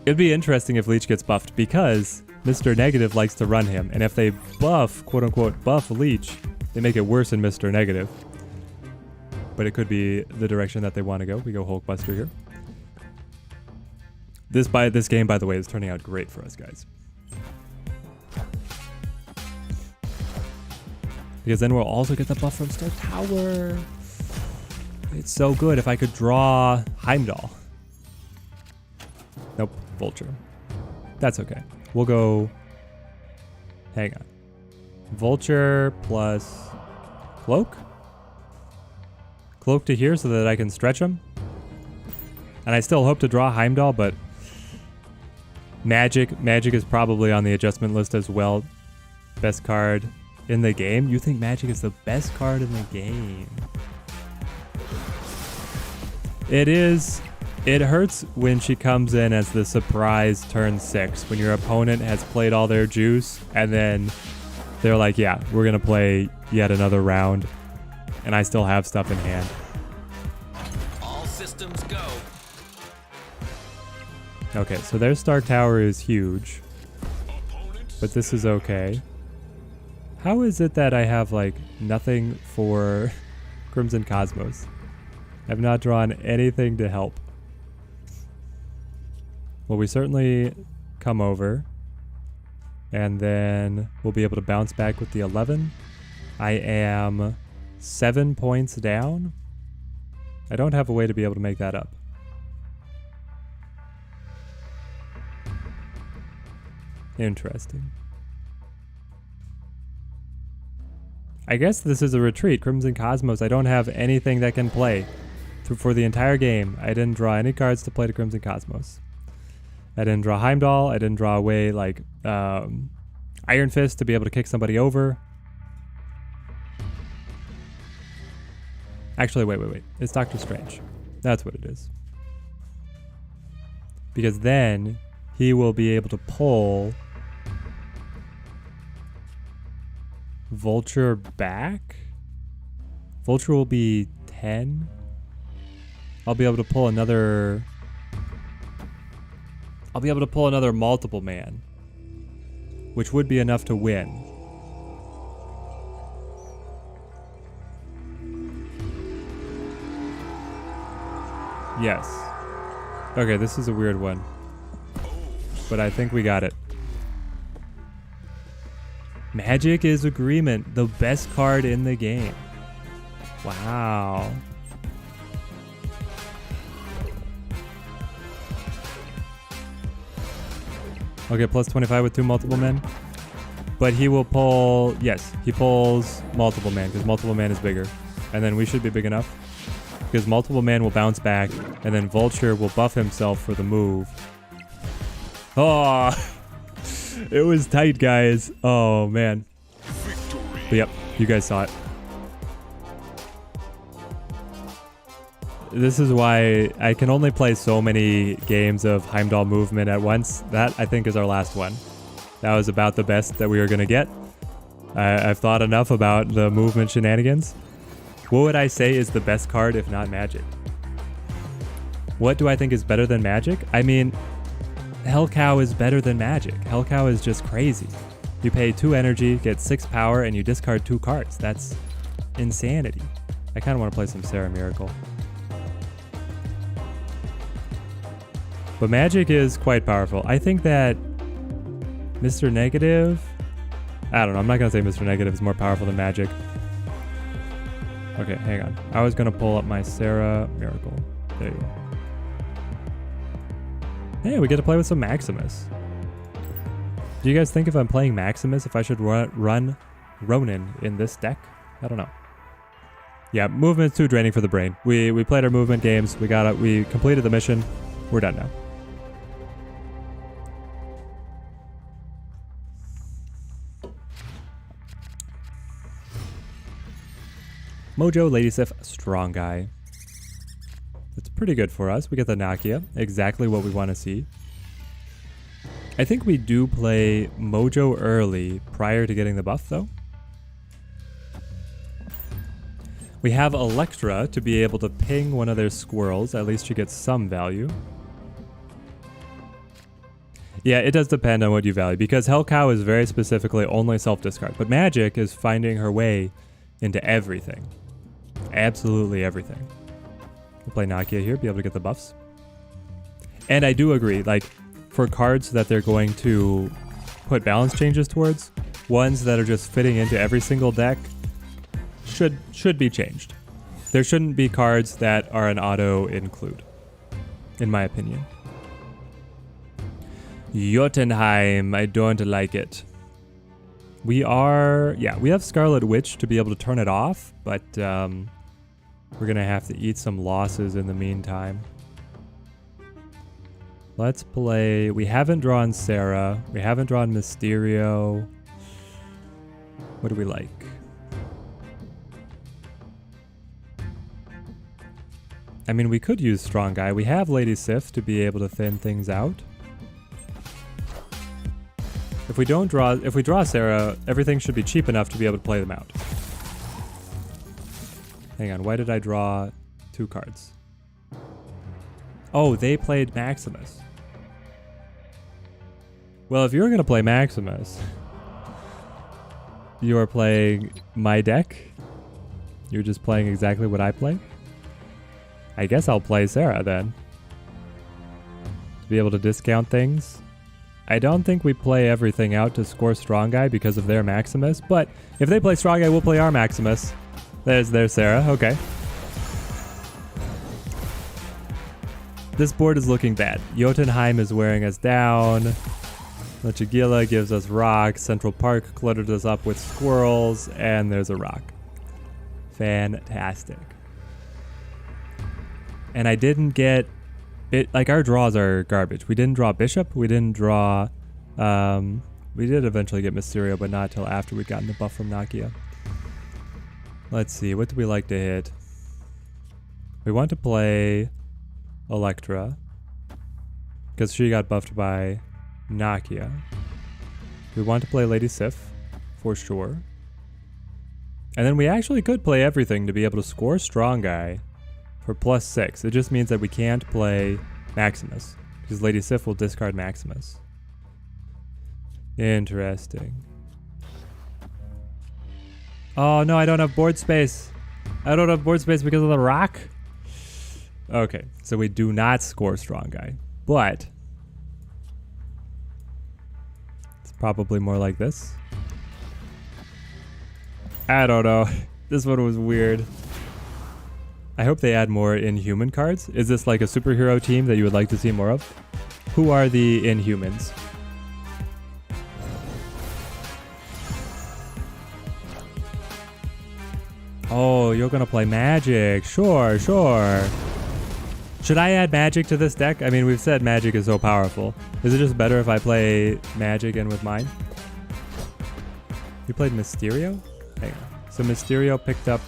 It'd be interesting if Leech gets buffed because Mr. Negative likes to run him, and if they buff, quote-unquote, buff Leech, they make it worse in Mr. Negative. But it could be the direction that they want to go. We go Hulkbuster here. This game, by the way, is turning out great for us, guys. Because then we'll also get the buff from Star Tower. It's so good if I could draw Heimdall. Nope, Vulture. That's okay. We'll go... Hang on. Vulture plus Cloak? Cloak to here so that I can stretch him. And I still hope to draw Heimdall, but... Magic is probably on the adjustment list as well. Best card in the game? You think Magic is the best card in the game? It is. It hurts when she comes in as the surprise turn 6, when your opponent has played all their juice, and then they're like, yeah, we're going to play yet another round, and I still have stuff in hand. All systems go. Okay, so their Stark Tower is huge, but this is okay. How is it that I have, like, nothing for Crimson Cosmos? I've not drawn anything to help. Well, we certainly come over, and then we'll be able to bounce back with the 11. I am 7 points down. I don't have a way to be able to make that up. Interesting. I guess this is a retreat. Crimson Cosmos, I don't have anything that can play. For the entire game, I didn't draw any cards to play to Crimson Cosmos. I didn't draw Heimdall. I didn't draw away, like, Iron Fist to be able to kick somebody over. Actually, wait. It's Doctor Strange. That's what it is. Because then he will be able to pull Vulture back. Vulture will be 10. I'll be able to pull another I'll be able to pull another multiple man, which would be enough to win. Yes. Okay, this is a weird one, but I think we got it. Magic is Agreement, the best card in the game. Wow. Okay, plus 25 with 2 multiple men. But he will pull, yes, he pulls multiple man because multiple man is bigger. And then we should be big enough because multiple man will bounce back and then Vulture will buff himself for the move. Oh, it was tight, guys. Oh, man. But yep, you guys saw it. This is why I can only play so many games of Heimdall movement at once. That, I think, is our last one. That was about the best that we were going to get. I've thought enough about the movement shenanigans. What would I say is the best card if not Magic? What do I think is better than Magic? I mean, Hellcow is better than Magic. Hellcow is just crazy. You pay 2 energy, get 6 power, and you discard 2 cards. That's insanity. I kind of want to play some Sarah Miracle. But Magic is quite powerful. I think that Mr. Negative... I don't know. I'm not going to say Mr. Negative is more powerful than Magic. Okay, hang on. I was going to pull up my Sarah Miracle. There you go. Hey, we get to play with some Maximus. Do you guys think if I'm playing Maximus, if I should run Ronin in this deck? I don't know. Yeah, movement's too draining for the brain. We played our movement games. We completed the mission. We're done now. Mojo, Lady Sif, Strong Guy. That's pretty good for us. We get the Nakia, exactly what we want to see. I think we do play Mojo early prior to getting the buff, though. We have Electra to be able to ping one of their squirrels. At least she gets some value. Yeah, it does depend on what you value, because Hellcow is very specifically only self-discard, but Magic is finding her way into everything. Absolutely everything. We'll play Nakia here, be able to get the buffs. And I do agree, like, for cards that they're going to put balance changes towards, ones that are just fitting into every single deck should be changed. There shouldn't be cards that are an auto include, in my opinion. Jotenheim, I don't like it. We have Scarlet Witch to be able to turn it off, but we're gonna have to eat some losses in the meantime. Let's play, we haven't drawn Sarah, we haven't drawn Mysterio. What do we like? I mean, we could use Strong Guy. We have Lady Sif to be able to thin things out. If we draw Sarah, everything should be cheap enough to be able to play them out. Hang on, why did I draw 2 cards? Oh, they played Maximus. Well, if you're gonna play Maximus, you are playing my deck. You're just playing exactly what I play. I guess I'll play Sarah then. To be able to discount things. I don't think we play everything out to score Strong Guy because of their Maximus, but if they play Strong Guy, we'll play our Maximus. There's Sarah, okay. This board is looking bad. Jotunheim is wearing us down. Lechagila gives us rocks. Central Park cluttered us up with squirrels, and there's a rock. Fantastic. And I didn't get it, like, our draws are garbage. We didn't draw Bishop. We didn't draw, we did eventually get Mysterio, but not till after we'd gotten the buff from Nakia. Let's see, what do we like to hit? We want to play Electra, because she got buffed by Nakia. We want to play Lady Sif, for sure. And then we actually could play everything to be able to score Strong Guy for +6. It just means that we can't play Maximus. Because Lady Sif will discard Maximus. Interesting. Oh no, I don't have board space. I don't have board space because of the rock. Okay, so we do not score Strong Guy, but it's probably more like this. I don't know. This one was weird. I hope they add more Inhuman cards. Is this like a superhero team that you would like to see more of? Who are the Inhumans? Oh, you're gonna play Magic. Sure, sure. Should I add Magic to this deck? I mean, we've said Magic is so powerful. Is it just better if I play Magic in with mine? You played Mysterio? Hang on. So Mysterio picked up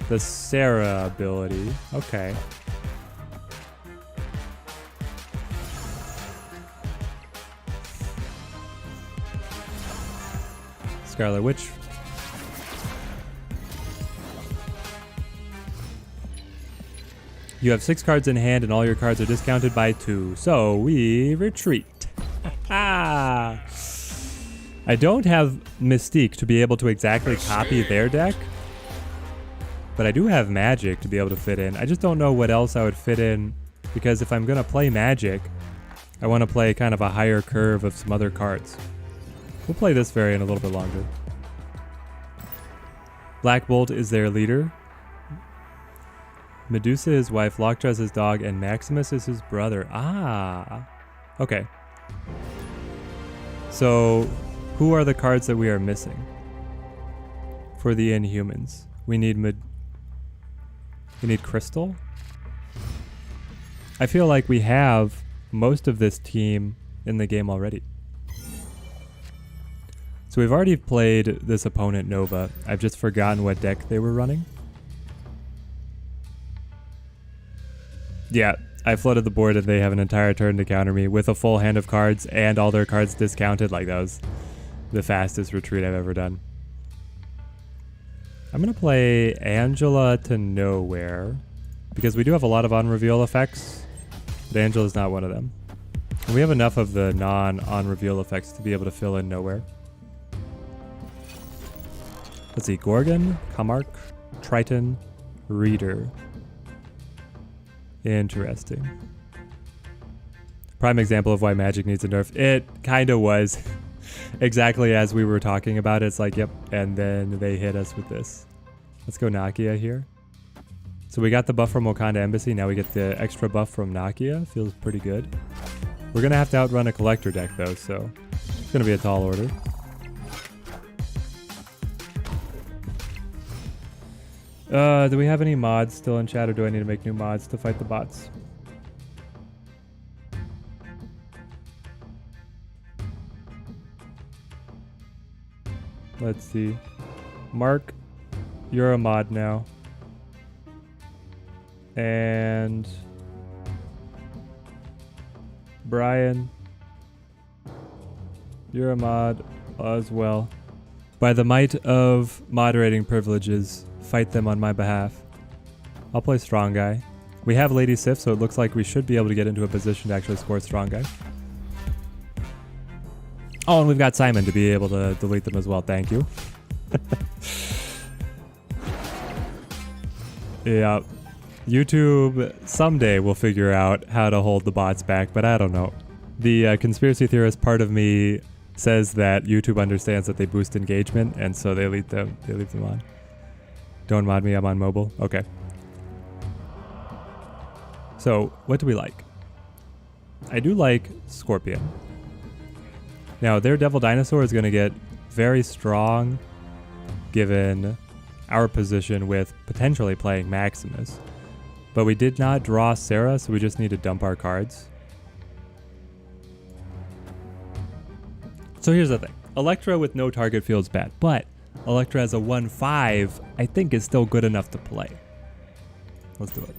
the Sarah ability. Okay. Scarlet Witch. You have 6 cards in hand and all your cards are discounted by 2. So we retreat. I don't have Mystique to be able to exactly copy their deck. But I do have Magic to be able to fit in. I just don't know what else I would fit in. Because if I'm going to play Magic, I want to play kind of a higher curve of some other cards. We'll play this variant a little bit longer. Black Bolt is their leader. Medusa is his wife, Lockjaw is his dog, and Maximus is his brother. Ah, okay. So, who are the cards that we are missing for the Inhumans? We need Crystal. I feel like we have most of this team in the game already. So we've already played this opponent Nova. I've just forgotten what deck they were running. Yeah, I flooded the board and they have an entire turn to counter me with a full hand of cards and all their cards discounted. Like, that was the fastest retreat I've ever done. I'm going to play Angela to nowhere because we do have a lot of on-reveal effects, but Angela's not one of them. And we have enough of the non-on-reveal effects to be able to fill in nowhere. Let's see, Gorgon, Camarch, Triton, Reader. Interesting. Prime example of why Magic needs a nerf. It kind of was exactly as we were talking about it. It's like, yep, and then they hit us with this. Let's go Nakia here. So we got the buff from Wakanda Embassy. Now we get the extra buff from Nakia. Feels pretty good. We're going to have to outrun a collector deck though, so it's going to be a tall order. Do we have any mods still in chat, or do I need to make new mods to fight the bots? Let's see. Mark, you're a mod now. And Brian, you're a mod as well. By the might of moderating privileges, fight them on my behalf. I'll play Strong Guy. We have Lady Sif, so it looks like we should be able to get into a position to actually score Strong Guy. Oh, and we've got Simon to be able to delete them as well. Thank you. Yeah. YouTube someday will figure out how to hold the bots back, but I don't know. The conspiracy theorist part of me says that YouTube understands that they boost engagement, and so they leave them on. Don't mod me, I'm on mobile. Okay. So, what do we like? I do like Scorpion. Now, Daredevil Dinosaur is going to get very strong given our position with potentially playing Maximus. But we did not draw Sarah, so we just need to dump our cards. So here's the thing. Electra with no target feels bad, but Electra as a 1/5, I think is still good enough to play. Let's do it.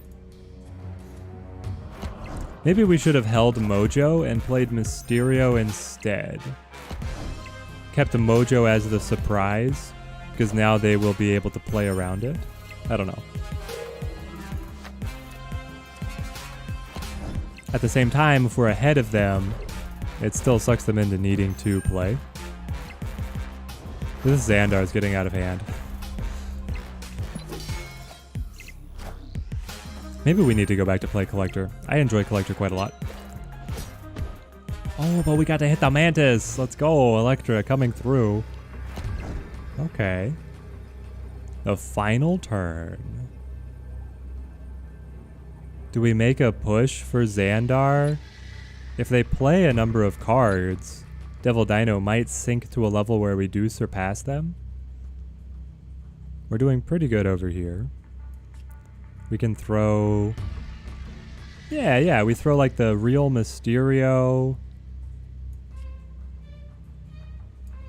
Maybe we should have held Mojo and played Mysterio instead. Kept the Mojo as the surprise, because now they will be able to play around it. I don't know. At the same time, if we're ahead of them, it still sucks them into needing to play. This Xandar is getting out of hand. Maybe we need to go back to play Collector. I enjoy Collector quite a lot. Oh, but we got to hit the Mantis. Let's go, Electra coming through. Okay. The final turn. Do we make a push for Xandar? If they play a number of cards, Devil Dino might sink to a level where we do surpass them. We're doing pretty good over here. We can throw... Yeah, we throw like the real Mysterio,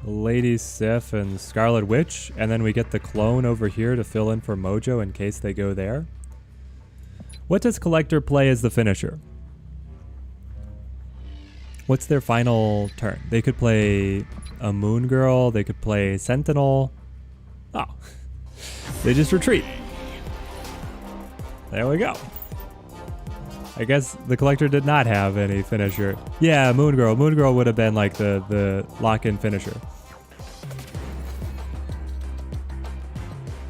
Lady Sif, and Scarlet Witch, and then we get the clone over here to fill in for Mojo in case they go there. What does Collector play as the finisher? What's their final turn? They could play a Moon Girl, they could play Sentinel. Oh, they just retreat. There we go. I guess the Collector did not have any finisher. Yeah, Moon Girl. Moon Girl would have been like the lock-in finisher.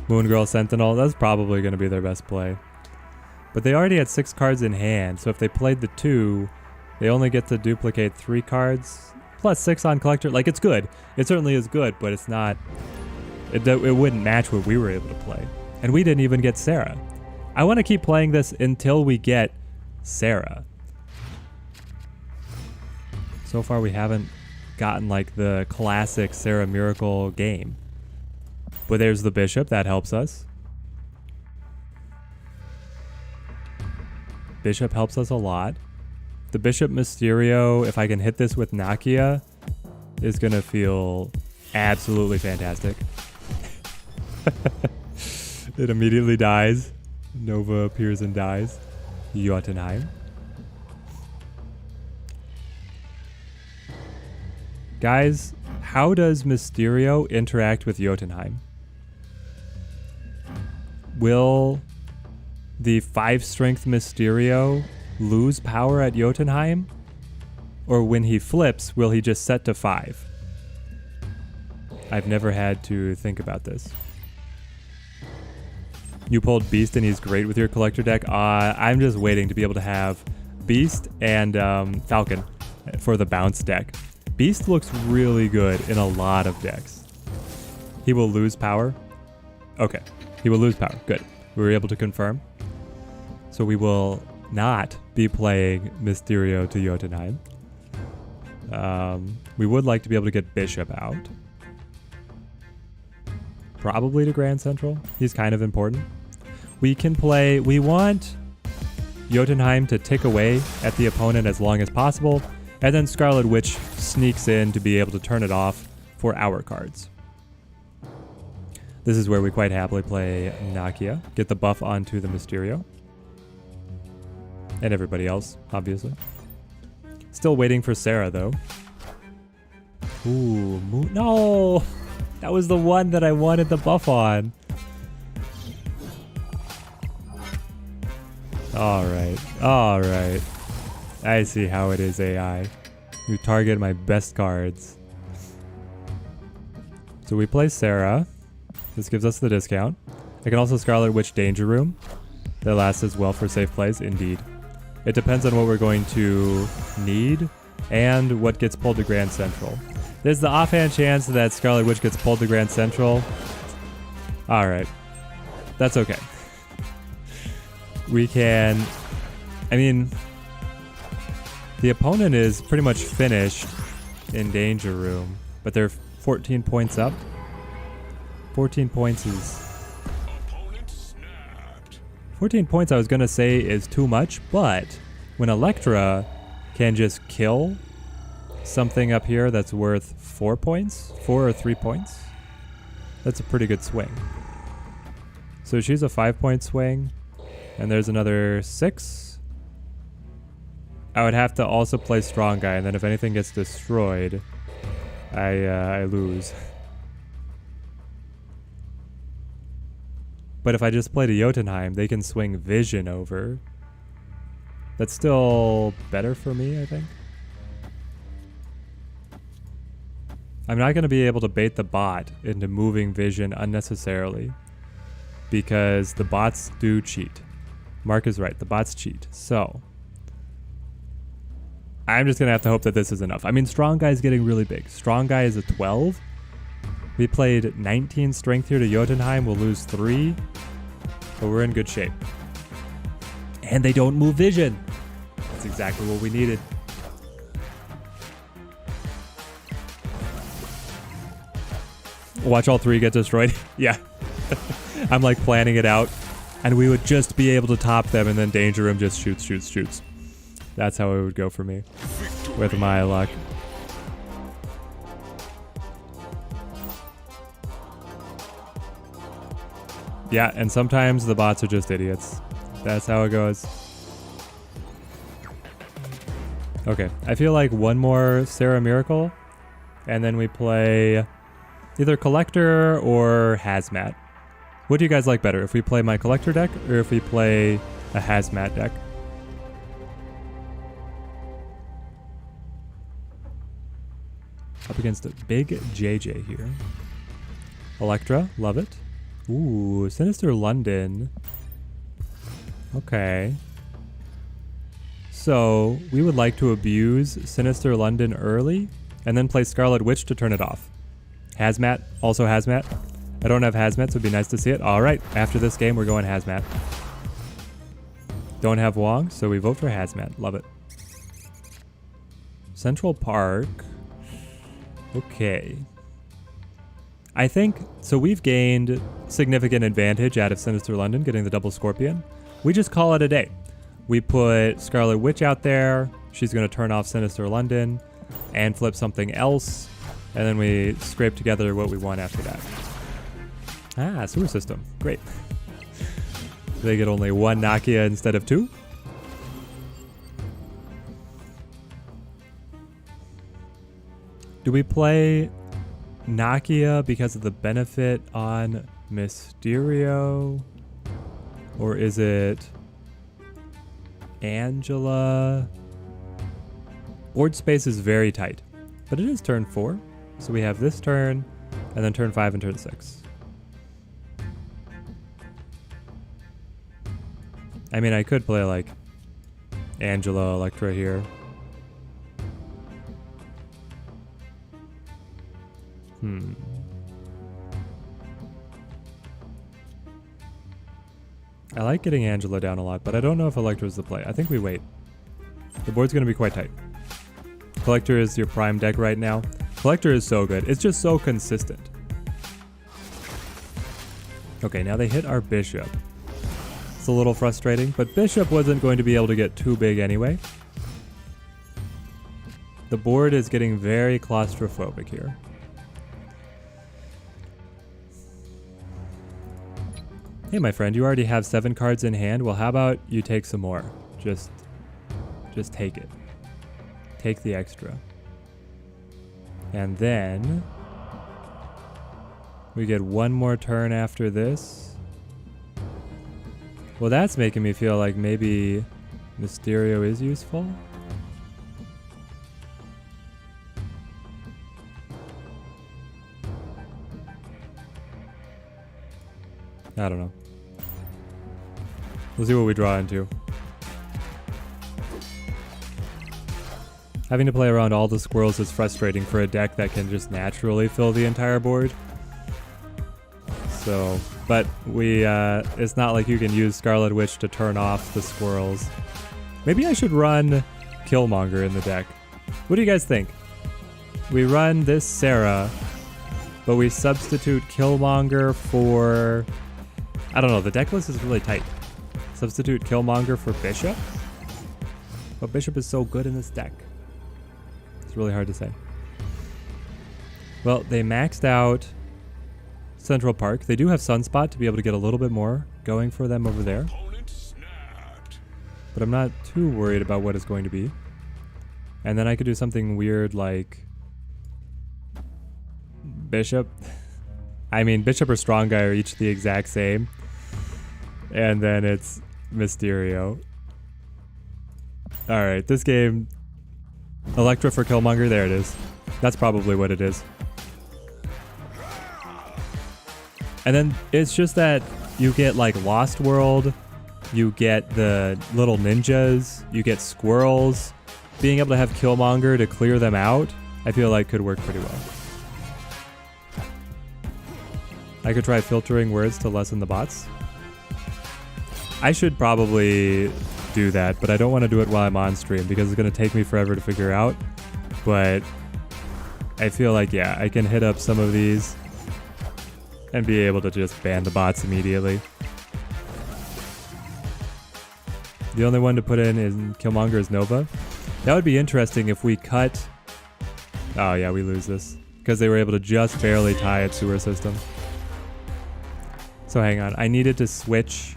Moon Girl, Sentinel, that's probably going to be their best play. But they already had 6 cards in hand, so if they played the 2, they only get to duplicate 3 cards, plus 6 on Collector. Like, it's good. It certainly is good, but it's not... It wouldn't match what we were able to play. And we didn't even get Sarah. I want to keep playing this until we get Sarah. So far we haven't gotten like the classic Sarah Miracle game. But there's the Bishop, that helps us. Bishop helps us a lot. The Bishop Mysterio, if I can hit this with Nakia, is gonna feel absolutely fantastic. It immediately dies. Nova appears and dies. Jotenheim. Guys, how does Mysterio interact with Jotunheim? Will the 5-strength Mysterio lose power at Jotunheim? Or when he flips, will he just set to 5? I've never had to think about this. You pulled Beast and he's great with your Collector deck. I'm just waiting to be able to have Beast and Falcon for the bounce deck. Beast looks really good in a lot of decks. He will lose power. Okay, he will lose power. Good. We were able to confirm. So we will not be playing Mysterio to Jotunheim. We would like to be able to get Bishop out. Probably to Grand Central. He's kind of important. We can play... We want Jotunheim to tick away at the opponent as long as possible, and then Scarlet Witch sneaks in to be able to turn it off for our cards. This is where we quite happily play Nakia. Get the buff onto the Mysterio. And everybody else, obviously. Still waiting for Sarah, though. Ooh, no! That was the one that I wanted the buff on. Alright. I see how it is, AI. You target my best cards. So we play Sarah. This gives us the discount. I can also Scarlet Witch Danger Room. That lasts as well for safe plays, indeed. It depends on what we're going to need and what gets pulled to Grand Central. There's the offhand chance that Scarlet Witch gets pulled to Grand Central. Alright. That's okay. We can... I mean... The opponent is pretty much finished in Danger Room, but they're 14 points up. 14 points is... 14 points I was going to say is too much, but when Electra can just kill something up here that's worth 4 points, 4 or 3 points, that's a pretty good swing. So she's a 5-point swing, and there's another 6. I would have to also play Strong Guy, and then if anything gets destroyed, I lose. But if I just play to Jotunheim, they can swing Vision over. That's still better for me, I think. I'm not going to be able to bait the bot into moving vision unnecessarily because the bots do cheat. Mark is right. The bots cheat. So I'm just going to have to hope that this is enough. I mean, Strong Guy is getting really big. Strong Guy is a 12. We played 19 strength here to Jotunheim. We'll lose 3. But we're in good shape. And they don't move vision. That's exactly what we needed. Watch all 3 get destroyed. Yeah. I'm like planning it out. And we would just be able to top them and then Danger Room just shoots. That's how it would go for me. With my luck. Yeah, and sometimes the bots are just idiots. That's how it goes. Okay, I feel like one more Sarah Miracle, and then we play either Collector or Hazmat. What do you guys like better, if we play my Collector deck or if we play a Hazmat deck? Up against a big JJ here. Electra, love it. Ooh, Sinister London. Okay. So, we would like to abuse Sinister London early, and then play Scarlet Witch to turn it off. Hazmat, also Hazmat. I don't have Hazmat, so it'd be nice to see it. Alright, after this game, we're going Hazmat. Don't have Wong, so we vote for Hazmat. Love it. Central Park. Okay. I think, so we've gained significant advantage out of Sinister London, getting the double Scorpion. We just call it a day. We put Scarlet Witch out there. She's going to turn off Sinister London and flip something else. And then we scrape together what we want after that. Ah, sewer system. Great. They get only 1 Nakia instead of 2. Do we play Nakia because of the benefit on Mysterio? Or is it Angela? Board space is very tight, but it is turn 4. So we have this turn, and then turn 5 and turn 6. I mean, I could play like Angela, Electra here. I like getting Angela down a lot, but I don't know if Electra's the play. I think we wait. The board's going to be quite tight. Collector is your prime deck right now. Collector is so good. It's just so consistent. Okay, now they hit our Bishop. It's a little frustrating, but Bishop wasn't going to be able to get too big anyway. The board is getting very claustrophobic here. Hey, my friend, you already have 7 cards in hand. Well, how about you take some more? Just take it. Take the extra. And then we get 1 more turn after this. Well, that's making me feel like maybe Mysterio is useful. I don't know. We'll see what we draw into. Having to play around all the squirrels is frustrating for a deck that can just naturally fill the entire board. So, but it's not like you can use Scarlet Witch to turn off the squirrels. Maybe I should run Killmonger in the deck. What do you guys think? We run this Sarah, but we substitute Killmonger for... I don't know, the deck list is really tight. Substitute Killmonger for Bishop? But Bishop is so good in this deck. It's really hard to say. Well, they maxed out Central Park. They do have Sunspot to be able to get a little bit more going for them over there. But I'm not too worried about what it's going to be. And then I could do something weird like Bishop. I mean, Bishop or Strong Guy are each the exact same. And then it's Mysterio. Alright, this game... Electra for Killmonger, there it is. That's probably what it is. And then it's just that you get like Lost World, you get the little ninjas, you get squirrels. Being able to have Killmonger to clear them out, I feel like could work pretty well. I could try filtering words to lessen the bots. I should probably do that, but I don't want to do it while I'm on stream because it's going to take me forever to figure out. But I feel like, yeah, I can hit up some of these and be able to just ban the bots immediately. The only one to put in Killmonger is Nova. That would be interesting if we cut... Oh yeah, we lose this. Because they were able to just barely tie a sewer system. So hang on, I needed to switch.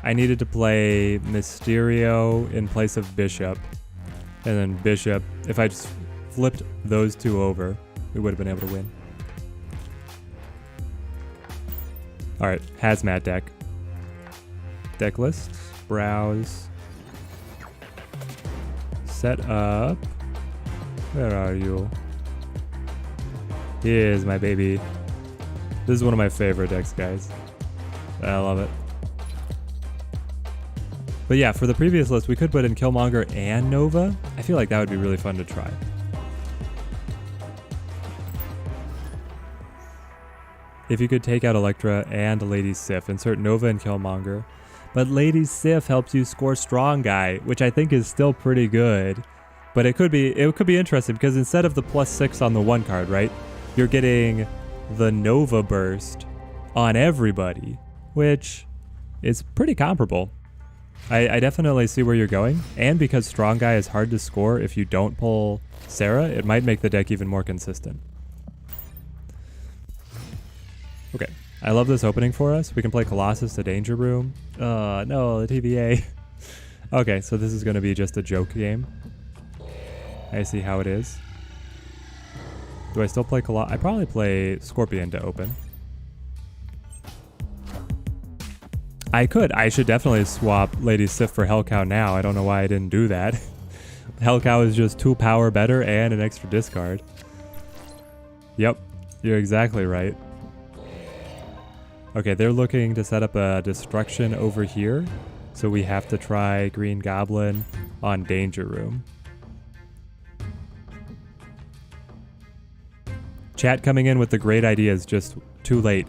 I needed to play Mysterio in place of Bishop. And then Bishop, if I just flipped those two over, we would have been able to win. Alright, Hazmat deck. Deck list, browse. Set up. Where are you? Here's my baby. This is one of my favorite decks, guys. I love it. But yeah, for the previous list, we could put in Killmonger and Nova. I feel like that would be really fun to try. If you could take out Elektra and Lady Sif, insert Nova and Killmonger. But Lady Sif helps you score Strong Guy, which I think is still pretty good. But it could be interesting because instead of the +6 on the one card, right? You're getting the Nova burst on everybody, which is pretty comparable. I definitely see where you're going. And because Strong Guy is hard to score if you don't pull Sarah, it might make the deck even more consistent. Okay, I love this opening for us. We can play Colossus to Danger Room. No, the TVA. Okay, so this is going to be just a joke game. I see how it is. Do I still play Colossus? I probably play Scorpion to open. I could. I should definitely swap Lady Sif for Hellcow now. I don't know why I didn't do that. Hellcow is just 2 power better and an extra discard. Yep, you're exactly right. Okay, they're looking to set up a destruction over here. So we have to try Green Goblin on Danger Room. Chat coming in with the great ideas, just too late.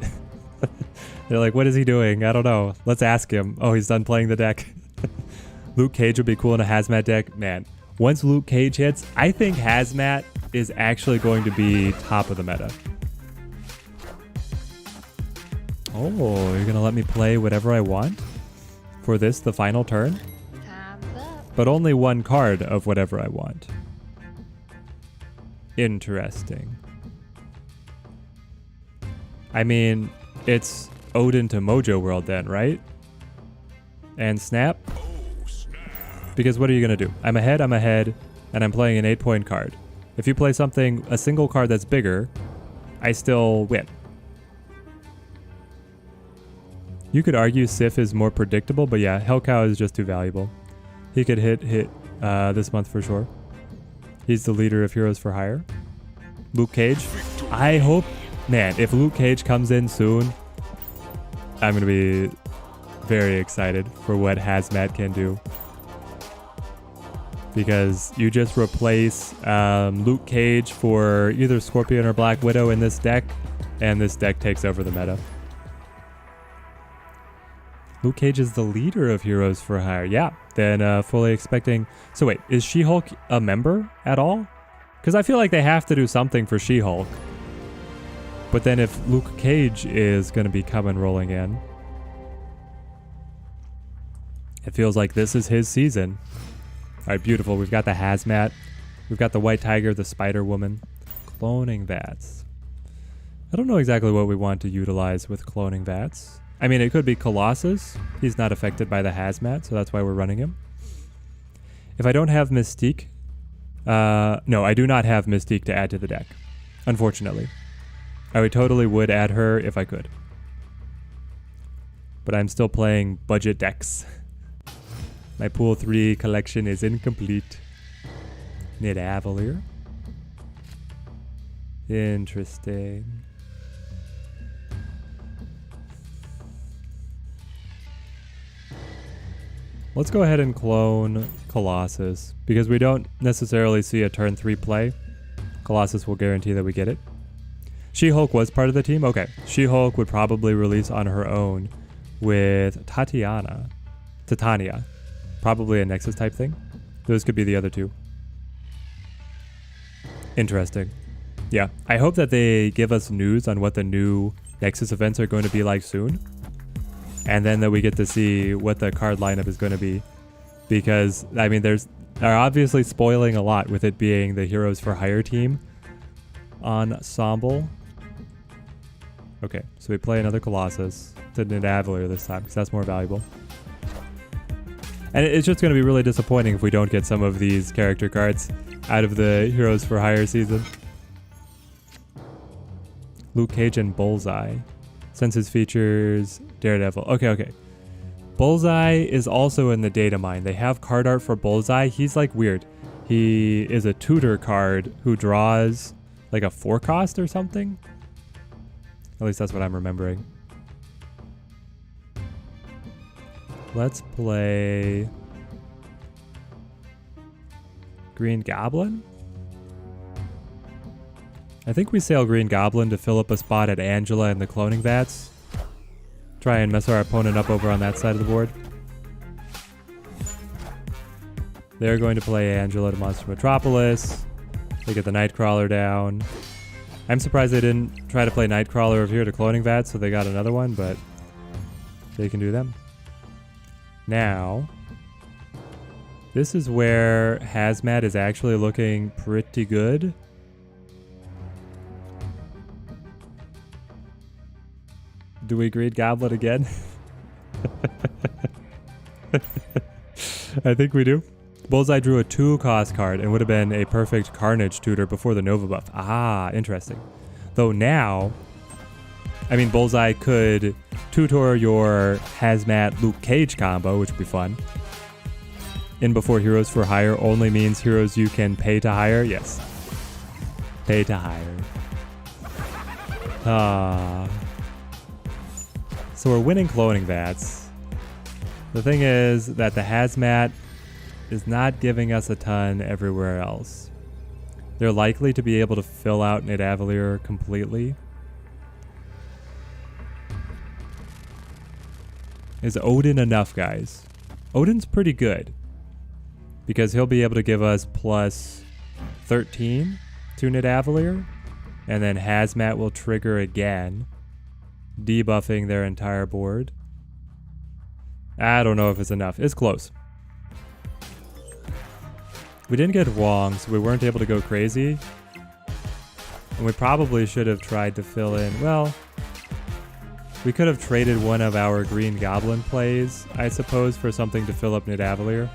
They're like, what is he doing? I don't know. Let's ask him. Oh, he's done playing the deck. Luke Cage would be cool in a Hazmat deck. Man, once Luke Cage hits, I think Hazmat is actually going to be top of the meta. Oh, you're going to let me play whatever I want? For this, the final turn? Time's up. But only one card of whatever I want. Interesting. I mean, it's Odin to Mojo World then, right? And snap? Because what are you going to do? I'm ahead, and I'm playing an 8-point card. If you play something, a single card that's bigger, I still win. You could argue Sif is more predictable, but yeah, Hellcow is just too valuable. He could hit this month for sure. He's the leader of Heroes for Hire. Luke Cage. I hope, man, if Luke Cage comes in soon, I'm going to be very excited for what Hazmat can do. Because you just replace Luke Cage for either Scorpion or Black Widow in this deck, and this deck takes over the meta. Luke Cage is the leader of Heroes for Hire. Yeah, then fully expecting... So wait, is She-Hulk a member at all? Because I feel like they have to do something for She-Hulk. But then if Luke Cage is going to be coming rolling in, it feels like this is his season. All right, beautiful. We've got the Hazmat. We've got the White Tiger, the Spider-Woman. Cloning Vats. I don't know exactly what we want to utilize with Cloning Vats. I mean, it could be Colossus. He's not affected by the Hazmat, so that's why we're running him. If I don't have Mystique... no, I do not have Mystique to add to the deck, unfortunately. I totally would add her if I could. But I'm still playing budget decks. My pool 3 collection is incomplete. Nidavellir. Interesting. Let's go ahead and clone Colossus, because we don't necessarily see a turn 3 play. Colossus will guarantee that we get it. She-Hulk was part of the team? Okay. She-Hulk would probably release on her own with Titania. Probably a Nexus type thing. Those could be the other two. Interesting. Yeah. I hope that they give us news on what the new Nexus events are going to be like soon. And then that we get to see what the card lineup is going to be. Because, I mean, they're obviously spoiling a lot with it being the Heroes for Hire team ensemble. Okay, so we play another Colossus to Nidavellir this time, because that's more valuable. And it's just going to be really disappointing if we don't get some of these character cards out of the Heroes for Hire season. Luke Cage and Bullseye. Since his features Daredevil. Okay. Bullseye is also in the data mine. They have card art for Bullseye. He's like weird. He is a tutor card who draws like a 4-cost or something. At least that's what I'm remembering. Let's play Green Goblin. I think we sail Green Goblin to fill up a spot at Angela and the cloning vats. Try and mess our opponent up over on that side of the board. They're going to play Angela to Monster Metropolis. They get the Nightcrawler down. I'm surprised they didn't try to play Nightcrawler over here to cloning vats, so they got another one, but they can do them. Now, this is where Hazmat is actually looking pretty good. Do we Green Goblin again? I think we do. Bullseye drew a 2-cost card and would have been a perfect Carnage tutor before the Nova buff. Ah, interesting. Though now, I mean, Bullseye could tutor your Hazmat Luke Cage combo, which would be fun. In before Heroes for Hire only means heroes you can pay to hire. Yes. Pay to hire. Ah. So we're winning cloning vats. The thing is that the Hazmat is not giving us a ton everywhere else. They're likely to be able to fill out Nidavellir completely. Is Odin enough, guys? Odin's pretty good. Because he'll be able to give us plus 13 to Nidavellir. And then Hazmat will trigger again, debuffing their entire board. I don't know if it's enough. It's close. We didn't get Wong, so we weren't able to go crazy. And we probably should have tried to fill in... Well, we could have traded one of our Green Goblin plays, I suppose, for something to fill up Nidavellir.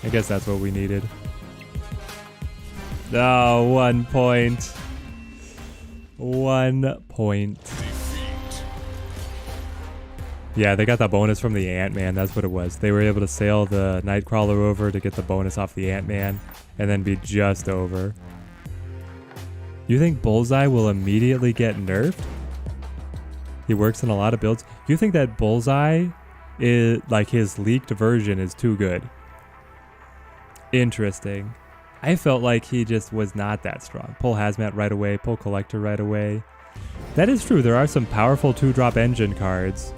I guess that's what we needed. Oh, 1 point. 1 point. Yeah, they got the bonus from the Ant-Man. That's what it was. They were able to sail the Nightcrawler over to get the bonus off the Ant-Man and then be just over. You think Bullseye will immediately get nerfed? He works in a lot of builds. You think that Bullseye is like his leaked version is too good? Interesting. I felt like he just was not that strong. Pull Hazmat right away, pull Collector right away. That is true. There are some powerful 2-drop engine cards.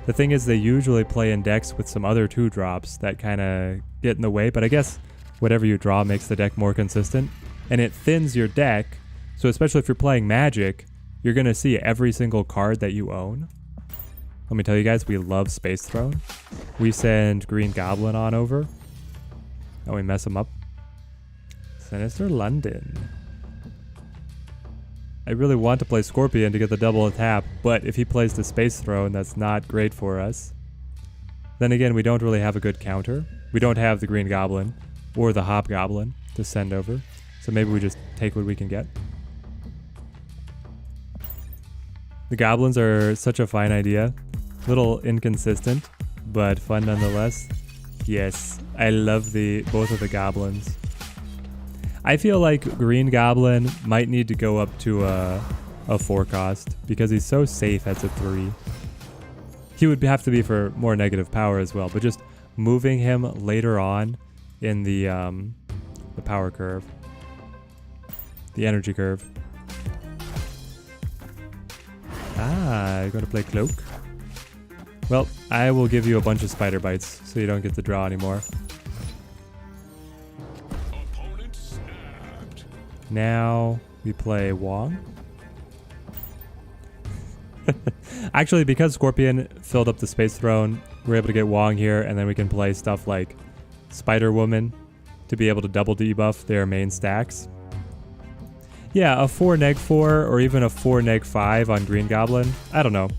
The thing is, they usually play in decks with some other 2-drops that kind of get in the way, but I guess whatever you draw makes the deck more consistent, and it thins your deck, so especially if you're playing Magic, you're going to see every single card that you own. Let me tell you guys, we love Space Throne. We send Green Goblin on over, and we mess him up. Sinister London. I really want to play Scorpion to get the double tap, but if he plays the Space Throne, that's not great for us. Then again, we don't really have a good counter. We don't have the Green Goblin or the Hobgoblin to send over, so maybe we just take what we can get. The Goblins are such a fine idea. Little inconsistent, but fun nonetheless. Yes, I love both of the goblins. I feel like Green Goblin might need to go up to a 4 cost because he's so safe as a 3. He would have to be for more negative power as well, but just moving him later on in the power curve, the energy curve. Ah, you're going to play Cloak? Well, I will give you a bunch of spider bites so you don't get to draw anymore. Opponent snapped. Now we play Wong. Actually, because Scorpion filled up the Space Throne, we're able to get Wong here, and then we can play stuff like Spider Woman to be able to double debuff their main stacks. Yeah, a 4 neg 4 or even a 4 neg 5 on Green Goblin. I don't know.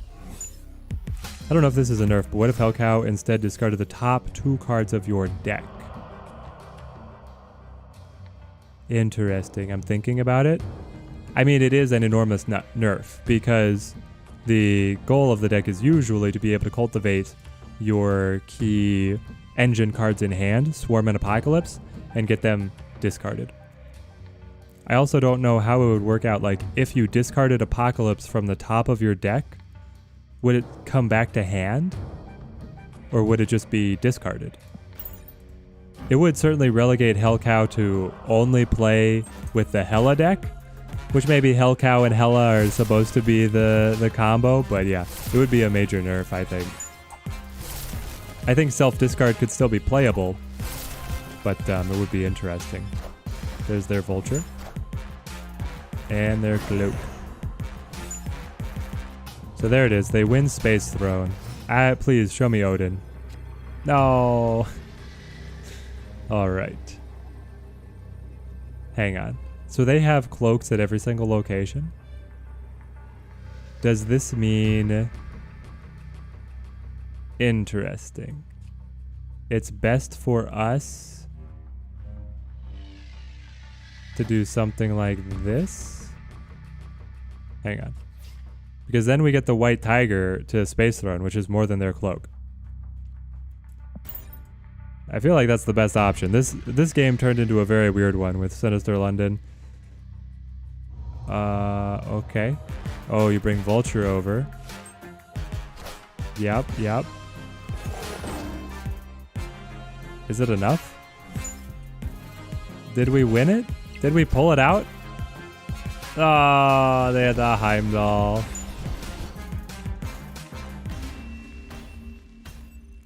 I don't know if this is a nerf, but what if Hellcow instead discarded the top 2 cards of your deck? Interesting. I'm thinking about it. I mean, it is an enormous nerf because the goal of the deck is usually to be able to cultivate your key engine cards in hand, Swarm and Apocalypse, and get them discarded. I also don't know how it would work out. Like, if you discarded Apocalypse from the top of your deck, would it come back to hand? Or would it just be discarded? It would certainly relegate Hellcow to only play with the Hela deck, which maybe Hellcow and Hela are supposed to be the combo, but yeah, it would be a major nerf, I think. I think self-discard could still be playable, but it would be interesting. There's their Vulture. And their Cloak. So there it is. They win Space Throne. Please, show me Odin. No. Alright. Hang on. So they have cloaks at every single location? Does this mean... Interesting. It's best for us to do something like this? Hang on. Because then we get the White Tiger to Space Throne, which is more than their cloak. I feel like that's the best option. This game turned into a very weird one with Sinister London. Okay. Oh, you bring Vulture over. Yep. Is it enough? Did we win it? Did we pull it out? Oh, they had the Heimdall.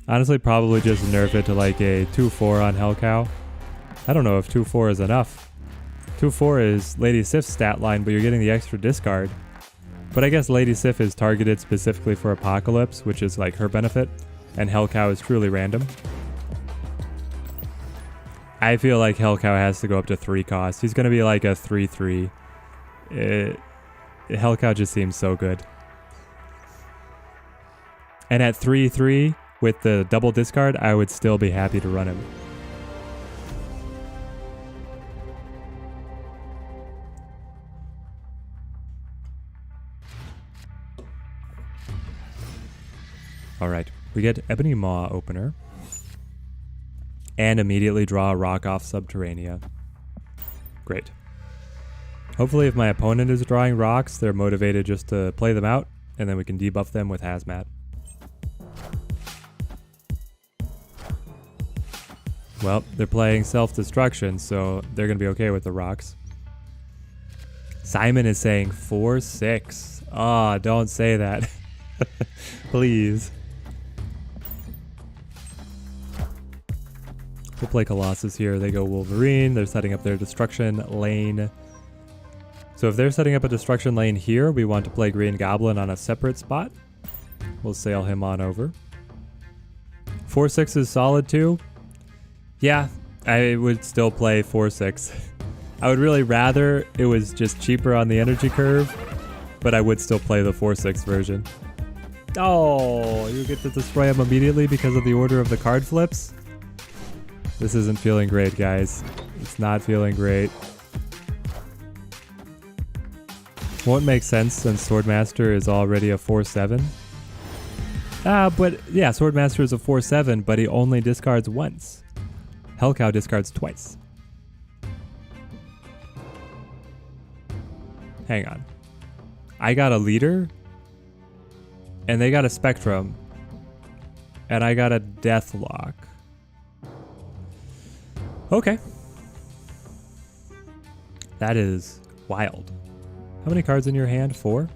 Honestly, probably just nerf it to like a 2-4 on Hellcow. I don't know if 2-4 is enough. 2-4 is Lady Sif's stat line, but you're getting the extra discard. But I guess Lady Sif is targeted specifically for Apocalypse, which is like her benefit, and Hellcow is truly random. I feel like Hellcow has to go up to 3 cost. He's going to be like a 3-3. Hellcow just seems so good. And at 3-3, with the double discard, I would still be happy to run him. Alright, we get Ebony Maw opener. And immediately draw a rock off Subterranea. Great. Hopefully if my opponent is drawing rocks, they're motivated just to play them out, and then we can debuff them with Hazmat. Well, they're playing Self-Destruction, so they're going to be okay with the rocks. Simon is saying 4-6. Ah, don't say that. Please. We'll play Colossus here. They go Wolverine. They're setting up their destruction lane. So if they're setting up a destruction lane here, we want to play Green Goblin on a separate spot. We'll sail him on over. 4-6 is solid too. Yeah, I would still play 4-6. I would really rather it was just cheaper on the energy curve, but I would still play the 4-6 version. Oh, you get to destroy him immediately because of the order of the card flips? This isn't feeling great, guys. It's not feeling great. Won't make sense since Swordmaster is already a 4-7. But yeah, Swordmaster is a 4/7, but he only discards once. Hellcow discards twice. Hang on. I got a leader, and they got a spectrum, and I got a deathlock. Okay. That is wild. How many cards in your hand? 4?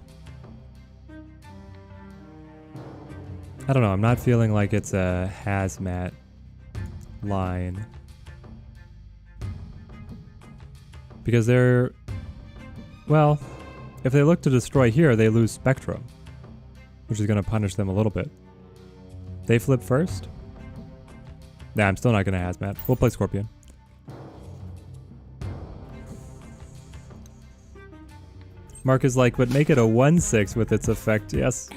I don't know. I'm not feeling like it's a hazmat line. Because they're... Well, if they look to destroy here, they lose Spectrum, which is going to punish them a little bit. They flip first? Nah, I'm still not going to hazmat. We'll play Scorpion. Mark is like, but make it a 1/6 with its effect. Yes.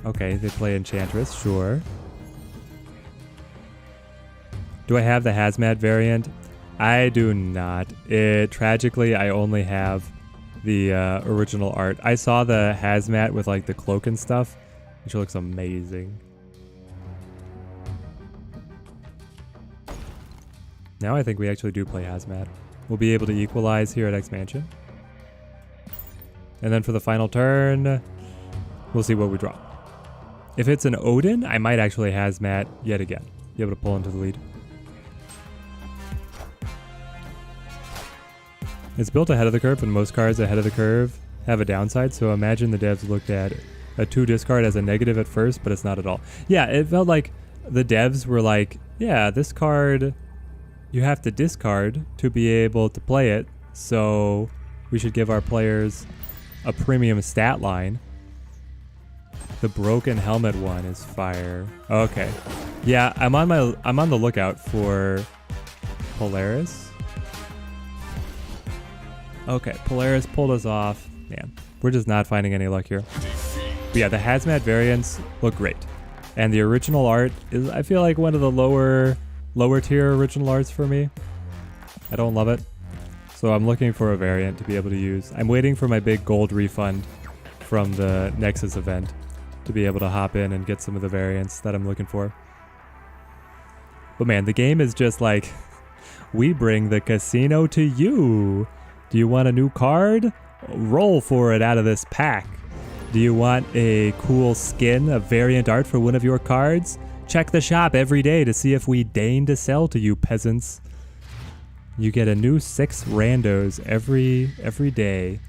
Okay, they play Enchantress, sure. Do I have the Hazmat variant? I do not. Tragically, I only have the original art. I saw the Hazmat with like the cloak and stuff, which looks amazing. Now I think we actually do play Hazmat. We'll be able to equalize here at X Mansion. And then for the final turn, we'll see what we draw. If it's an Odin, I might actually Hazmat yet again. Be able to pull into the lead. It's built ahead of the curve, and most cards ahead of the curve have a downside, so imagine the devs looked at a 2 discard as a negative at first, but it's not at all. Yeah, it felt like the devs were like, yeah, this card you have to discard to be able to play it, so we should give our players a premium stat line. The broken helmet one is fire. Okay. Yeah, I'm on the lookout for Polaris. Okay, Polaris pulled us off. Man, we're just not finding any luck here. But yeah, the Hazmat variants look great. And the original art is, I feel like, one of the lower tier original arts for me. I don't love it. So I'm looking for a variant to be able to use. I'm waiting for my big gold refund from the Nexus event to be able to hop in and get some of the variants that I'm looking for. But man, the game is just like, we bring the casino to you. Do you want a new card? Roll for it out of this pack. Do you want a cool skin, a variant art for one of your cards? Check the shop every day to see if we deign to sell to you, peasants. You get a new 6 randos every day.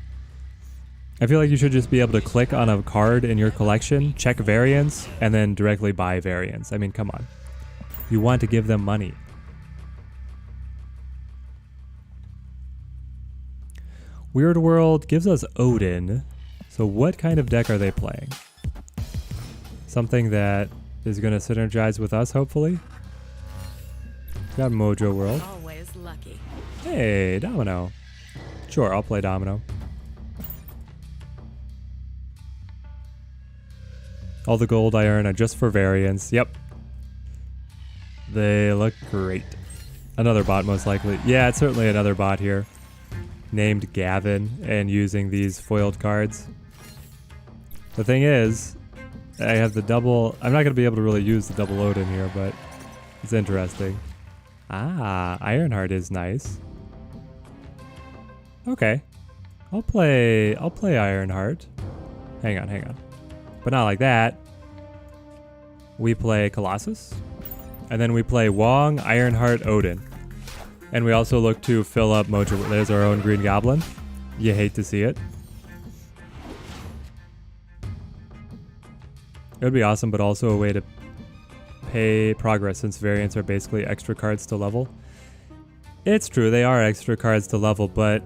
I feel like you should just be able to click on a card in your collection, check variants, and then directly buy variants. I mean, come on. You want to give them money. Weird World gives us Odin. So what kind of deck are they playing? Something that is going to synergize with us, hopefully. Got Mojo World. Always lucky. Hey, Domino. Sure, I'll play Domino. All the gold I earn are just for variants. Yep. They look great. Another bot, most likely. Yeah, it's certainly another bot here. Named Gavin and using these foiled cards. The thing is, I have the double... I'm not going to be able to really use the double Odin here, but it's interesting. Ah, Ironheart is nice. Okay. I'll play Ironheart. Hang on. But not like that. We play Colossus. And then we play Wong, Ironheart, Odin. And we also look to fill up Mojo. There's our own Green Goblin. You hate to see it. It would be awesome, but also a way to pay progress since variants are basically extra cards to level. It's true, they are extra cards to level, but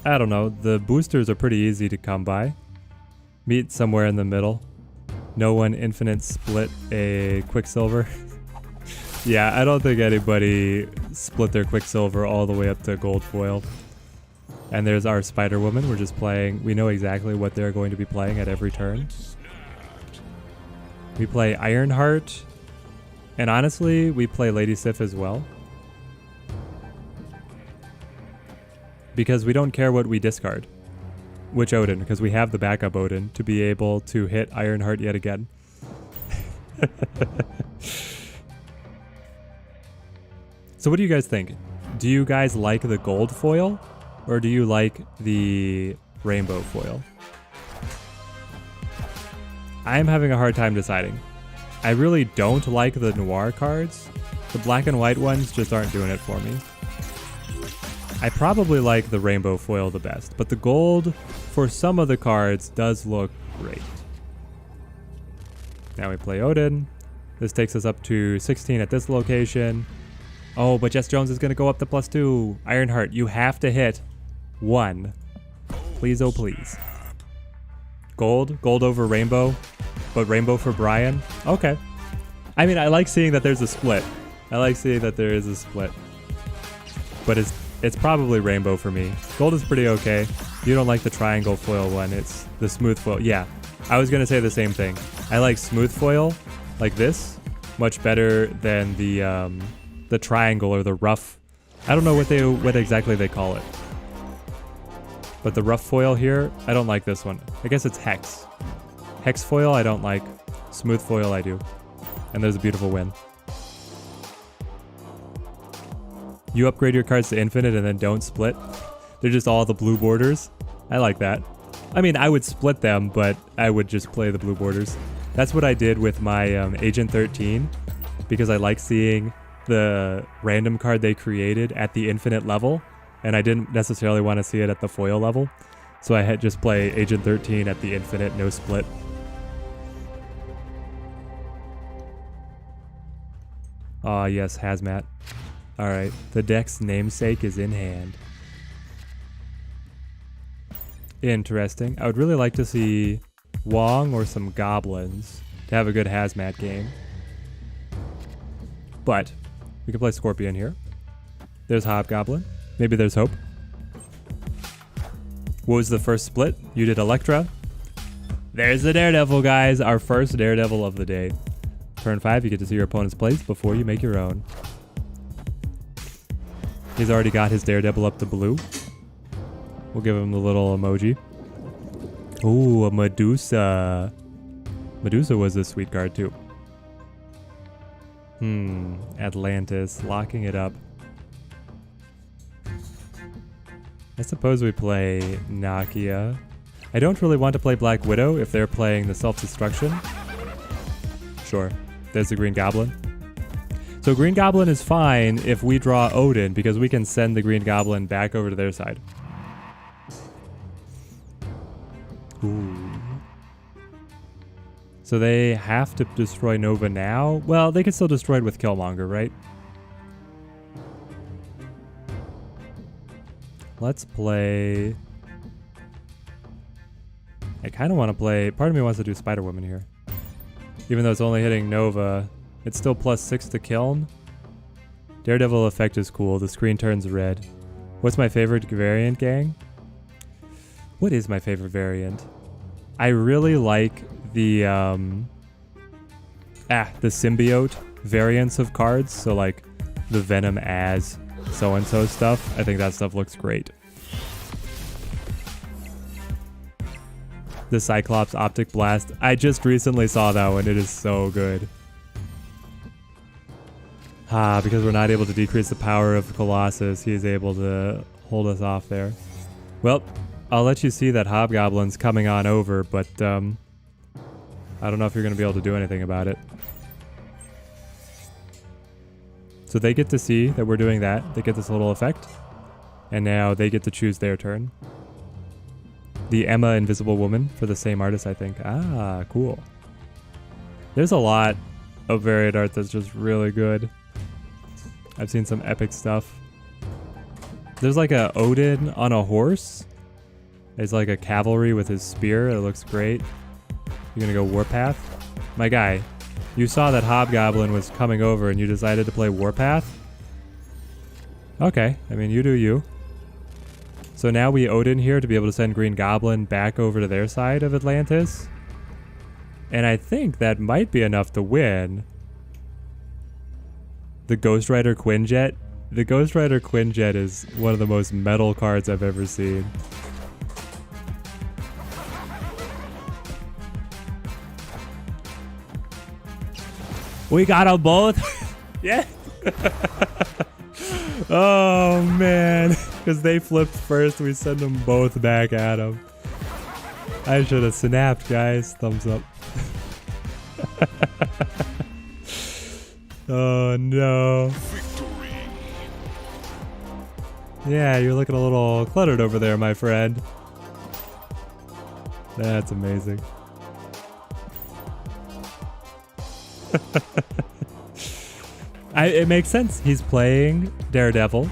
I don't know. The boosters are pretty easy to come by. Meet somewhere in the middle. No one infinite split a Quicksilver. Yeah, I don't think anybody split their Quicksilver all the way up to gold foil. And there's our Spider Woman. We're just playing. We know exactly what they're going to be playing at every turn. We play Ironheart. And honestly, we play Lady Sif as well. Because we don't care what we discard. which Odin, because we have the backup Odin to be able to hit Ironheart yet again. So what do you guys think? Do you guys like the gold foil or do you like the rainbow foil? I'm having a hard time deciding. I really don't like the noir cards. The black and white ones just aren't doing it for me. I probably like the rainbow foil the best, but the gold for some of the cards does look great. Now we play Odin. This takes us up to 16 at this location. Oh, but Jess Jones is going to go up to +2. Ironheart, you have to hit 1. Please, oh please. Gold over rainbow, but rainbow for Brian. Okay. I mean, I like seeing that there's a split. I like seeing that there is a split. But it's probably rainbow for me. Gold is pretty okay. You don't like the triangle foil one. It's the smooth foil. Yeah, I was going to say the same thing. I like smooth foil, like this, much better than the triangle or the rough. I don't know what exactly they call it. But the rough foil here, I don't like this one. I guess it's hex. Hex foil I don't like. Smooth foil I do. And there's a beautiful win. You upgrade your cards to infinite and then don't split. They're just all the blue borders. I like that. I mean, I would split them, but I would just play the blue borders. That's what I did with my Agent 13, because I like seeing the random card they created at the infinite level, and I didn't necessarily want to see it at the foil level. So I had just play Agent 13 at the infinite, no split. Ah, yes, Hazmat. Alright, the deck's namesake is in hand. Interesting. I would really like to see Wong or some Goblins to have a good Hazmat game. But we can play Scorpion here. There's Hobgoblin. Maybe there's hope. What was the first split? You did Electra. There's the Daredevil, guys. Our first Daredevil of the day. Turn 5, you get to see your opponent's plays before you make your own. He's already got his Daredevil up to blue. We'll give him the little emoji. Ooh, a Medusa. Medusa was a sweet card too. Atlantis, locking it up. I suppose we play Nakia. I don't really want to play Black Widow if they're playing the self-destruction. Sure, there's the Green Goblin. So Green Goblin is fine if we draw Odin, because we can send the Green Goblin back over to their side. Ooh. So they have to destroy Nova now? Well, they could still destroy it with Killmonger, right? Let's play... I kind of want to play... Part of me wants to do Spider-Woman here. Even though it's only hitting Nova, it's still +6 to Kiln. Daredevil effect is cool. The screen turns red. What's my favorite variant, gang? What is my favorite variant? I really like the symbiote variants of cards. So like the Venom as so-and-so stuff. I think that stuff looks great. The Cyclops Optic Blast. I just recently saw that one. It is so good. Because we're not able to decrease the power of Colossus, he is able to hold us off there. Well, I'll let you see that Hobgoblin's coming on over, but I don't know if you're going to be able to do anything about it. So they get to see that we're doing that. They get this little effect. And now they get to choose their turn. The Emma Invisible Woman for the same artist, I think. Ah, cool. There's a lot of variant art that's just really good. I've seen some epic stuff. There's like a Odin on a horse. It's like a cavalry with his spear. It looks great. You're gonna go Warpath? My guy, you saw that Hobgoblin was coming over and you decided to play Warpath? Okay, I mean, you do you. So now we Odin here to be able to send Green Goblin back over to their side of Atlantis. And I think that might be enough to win. The Ghost Rider Quinjet. The Ghost Rider Quinjet is one of the most metal cards I've ever seen. We got them both. Yeah. Oh, man. Because they flipped first, we send them both back at him. I should have snapped, guys. Thumbs up. Oh, no. Victory. Yeah, you're looking a little cluttered over there, my friend. That's amazing. It makes sense. He's playing Daredevil,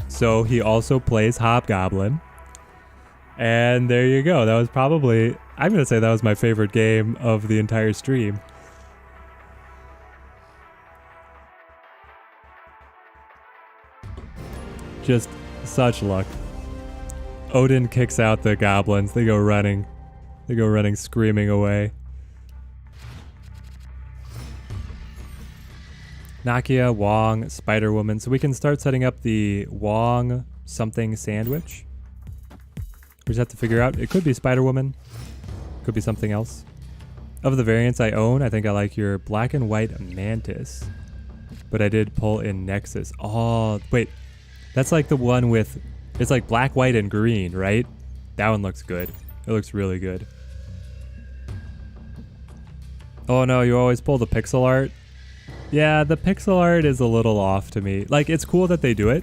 so he also plays Hobgoblin. And there you go. That was probably, I'm going to say that was my favorite game of the entire stream. Just such luck. Odin kicks out the goblins. They go running. They go running, screaming away. Nakia, Wong, Spider-Woman. So we can start setting up the Wong something sandwich. We just have to figure out. It could be Spider-Woman. Could be something else. Of the variants I own, I think I like your black and white Mantis. But I did pull in Nexus. Oh, wait. That's like the one with... It's like black, white, and green, right? That one looks good. It looks really good. Oh no, you always pull the pixel art. Yeah, the pixel art is a little off to me. Like, it's cool that they do it.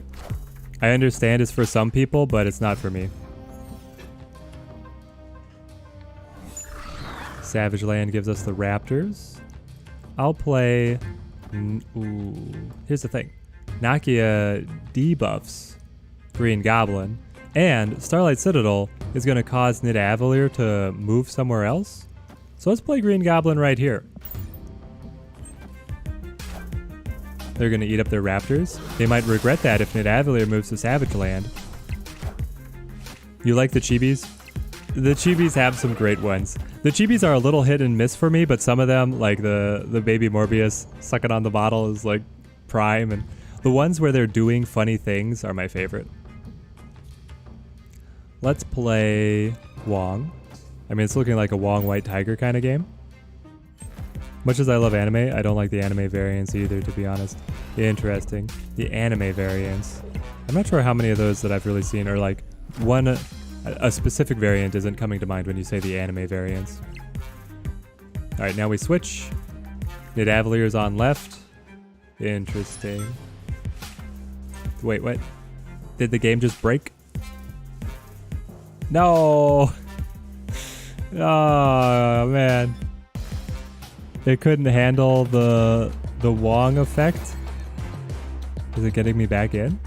I understand it's for some people, but it's not for me. Savage Land gives us the Raptors. I'll play... Ooh. Here's the thing. Nakia debuffs Green Goblin, and Starlight Citadel is going to cause Nidavellir to move somewhere else. So let's play Green Goblin right here. They're going to eat up their Raptors. They might regret that if Nidavellir moves to Savage Land. You like the Chibis? The Chibis have some great ones. The Chibis are a little hit and miss for me, but some of them, like the baby Morbius sucking on the bottle, is like prime, and the ones where they're doing funny things are my favorite. Let's play Wong. I mean, it's looking like a Wong White Tiger kind of game. Much as I love anime, I don't like the anime variants either, to be honest. Interesting. The anime variants. I'm not sure how many of those that I've really seen are like one... A specific variant isn't coming to mind when you say the anime variants. Alright, now we switch. Nidavellir is on left. Interesting. Wait, what? Did the game just break? No! Oh, man. It couldn't handle the Wong effect? Is it getting me back in?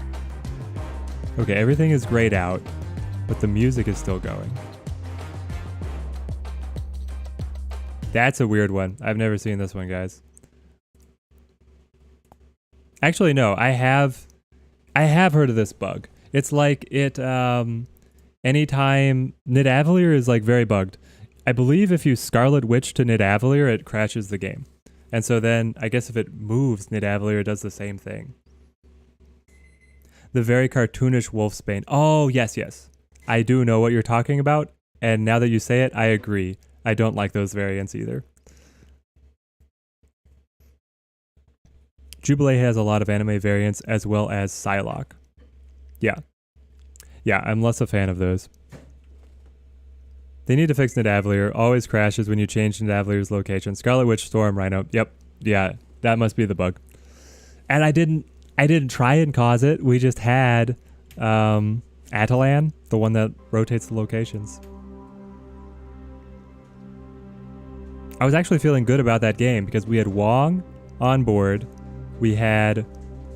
Okay, everything is grayed out, but the music is still going. That's a weird one. I've never seen this one, guys. Actually, no, I have heard of this bug. It's like it, anytime Nidavellir is like very bugged. I believe if you Scarlet Witch to Nidavellir, it crashes the game. And so then, I guess if it moves, Nidavellir does the same thing. The very cartoonish Wolfsbane. Oh, yes, yes. I do know what you're talking about. And now that you say it, I agree. I don't like those variants either. Jubilee has a lot of anime variants as well as Psylocke. Yeah. Yeah, I'm less a fan of those. They need to fix Nidavellir. Always crashes when you change Nidavellir's location. Scarlet Witch, Storm, Rhino. Yep. Yeah, that must be the bug. And I didn't try and cause it. We just had Atalan, the one that rotates the locations. I was actually feeling good about that game because we had Wong on board. We had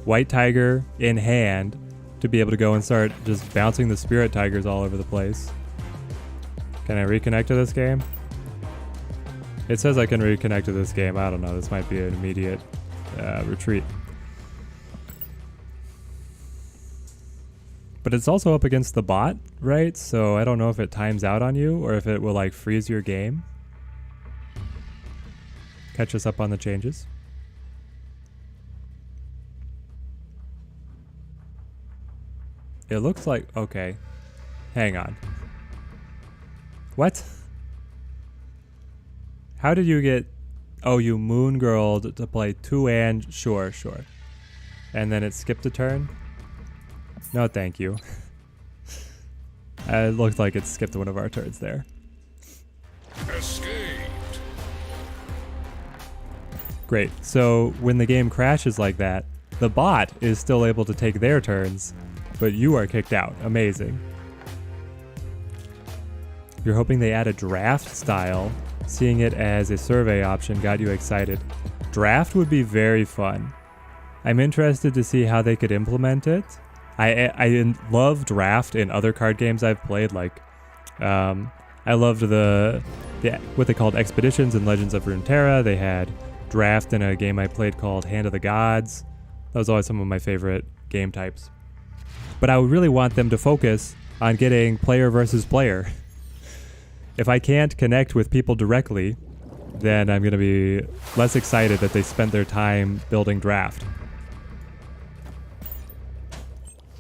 White Tiger in hand to be able to go and start just bouncing the Spirit Tigers all over the place. Can I reconnect to this game? It says I can reconnect to this game. I don't know. This might be an immediate retreat. But it's also up against the bot, right? So I don't know if it times out on you or if it will like freeze your game. Catch us up on the changes. It looks like... Okay. Hang on. What? How did you get Oh, you moon girled to play 2 and... Sure. And then it skipped a turn? No, thank you. It looked like it skipped one of our turns there. Escaped. Great. So when the game crashes like that, the bot is still able to take their turns, but you are kicked out. Amazing. You're hoping they add a draft style. Seeing it as a survey option got you excited. Draft would be very fun. I'm interested to see how they could implement it. I love draft in other card games I've played. Like, I loved the what they called Expeditions in Legends of Runeterra. They had draft in a game I played called Hand of the Gods. That was always some of my favorite game types. But I would really want them to focus on getting player versus player. If I can't connect with people directly, then I'm going to be less excited that they spent their time building draft.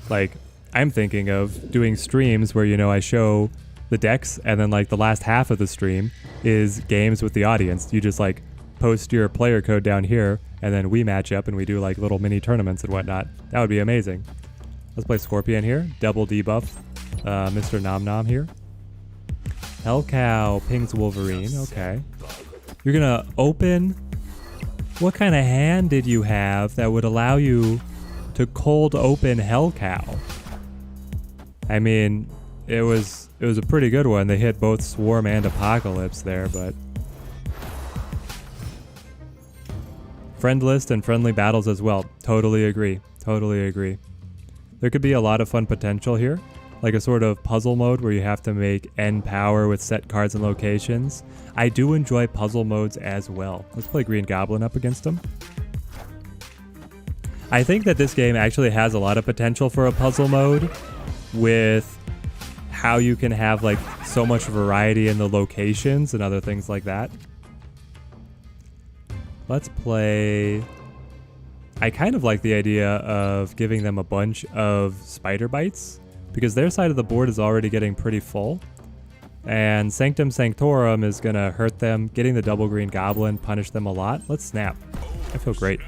Like, I'm thinking of doing streams where, you know, I show the decks and then like the last half of the stream is games with the audience. You just like post your player code down here and then we match up and we do like little mini tournaments and whatnot. That would be amazing. Let's play Scorpion here. Double debuff. Mr. Nom Nom here. Hellcow pings Wolverine. Okay. You're gonna open. What kind of hand did you have that would allow you to cold open Hellcow? I mean, it was a pretty good one. They hit both Swarm and Apocalypse there, but friend list and friendly battles as well. Totally agree. There could be a lot of fun potential here. Like a sort of puzzle mode where you have to make N power with set cards and locations. I do enjoy puzzle modes as well. Let's play Green Goblin up against him. I think that this game actually has a lot of potential for a puzzle mode with how you can have like so much variety in the locations and other things like that. Let's play... I kind of like the idea of giving them a bunch of spider bites, because their side of the board is already getting pretty full. And Sanctum Sanctorum is going to hurt them. Getting the double green goblin punish them a lot. Let's snap. I feel great.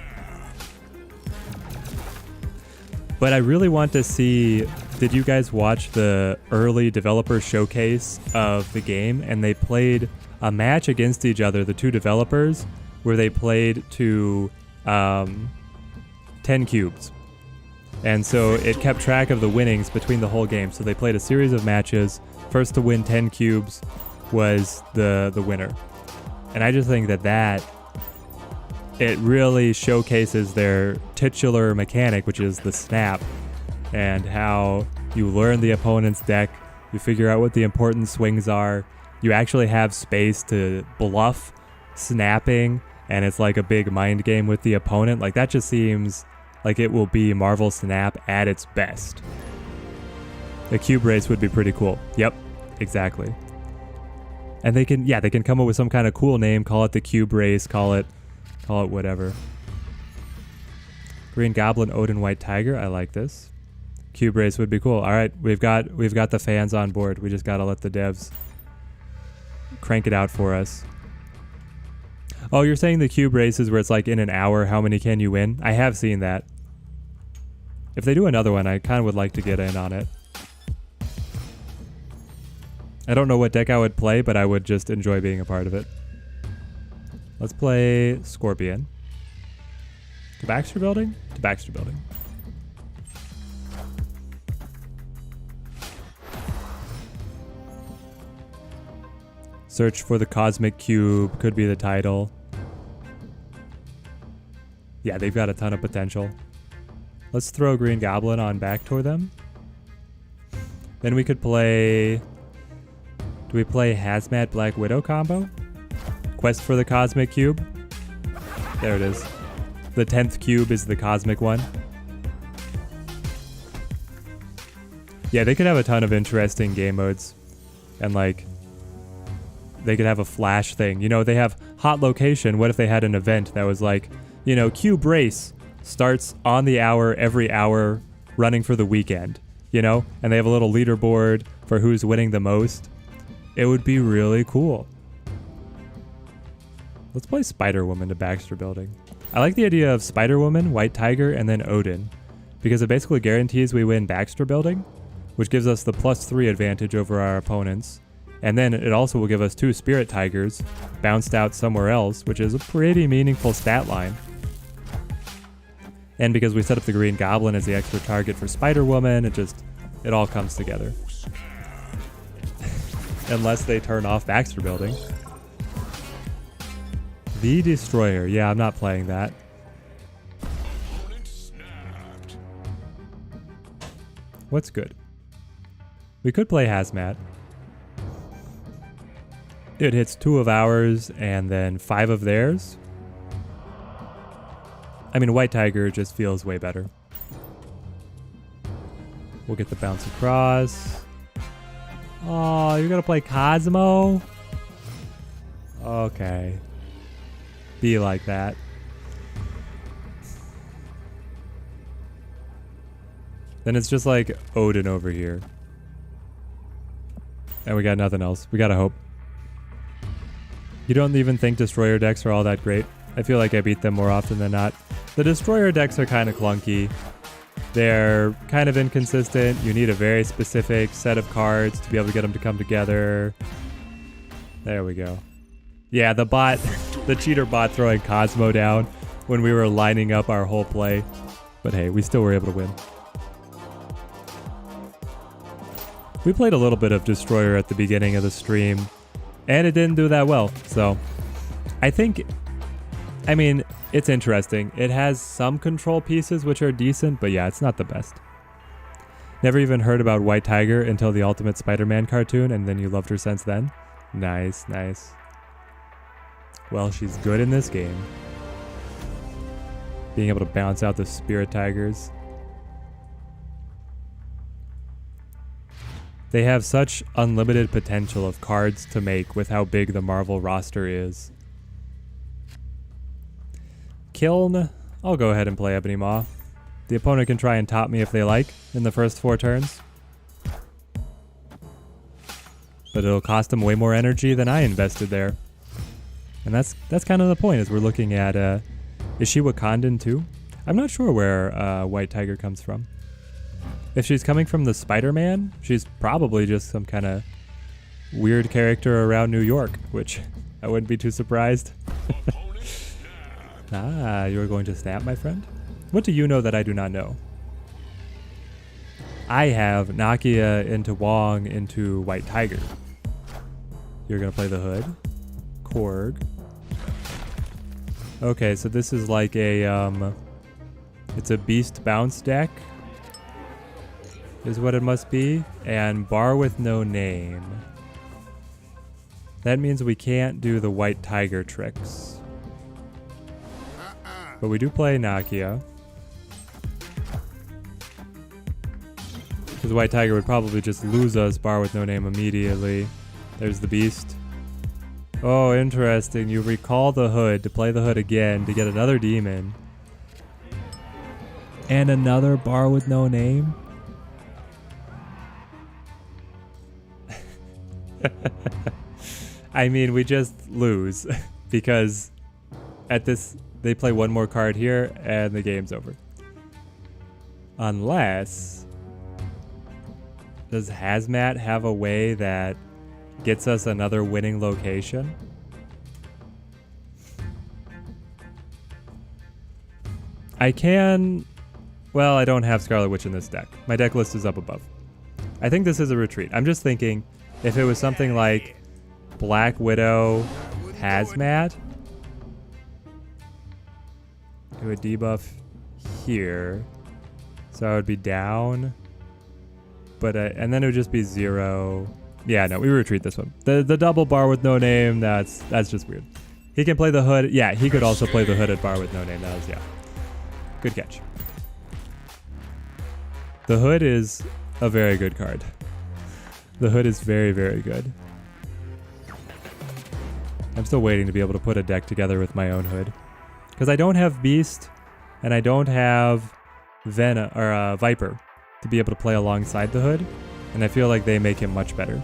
But I really want to see... Did you guys watch the early developer showcase of the game? And they played a match against each other, the two developers, where they played to 10 cubes. And so it kept track of the winnings between the whole game. So they played a series of matches. First to win 10 cubes was the winner. And I just think that it really showcases their titular mechanic, which is the snap, and how you learn the opponent's deck, you figure out what the important swings are, you actually have space to bluff snapping, and it's like a big mind game with the opponent. Like, that just seems like it will be Marvel Snap at its best. The cube race would be pretty cool. Yep, exactly. And they can come up with some kind of cool name, call it the cube race, call it whatever. Green Goblin, Odin, White Tiger. I like this. Cube race would be cool. All right, we've got the fans on board. We just got to let the devs crank it out for us. Oh, you're saying the cube race is where it's like in an hour, how many can you win? I have seen that. If they do another one, I kind of would like to get in on it. I don't know what deck I would play, but I would just enjoy being a part of it. Let's play Scorpion. To Baxter Building? To Baxter Building. Search for the Cosmic Cube could be the title. Yeah, they've got a ton of potential. Let's throw Green Goblin on back toward them. Then we could play... Do we play Hazmat Black Widow combo? Quest for the Cosmic Cube? There it is. The 10th cube is the cosmic one. Yeah, they could have a ton of interesting game modes. And like... They could have a flash thing. You know, they have hot location. What if they had an event that was like, you know, cube race starts on the hour, every hour, running for the weekend, you know? And they have a little leaderboard for who's winning the most. It would be really cool. Let's play Spider-Woman to Baxter Building. I like the idea of Spider-Woman, White Tiger, and then Odin, because it basically guarantees we win Baxter Building, which gives us the +3 advantage over our opponents. And then it also will give us 2 Spirit Tigers bounced out somewhere else, which is a pretty meaningful stat line. And because we set up the Green Goblin as the extra target for Spider-Woman, it all comes together. Unless they turn off Baxter Building. The Destroyer. Yeah, I'm not playing that. Opponent snapped. What's good? We could play Hazmat. It hits 2 of ours and then 5 of theirs. I mean, White Tiger just feels way better. We'll get the bounce across. Oh, you're gonna play Cosmo? Okay. Be like that. Then it's just like Odin over here. And we got nothing else. We gotta hope. You don't even think Destroyer decks are all that great? I feel like I beat them more often than not. The Destroyer decks are kind of clunky. They're kind of inconsistent. You need a very specific set of cards to be able to get them to come together. There we go. Yeah, the bot, the cheater bot throwing Cosmo down when we were lining up our whole play. But hey, we still were able to win. We played a little bit of Destroyer at the beginning of the stream, and it didn't do that well. So I mean, it's interesting. It has some control pieces which are decent, but yeah, it's not the best. Never even heard about White Tiger until the Ultimate Spider-Man cartoon, and then you loved her since then? Nice, nice. Well, she's good in this game. Being able to bounce out the Spirit Tigers. They have such unlimited potential of cards to make with how big the Marvel roster is. Kiln. I'll go ahead and play Ebony Maw. The opponent can try and top me if they like in the first 4 turns. But it'll cost them way more energy than I invested there. And that's kind of the point, is we're looking at, is she Wakandan too? I'm not sure where White Tiger comes from. If she's coming from the Spider-Man, she's probably just some kind of weird character around New York, which I wouldn't be too surprised. Ah, you're going to snap, my friend? What do you know that I do not know? I have Nakia into Wong into White Tiger. You're going to play the Hood. Korg. Okay, so this is like a, it's a Beast Bounce deck, is what it must be, and Bar with no name. That means we can't do the White Tiger tricks. But we do play Nakia. Because White Tiger would probably just lose us Bar with no name immediately. There's the Beast. Oh, interesting. You recall the Hood to play the Hood again to get another demon. And another Bar with no name? I mean, we just lose because at this, they play one more card here and the game's over. Unless, does Hazmat have a way that gets us another winning location? I can, well, I don't have Scarlet Witch in this deck. My deck list is up above. I think this is a retreat. I'm just thinking, if it was something like Black Widow, Hazmat, it would debuff here, so I would be down, but and then it would just be 0. Yeah, no, we retreat this one. The double Bar with no name, that's just weird. He can play the Hood. Yeah, he could also play the Hood at Bar with no name. That was, yeah, good catch. The Hood is a very good card. The Hood is very, very good. I'm still waiting to be able to put a deck together with my own Hood. Because I don't have Beast, and I don't have Venom or Viper to be able to play alongside the Hood, and I feel like they make him much better.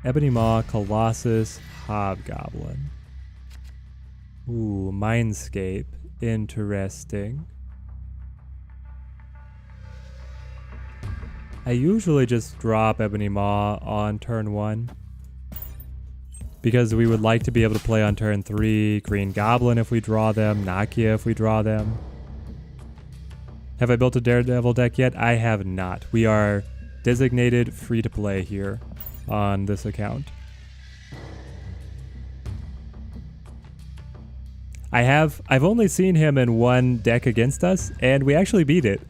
Ebony Maw, Colossus, Hobgoblin. Ooh, Mindscape. Interesting. I usually just drop Ebony Maw on turn 1. Because we would like to be able to play on turn 3, Green Goblin if we draw them, Nakia if we draw them. Have I built a Daredevil deck yet? I have not. We are designated free to play here on this account. I've only seen him in one deck against us, and we actually beat it.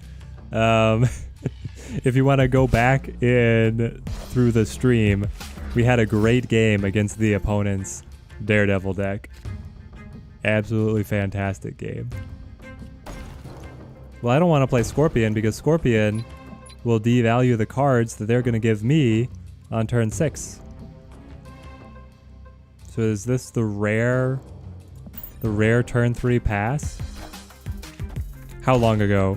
If you want to go back in through the stream, we had a great game against the opponent's Daredevil deck. Absolutely fantastic game. Well, I don't want to play Scorpion because Scorpion will devalue the cards that they're going to give me on turn 6. So is this the rare turn 3 pass? How long ago?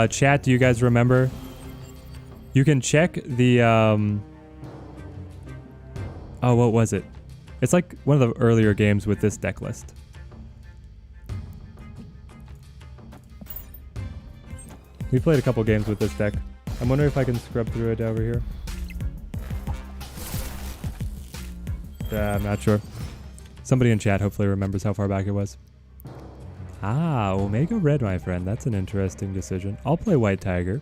Chat, do you guys remember? You can check the oh, what was it? It's like one of the earlier games with this deck list. We played a couple games with this deck. I'm wondering if I can scrub through it over here. I'm not sure. Somebody in chat hopefully remembers how far back it was. Ah, Omega Red, my friend. That's an interesting decision. I'll play White Tiger.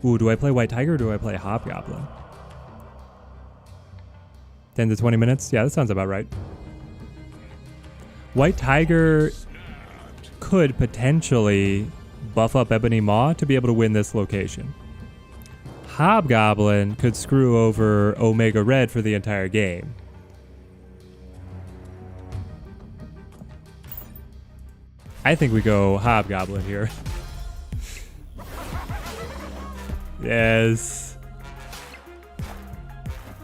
Ooh, do I play White Tiger or do I play Hobgoblin? 10 to 20 minutes? Yeah, that sounds about right. White Tiger could potentially buff up Ebony Maw to be able to win this location. Hobgoblin could screw over Omega Red for the entire game. I think we go Hobgoblin here. Yes.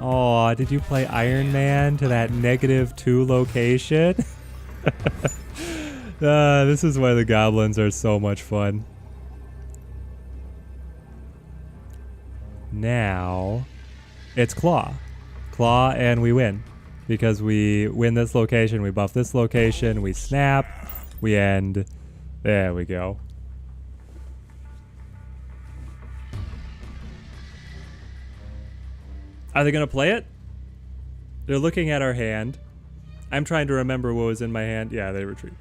Oh, did you play Iron Man to that -2 location? This is why the goblins are so much fun. Now, it's Claw. Claw and we win. Because we win this location, we buff this location, we snap, we end. There we go. Are they going to play it? They're looking at our hand. I'm trying to remember what was in my hand. Yeah, they retreat.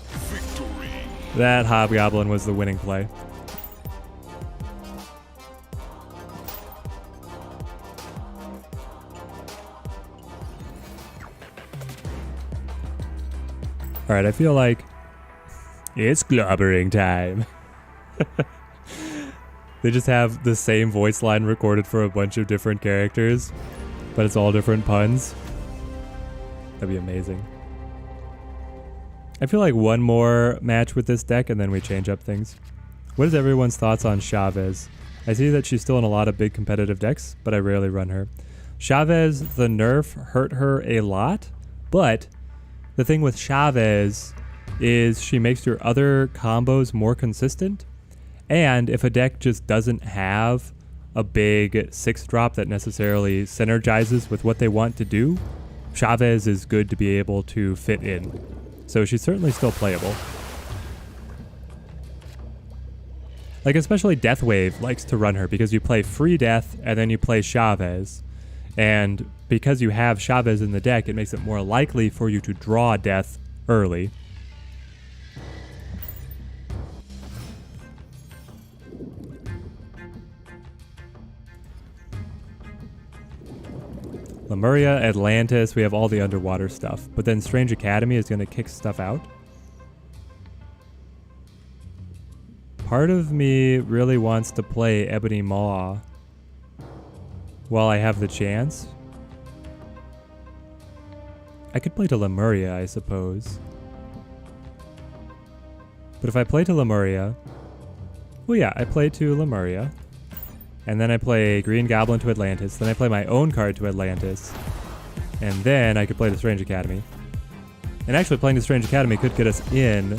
Victory. That Hobgoblin was the winning play. Alright, I feel like it's globbering time. They just have the same voice line recorded for a bunch of different characters, but it's all different puns. That'd be amazing. I feel like one more match with this deck and then we change up things. What is everyone's thoughts on Chavez? I see that she's still in a lot of big competitive decks, but I rarely run her. Chavez, the nerf hurt her a lot, but the thing with Chavez is she makes your other combos more consistent. And if a deck just doesn't have a big 6-drop that necessarily synergizes with what they want to do, Chavez is good to be able to fit in. So she's certainly still playable. Like especially Deathwave likes to run her because you play free Death and then you play Chavez. And because you have Chavez in the deck, it makes it more likely for you to draw Death early. Lemuria, Atlantis, we have all the underwater stuff. But then Strange Academy is going to kick stuff out. Part of me really wants to play Ebony Maw while I have the chance. I could play to Lemuria, I suppose. But if I play to Lemuria... Well, yeah, I play to Lemuria. And then I play Green Goblin to Atlantis. Then I play my own card to Atlantis. And then I could play the Strange Academy. And actually playing the Strange Academy could get us in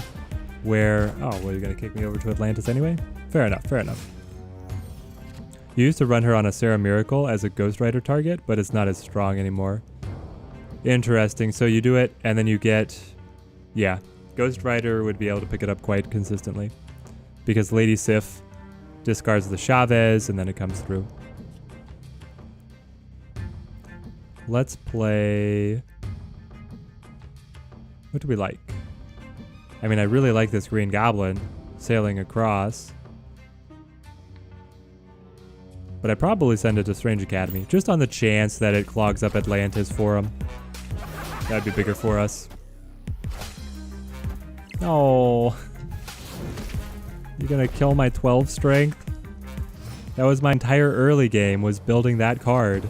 where... Oh, well, you're going to kick me over to Atlantis anyway? Fair enough, fair enough. You used to run her on a Sarah Miracle as a Ghost Rider target, but it's not as strong anymore. Interesting. So you do it, and then you get... Yeah, Ghost Rider would be able to pick it up quite consistently. Because Lady Sif discards the Chavez, and then it comes through. Let's play... What do we like? I mean, I really like this Green Goblin sailing across. But I'd probably send it to Strange Academy, just on the chance that it clogs up Atlantis for him. That'd be bigger for us. Oh. You're gonna kill my 12 strength? That was my entire early game, was building that card.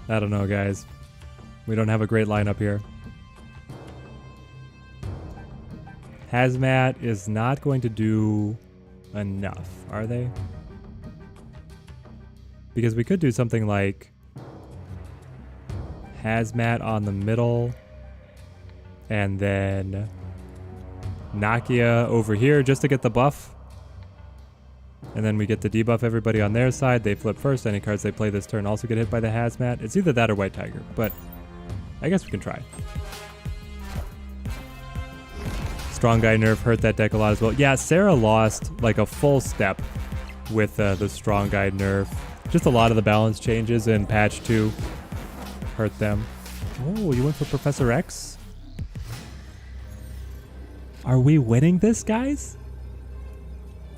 I don't know, guys. We don't have a great lineup here. Hazmat is not going to do enough, are they? Because we could do something like Hazmat on the middle and then Nakia over here just to get the buff. And then we get to debuff everybody on their side. They flip first. Any cards they play this turn also get hit by the Hazmat. It's either that or White Tiger, but I guess we can try. Strong Guy nerf hurt that deck a lot as well. Yeah, Sarah lost like a full step with the Strong Guy nerf. Just a lot of the balance changes in patch 2 hurt them. Oh, you went for Professor X? Are we winning this, guys?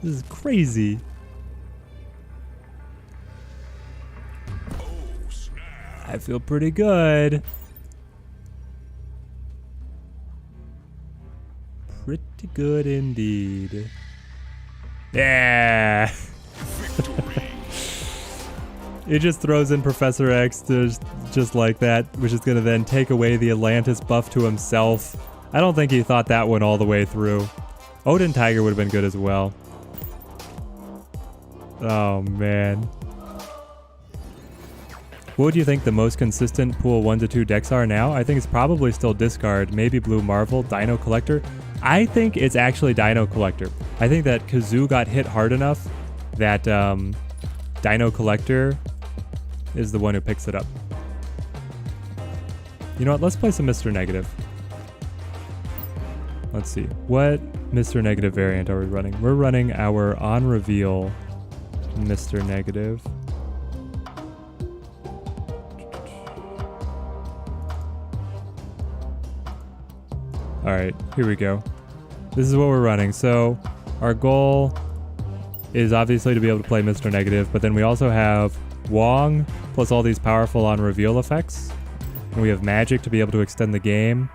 This is crazy. Oh, snap. I feel pretty good. Pretty good indeed. Yeah. It just throws in Professor X just like that, which is going to then take away the Atlantis buff to himself. I don't think he thought that one all the way through. Odin Tiger would have been good as well. Oh, man. What would you think the most consistent pool 1 to 2 decks are now? I think it's probably still Discard, maybe Blue Marvel, Dino Collector. I think it's actually Dino Collector. I think that Kazoo got hit hard enough that Dino Collector is the one who picks it up. You know what? Let's play some Mr. Negative. Let's see. What Mr. Negative variant are we running? We're running our on reveal Mr. Negative. Alright, here we go. This is what we're running. So our goal is obviously to be able to play Mr. Negative, but then we also have Wong plus all these powerful on reveal effects. And we have Magic to be able to extend the game.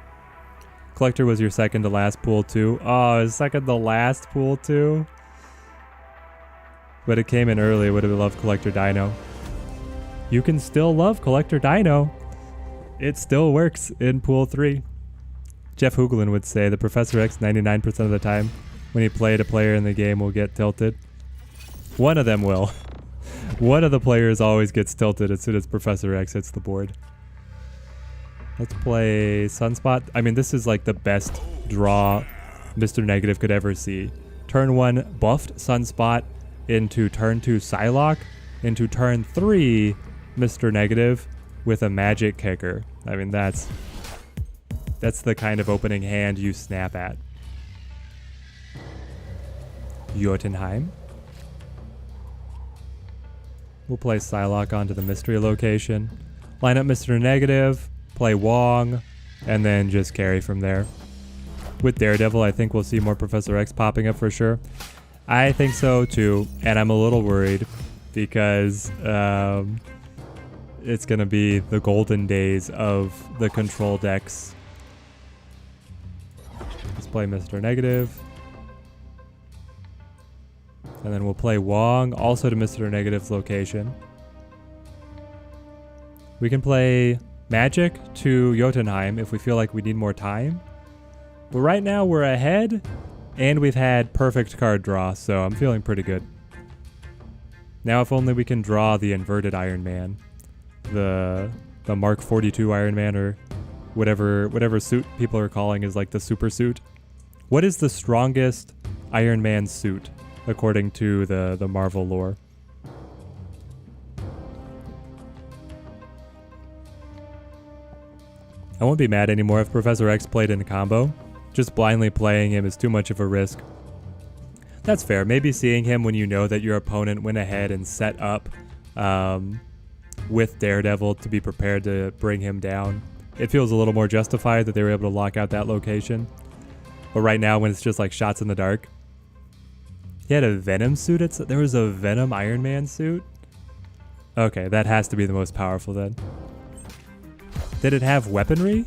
Collector was your second to last pool too. Oh, second to last pool too? But it came in early. Would have loved Collector Dino. You can still love Collector Dino. It still works in pool 3. Jeff Hooglin would say the Professor X 99% of the time when he played a player in the game will get tilted. One of them will. One of the players always gets tilted as soon as Professor X hits the board. Let's play Sunspot. I mean, this is like the best draw Mr. Negative could ever see. Turn 1 buffed Sunspot into turn 2 Psylocke into turn 3 Mr. Negative with a Magic Kicker. I mean, that's the kind of opening hand you snap at. Jotunheim. We'll play Psylocke onto the mystery location. Line up Mr. Negative, play Wong, and then just carry from there. With Daredevil, I think we'll see more Professor X popping up for sure. I think so too, and I'm a little worried because it's going to be the golden days of the control decks. Let's play Mr. Negative. And then we'll play Wong, also to Mr. Negative's location. We can play Magic to Jotunheim if we feel like we need more time. But right now we're ahead, and we've had perfect card draw, so I'm feeling pretty good. Now if only we can draw the inverted Iron Man. The Mark 42 Iron Man, or whatever suit people are calling is like the super suit. What is the strongest Iron Man suit, according to the Marvel lore. I won't be mad anymore if Professor X played in a combo. Just blindly playing him is too much of a risk. That's fair. Maybe seeing him when you know that your opponent went ahead and set up with Daredevil to be prepared to bring him down. It feels a little more justified that they were able to lock out that location. But right now, when it's just like shots in the dark. He had a Venom suit. There was a Venom Iron Man suit? Okay, that has to be the most powerful then. Did it have weaponry?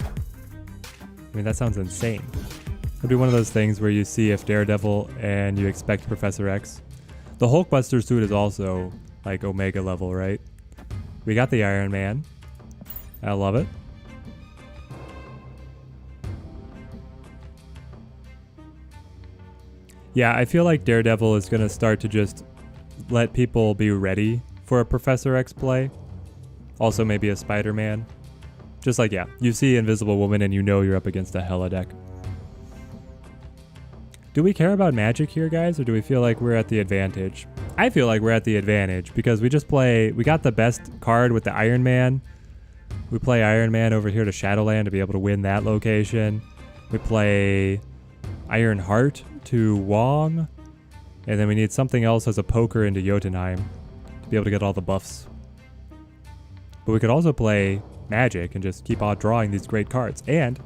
I mean, that sounds insane. It'll be one of those things where you see if Daredevil and you expect Professor X. The Hulkbuster suit is also like Omega level, right? We got the Iron Man. I love it. Yeah, I feel like Daredevil is going to start to just let people be ready for a Professor X play. Also maybe a Spider-Man. Just like, yeah, you see Invisible Woman and you know you're up against a Hela deck. Do we care about magic here, guys, or do we feel like we're at the advantage? I feel like we're at the advantage because we got the best card with the Iron Man. We play Iron Man over here to Shadowland to be able to win that location. We play Iron Heart to Wong. And then we need something else as a poker into Jotunheim to be able to get all the buffs. But we could also play Magic and just keep on drawing these great cards. And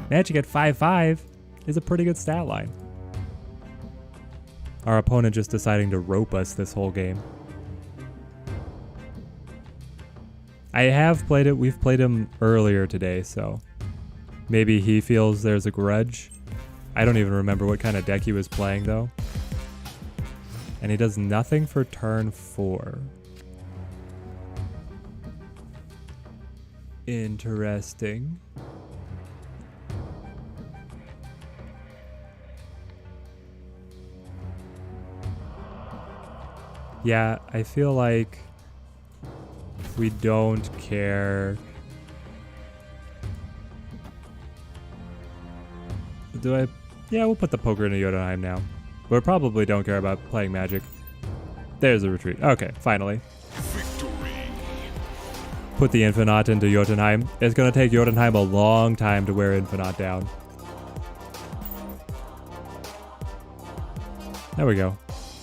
Magic at 5/5 is a pretty good stat line. Our opponent just deciding to rope us this whole game. I have played it. We've played him earlier today, so maybe he feels there's a grudge. I don't even remember what kind of deck he was playing, though. And he does nothing for turn 4. Interesting. Yeah, I feel like we don't care. Yeah, we'll put the poker into Jotunheim now. We probably don't care about playing Magic. There's a retreat. Okay, finally. Victory. Put the Infinite into Jotunheim. It's going to take Jotunheim a long time to wear Infinite down. There we go.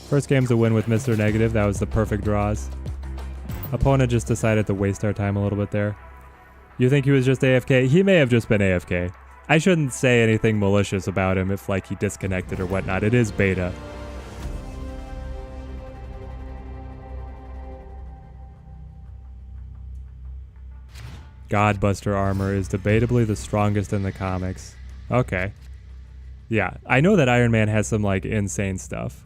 First game's a win with Mr. Negative. That was the perfect draws. Opponent just decided to waste our time a little bit there. You think he was just AFK? He may have just been AFK. I shouldn't say anything malicious about him if like he disconnected or whatnot. It is beta. Godbuster armor is debatably the strongest in the comics. Okay. Yeah, I know that Iron Man has some like insane stuff.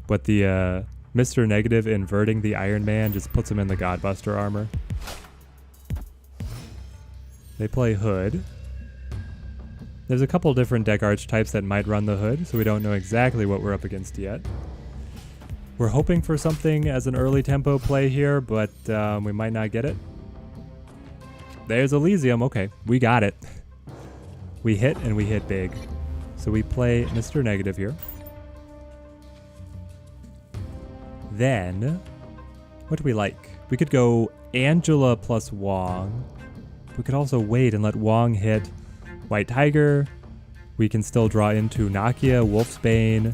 But the Mr. Negative inverting the Iron Man just puts him in the Godbuster armor. They play Hood. There's a couple different deck archetypes that might run the Hood, so we don't know exactly what we're up against yet. We're hoping for something as an early tempo play here, but we might not get it. There's Elysium. Okay, we got it. We hit and we hit big. So we play Mr. Negative here. Then, what do we like? We could go Angela plus Wong. We could also wait and let Wong hit White Tiger. We can still draw into Nakia, Wolfsbane.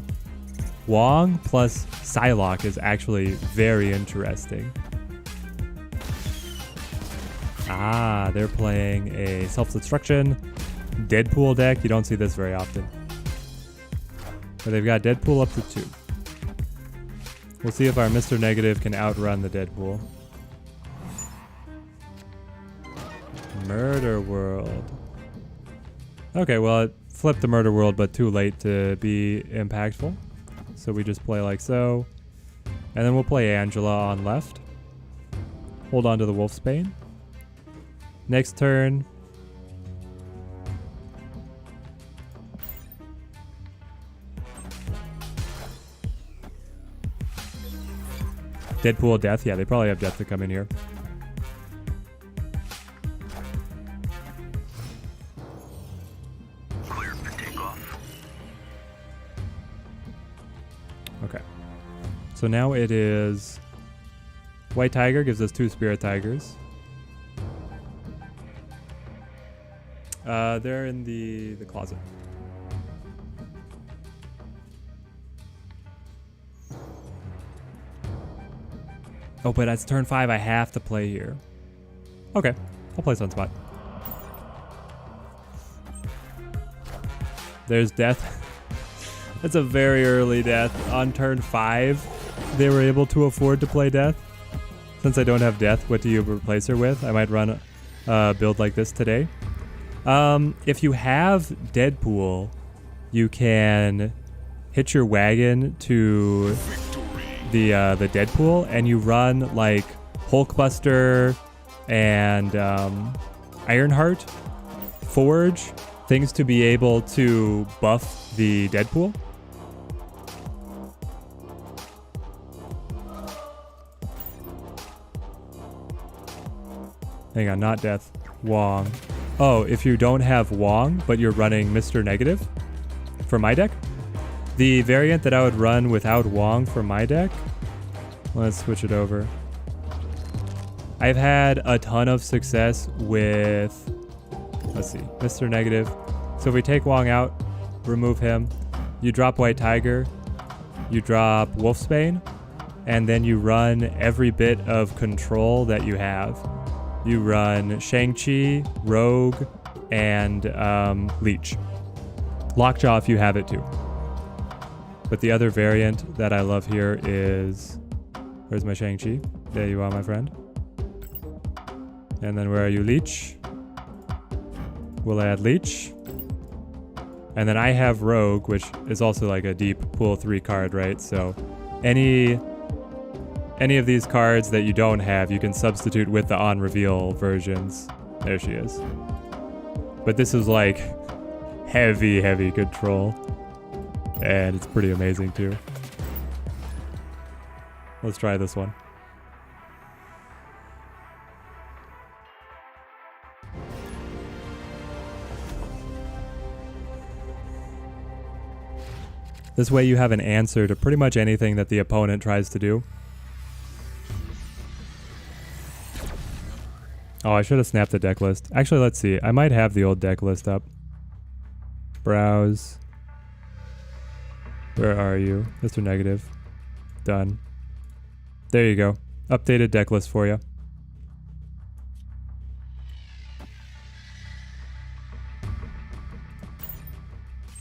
Wong plus Psylocke is actually very interesting. Ah, they're playing a Self-Destruction Deadpool deck. You don't see this very often. But they've got Deadpool up to 2. We'll see if our Mr. Negative can outrun the Deadpool. Murder World. Okay, well, it flipped the Murder World, but too late to be impactful. So we just play like so. And then we'll play Angela on left. Hold on to the Wolfsbane. Next turn. Deadpool Death. Yeah, they probably have Death to come in here. Clear for takeoff. So now it is White Tiger gives us 2 Spirit Tigers. They're in the closet. Oh, but it's turn 5. I have to play here. Okay, I'll play Sunspot. There's death. That's a very early death. On turn 5, they were able to afford to play death. Since I don't have death, what do you replace her with? I might run a build like this today. If you have Deadpool, you can hitch your wagon to the Deadpool, and you run like Hulkbuster and Ironheart, Forge, things to be able to buff the Deadpool. Hang on, not Death. Wong. Oh, if you don't have Wong, but you're running Mr. Negative for my deck? The variant that I would run without Wong for my deck? Let's switch it over. I've had a ton of success with, let's see, Mr. Negative. So if we take Wong out, remove him, you drop White Tiger, you drop Wolfsbane, and then you run every bit of control that you have. You run Shang-Chi, Rogue, and Leech. Lockjaw if you have it too. But the other variant that I love here is... Where's my Shang-Chi? There you are, my friend. And then where are you, Leech? We'll add Leech. And then I have Rogue, which is also like a deep pool 3 card, right? So any of these cards that you don't have, you can substitute with the on-reveal versions. There she is. But this is like heavy, heavy control. And it's pretty amazing too. Let's try this one. This way you have an answer to pretty much anything that the opponent tries to do. Oh, I should have snapped the deck list. Actually, let's see. I might have the old deck list up. Browse. Where are you? Mr. Negative. Done. There you go. Updated deck list for you.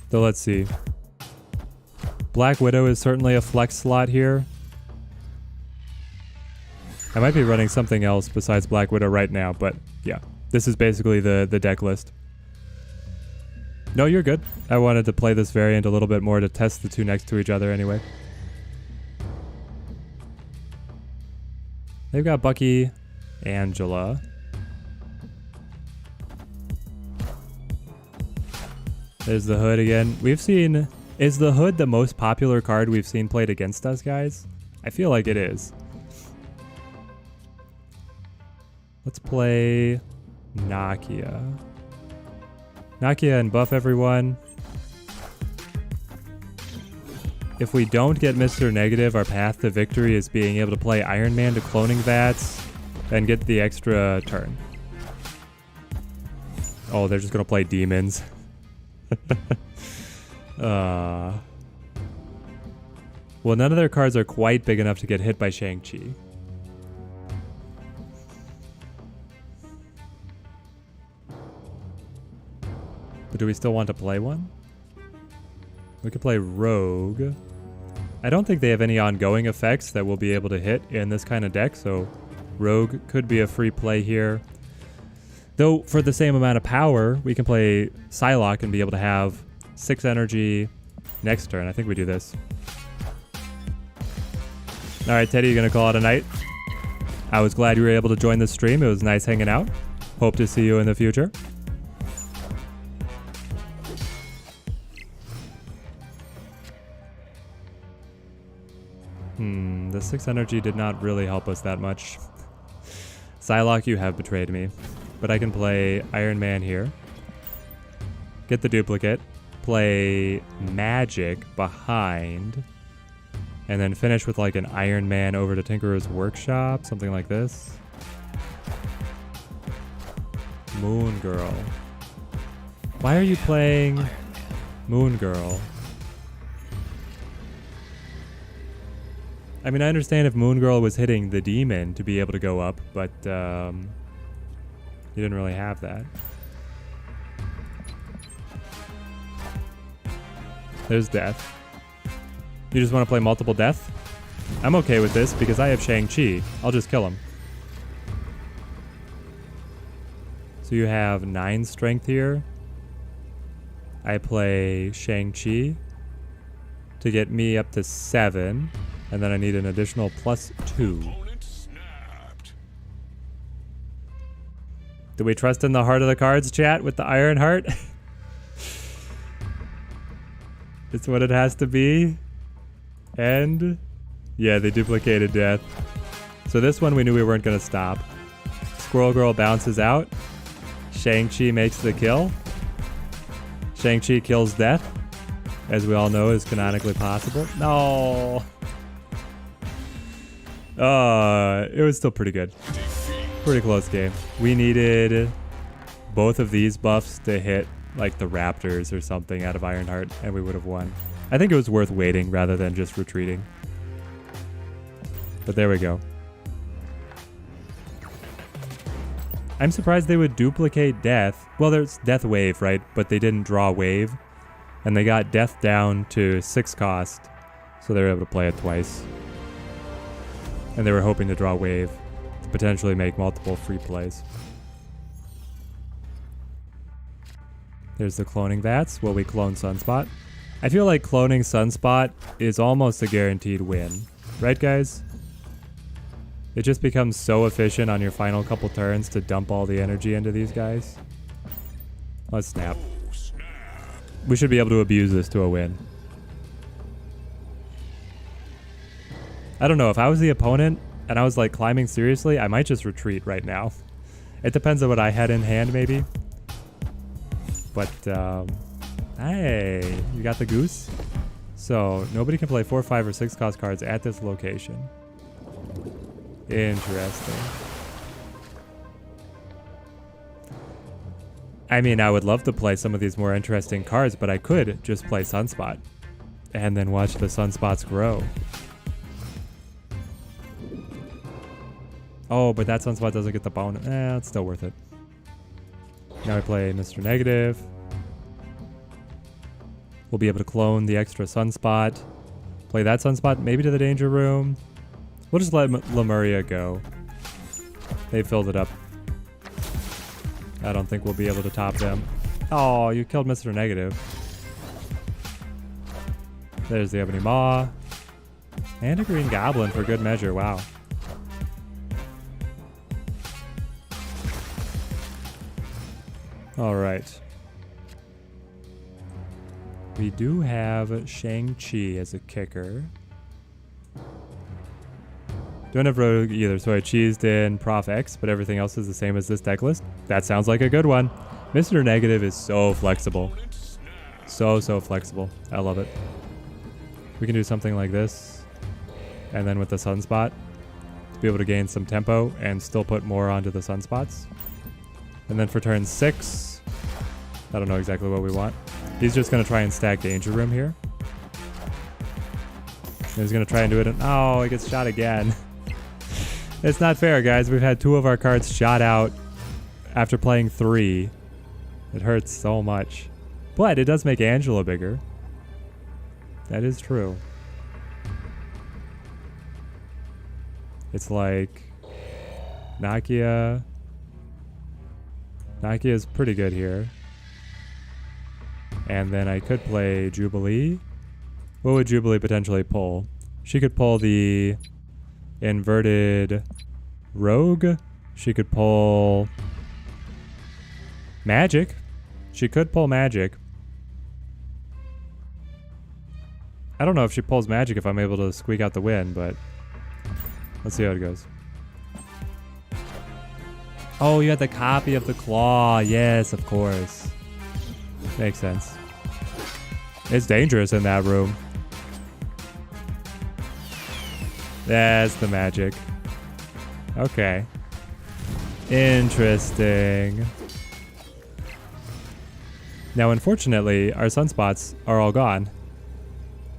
So let's see. Black Widow is certainly a flex slot here. I might be running something else besides Black Widow right now, but yeah. This is basically the deck list. No, you're good. I wanted to play this variant a little bit more to test the two next to each other anyway. They've got Bucky, Angela. There's the Hood again. We've seen... Is the Hood the most popular card we've seen played against us, guys? I feel like it is. Let's play Nakia. Nakia and buff everyone. If we don't get Mr. Negative, our path to victory is being able to play Iron Man to Cloning Vats and get the extra turn. Oh, they're just going to play Demons. Well, none of their cards are quite big enough to get hit by Shang-Chi. But do we still want to play one? We could play Rogue. I don't think they have any ongoing effects that we'll be able to hit in this kind of deck, so Rogue could be a free play here. Though, for the same amount of power, we can play Psylocke and be able to have 6 energy next turn. I think we do this. Alright, Teddy, you gonna call it a night? I was glad you were able to join the stream. It was nice hanging out. Hope to see you in the future. The 6 energy did not really help us that much. Psylocke, you have betrayed me. But I can play Iron Man here. Get the duplicate. Play Magic behind. And then finish with like an Iron Man over to Tinkerer's Workshop, something like this. Moon Girl. Why are you playing Moon Girl? I mean, I understand if Moon Girl was hitting the demon to be able to go up, but you didn't really have that. There's death. You just want to play multiple death? I'm okay with this because I have Shang-Chi. I'll just kill him. So you have 9 strength here. I play Shang-Chi to get me up to 7. And then I need an additional +2. Opponent snapped. Do we trust in the heart of the cards, chat, with the Iron Heart? It's what it has to be. And yeah, they duplicated death. So this one we knew we weren't going to stop. Squirrel Girl bounces out. Shang-Chi makes the kill. Shang-Chi kills death, as we all know is canonically possible. No. It was still pretty good. Pretty close game. We needed both of these buffs to hit like the Raptors or something out of Ironheart, and we would have won. I think it was worth waiting rather than just retreating. But there we go. I'm surprised they would duplicate death. Well, there's death wave, right? But they didn't draw wave. And they got death down to 6 cost. So they were able to play it twice. And they were hoping to draw wave to potentially make multiple free plays. There's the cloning vats. Will we clone Sunspot? I feel like cloning Sunspot is almost a guaranteed win. Right, guys? It just becomes so efficient on your final couple turns to dump all the energy into these guys. Let's snap. We should be able to abuse this to a win. I don't know, if I was the opponent and I was like climbing seriously, I might just retreat right now. It depends on what I had in hand maybe. But, hey, you got the goose? So, nobody can play 4, 5, or 6 cost cards at this location. Interesting. I mean, I would love to play some of these more interesting cards, but I could just play Sunspot and then watch the Sunspots grow. Oh, but that Sunspot doesn't get the bonus. It's still worth it. Now we play Mr. Negative. We'll be able to clone the extra Sunspot. Play that Sunspot, maybe to the Danger Room. We'll just let Lemuria go. They filled it up. I don't think we'll be able to top them. Oh, you killed Mr. Negative. There's the Ebony Maw. And a Green Goblin for good measure, wow. Alright. We do have Shang-Chi as a kicker. Don't have Rogue either, so I cheesed in Prof X, but everything else is the same as this deck list. That sounds like a good one. Mr. Negative is so flexible. So flexible. I love it. We can do something like this. And then with the Sunspot, to be able to gain some tempo and still put more onto the Sunspots. And then for turn 6, I don't know exactly what we want. He's just going to try and stack Danger Room here. And he's going to try and do it. Oh, he gets shot again. It's not fair, guys. We've had 2 of our cards shot out after playing 3. It hurts so much. But it does make Angela bigger. That is true. It's like Nakia. Nakia is pretty good here. And then I could play Jubilee. What would Jubilee potentially pull? She could pull the inverted Rogue. She could pull Magic. She could pull Magic. I don't know if she pulls Magic if I'm able to squeak out the win, but let's see how it goes. Oh, you had the copy of the Claw. Yes, of course. Makes sense. It's dangerous in that room. That's the magic. Okay. Interesting. Now, unfortunately, our sunspots are all gone.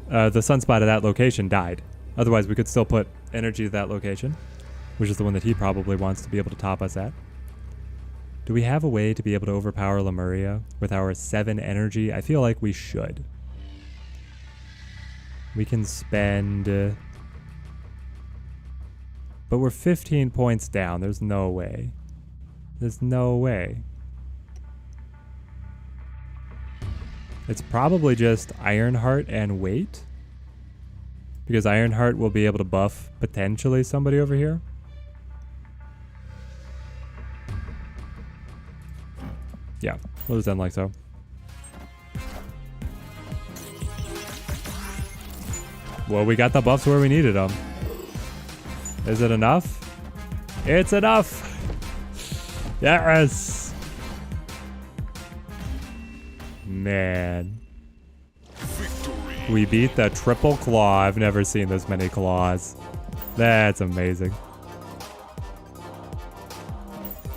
The sunspot at that location died. Otherwise, we could still put energy to that location, which is the one that he probably wants to be able to top us at. Do we have a way to be able to overpower Lemuria with our 7 energy? I feel like we should. We can spend... but we're 15 points down. There's no way. There's no way. It's probably just Ironheart and weight. Because Ironheart will be able to buff potentially somebody over here. Yeah, we'll just end like so. Well, we got the buffs where we needed them. Is it enough? It's enough! Yes! Man. Victory. We beat the triple claw. I've never seen this many claws. That's amazing.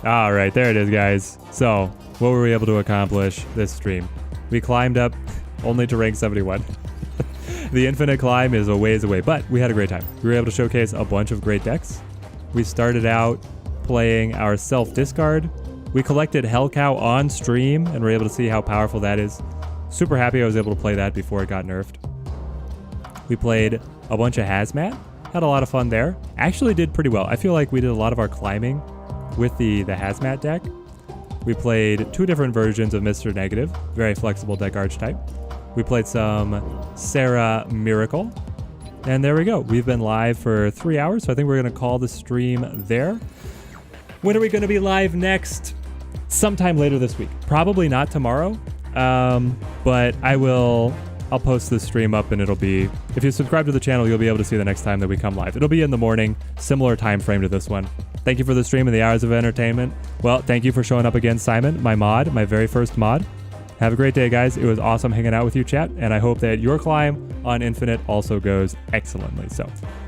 Alright, there it is, guys. So, what were we able to accomplish this stream? We climbed up only to rank 71. The infinite climb is a ways away, but we had a great time. We were able to showcase a bunch of great decks. We started out playing our self-discard. We collected Hellcow on stream and were able to see how powerful that is. Super happy I was able to play that before it got nerfed. We played a bunch of Hazmat. Had a lot of fun there. Actually did pretty well. I feel like we did a lot of our climbing with the Hazmat deck. We played 2 different versions of Mr. Negative. Very flexible deck archetype. We played some Sarah Miracle. And there we go. We've been live for 3 hours, so I think we're going to call the stream there. When are we going to be live next? Sometime later this week. Probably not tomorrow, but I'll post this stream up and it'll be, if you subscribe to the channel, you'll be able to see the next time that we come live. It'll be in the morning, similar time frame to this one. Thank you for the stream and the hours of entertainment. Well, thank you for showing up again, Simon, my mod, my very first mod. Have a great day, guys. It was awesome hanging out with you, chat, and I hope that your climb on Infinite also goes excellently. So